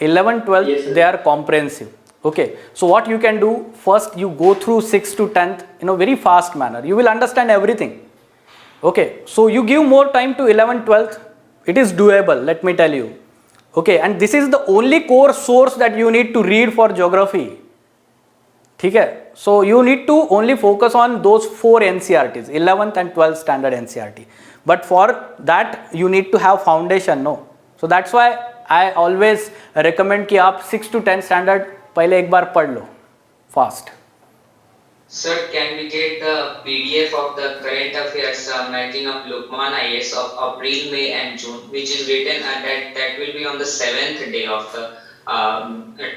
11, 12, yes, they are comprehensive. Okay, so what you can do, first you go through 6th to 10th in a very fast manner. You will understand everything. Okay, so you give more time to 11th, 12th. It is doable, let me tell you. Okay, and this is the only core source that you need to read for geography. Okay, so you need to only focus on those 4 NCRTs, 11th and 12th standard NCRT. But for that you need to have foundation, no. So that's why I always recommend कि आप 6 to 10 standard पहले एक बार पढ़ लो fast. Sir, can we get the PDF of the current affairs mapping of Lukman IAS of April, May and June, which is written and that will be on the 7th day of the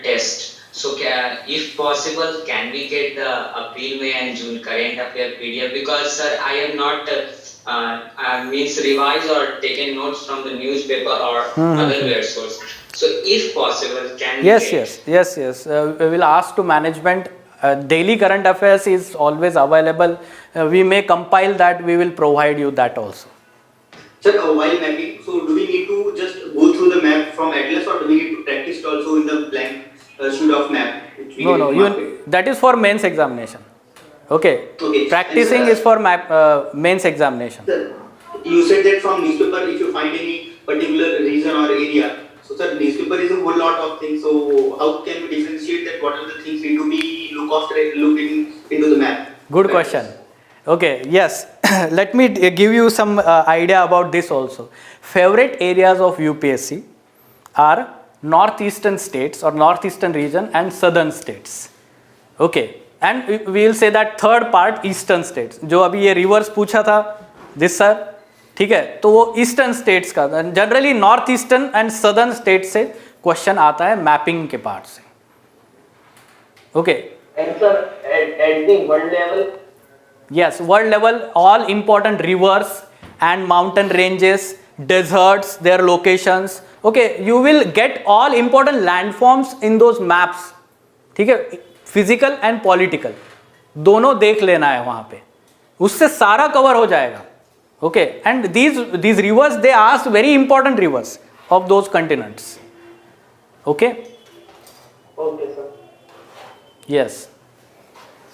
test. So if possible, can we get the April, May and June current affair PDF? Because sir, I am not means revised or taken notes from the newspaper or other source. So if possible, can we get? Yes. We will ask to management. Daily current affairs is always available. We may compile that. We will provide you that also. Sir, while mapping, so do we need to just go through the map from Atlas, or do we need to practice also in the blank sheet of map? No. That is for mains examination. Okay. Practicing is for mains examination. Sir, you said that from newspaper, if you find any particular region or area. So sir, newspaper is a whole lot of things. So how can we differentiate that? What are the things need to be looking into the map? Good question. Okay, yes. Let me give you some idea about this also. Favorite areas of UPSC are northeastern states or northeastern region and southern states. Okay, and we will say that third part eastern states. जो अभी ये reverse पूछा था, this sir, ठीक है, तो वो eastern states का, generally north eastern and southern state से क्वेश्चन आता है मैपिंग के पार्ट से. Okay, and sir at the world level, yes, world level all important rivers and mountain ranges, deserts, their locations. Okay, you will get all important landforms in those maps. ठीक है, physical and political दोनों देख लेना है वहां पे, उससे सारा कवर हो जाएगा. Okay, and these rivers, they ask very important rivers of those continents. Okay. Okay, sir. Yes.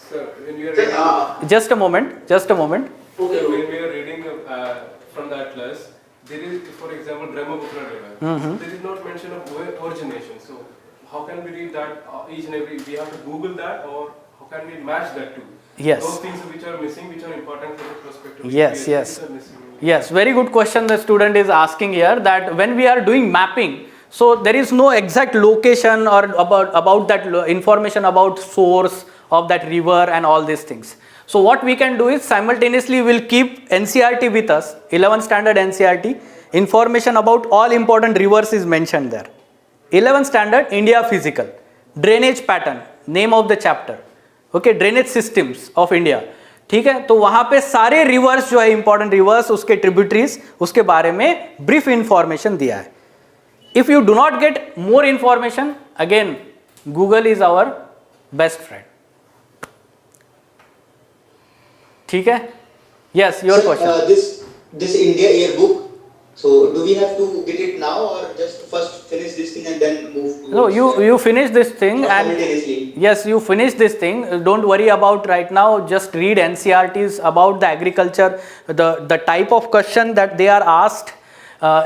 Sir, when we are reading, just a moment. Okay. When we are reading from the atlas, there is, for example, Brahmaputra River. There is not mention of origination. So how can we read that each and every? We have to Google that, or how can we match that to? Yes. Those things which are missing, which are important for the prospective. Yes. Very good question the student is asking here, that when we are doing mapping, so there is no exact location or about that information about source of that river and all these things. So what we can do is simultaneously we will keep NCRT with us, 11th standard NCRT, information about all important rivers is mentioned there. 11th standard India physical, drainage pattern, name of the chapter. Okay, drainage systems of India. ठीक है, तो वहां पे सारे reverse जो है important rivers, उसके tributaries, उसके बारे में ब्रीफ इंफॉर्मेशन दिया है. If you do not get more information, again Google is our best friend. ठीक है. Yes, your question. This India year book, so do we have to get it now or just first finish this thing and then move to? No, you finish this thing and yes, you finish this thing. Don't worry about right now. Just read NCRTs about the agriculture, the type of question that they are asked.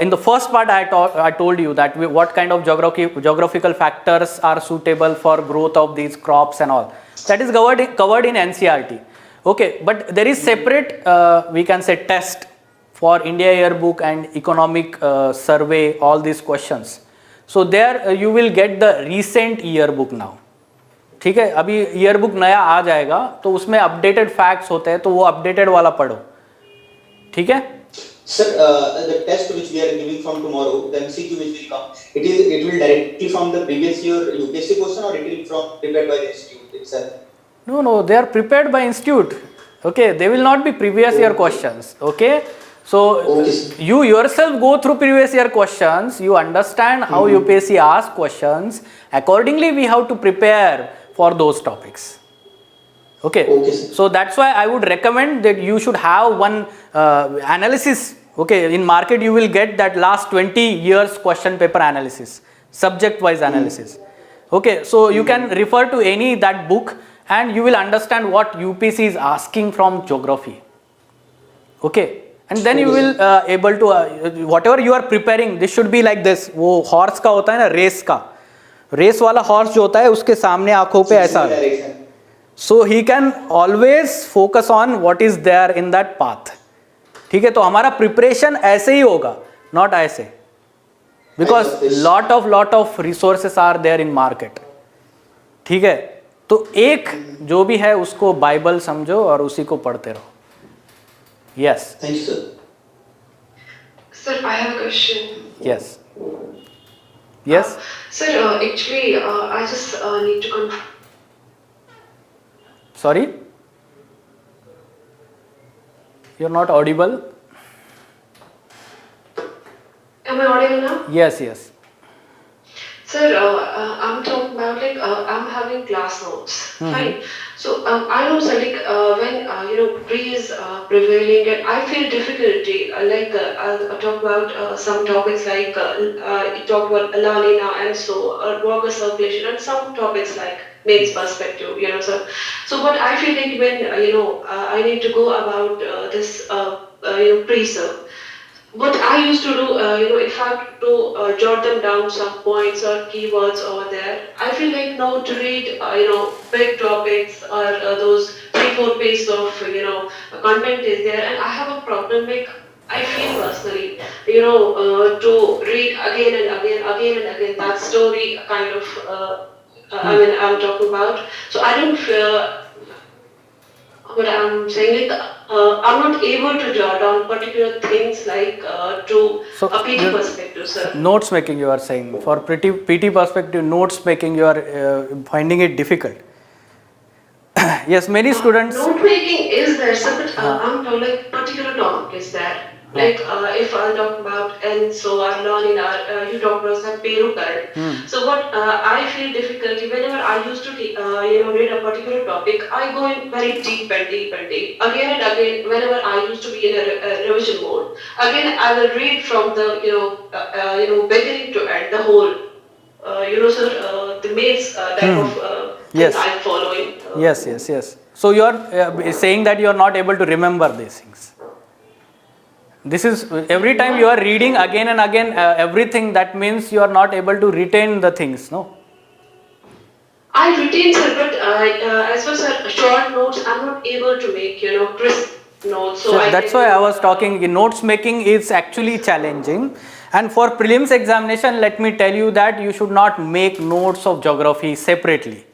In the first part, I told you that what kind of geographical factors are suitable for growth of these crops and all. That is covered in NCRT. Okay, but there is separate we can say test for India yearbook and economic survey, all these questions. So there you will get the recent yearbook now. ठीक है, अभी yearbook नया आ जाएगा तो उसमें updated facts होते हैं, तो वो updated वाला पढ़ो. ठीक है. Sir, the test which we are giving from tomorrow, the MCQ which will come, it will directly from the previous year UPSC question, or it will from prepared by the institute itself? No, they are prepared by institute. Okay, they will not be previous year questions. Okay. So you yourself go through previous year questions, you understand how UPSC asks questions, accordingly we have to prepare for those topics. Okay, so that's why I would recommend that you should have one analysis. Okay, in market you will get that last 20 years question paper analysis, subject wise analysis. Okay, so you can refer to any that book and you will understand what UPSC is asking from geography. Okay, and then you will able to whatever you are preparing, this should be like this. वो horse का होता है ना, race का, race वाला horse जो होता है उसके सामने आंखों पे ऐसा, so he can always focus on what is there in that path. ठीक है, तो हमारा preparation ऐसे ही होगा, not ऐसे, because lot of resources are there in market. ठीक है, तो एक जो भी है उसको बाइबल समझो और उसी को पढ़ते रहो. Yes. Thank you, sir. Sir, I have a question. Yes. Yes. Sir, actually, I just need to confirm. Sorry? You're not audible? Am I audible now? Yes, yes. Sir, I'm talking about like I'm having class notes, fine. So I know, sir, like when pre is prevailing, and I feel difficulty. I'll talk about some topics like you talk about La Nina and so water circulation, and some topics like Means perspective, sir. So what I feel like when I need to go about this pre-sir. What I used to do, if I have to jot them down some points or keywords over there, I feel like now to read, big topics or those 3-4 pages of, content is there, and I have a problem. Like I feel personally, to read again and again that story kind of. I'm talking about. So I don't feel. What I'm saying is, I'm not able to jot down particular things like to a PT perspective, sir. Notes making, you are saying. For PT perspective, notes making, you are finding it difficult. Yes, many students. Note making is there, sir, but I'm talking like particular topic is there. Like if I'll talk about and so I learn in our you talk about some Peru current. So what I feel difficulty whenever I used to read a particular topic, I go in very deep and deep again and again. Whenever I used to be in a revision mode, again I will read from the beginning to end the whole sir the mains type of yes. things I'm following. Yes. So you are saying that you are not able to remember these things. This is every time you are reading again and again everything, that means you are not able to retain the things, no? I retain, sir, but as far as short notes, I'm not able to make, crisp notes. So that's why I was talking, notes making is actually challenging. And for prelims examination, let me tell you that you should not make notes of geography separately.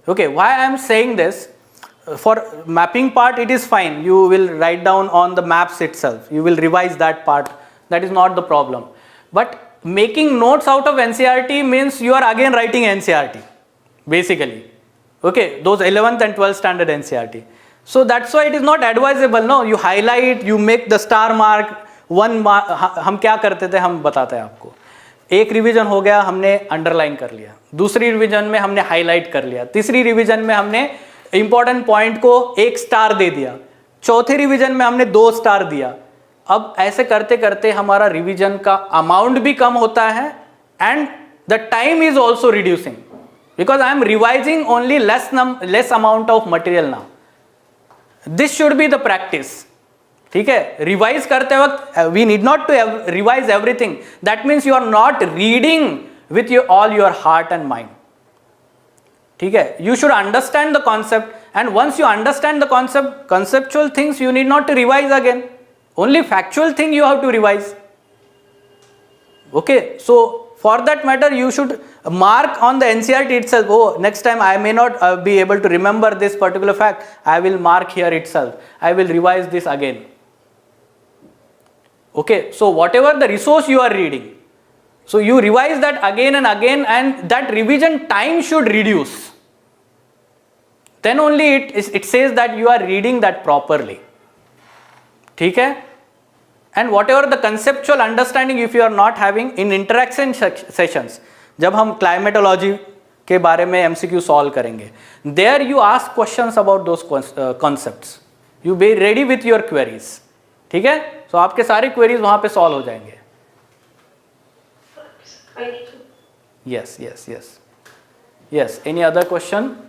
Okay, why I am saying this? For mapping part, it is fine. You will write down on the maps itself. You will revise that part. That is not the problem. But making notes out of NCERT means you are again writing NCERT, basically. Okay, those 11th and 12th standard NCERT. So that's why it is not advisable. No, you highlight, you make the star mark. One mark. हम क्या करते थे, हम बताते हैं आपको. एक revision हो गया, हमने अंडरलाइन कर लिया. दूसरी रिवीजन में हमने हाईलाइट कर लिया. तीसरी रिवीजन में हमने इंपॉर्टेंट पॉइंट को 1 स्टार दे दिया. चौथे रिवीजन में हमने 2 स्टार दिया. अब ऐसे करते करते हमारा रिवीजन का अमाउंट भी कम होता है and the time is also reducing because I am revising only less amount of material now. This should be the practice. ठीक है, रिवाइज करते वक्त we need not to revise everything. That means you are not reading with all your heart and mind. ठीक है, you should understand the concept, and once you understand the conceptual things, you need not to revise again. Only factual thing you have to revise. Okay, so for that matter, you should mark on the NCERT itself. Oh, next time I may not be able to remember this particular fact. I will mark here itself. I will revise this again. Okay, so whatever the resource you are reading, so you revise that again and again, and that revision time should reduce. Then only it says that you are reading that properly. ठीक है? And whatever the conceptual understanding if you are not having in interaction sessions, जब हम climatology के बारे में MCQ solve करेंगे, there you ask questions about those concepts. You be ready with your queries. ठीक है? So आपके सारे queries वहाँ पे solve हो जाएंगे. Yes. Yes, any other question?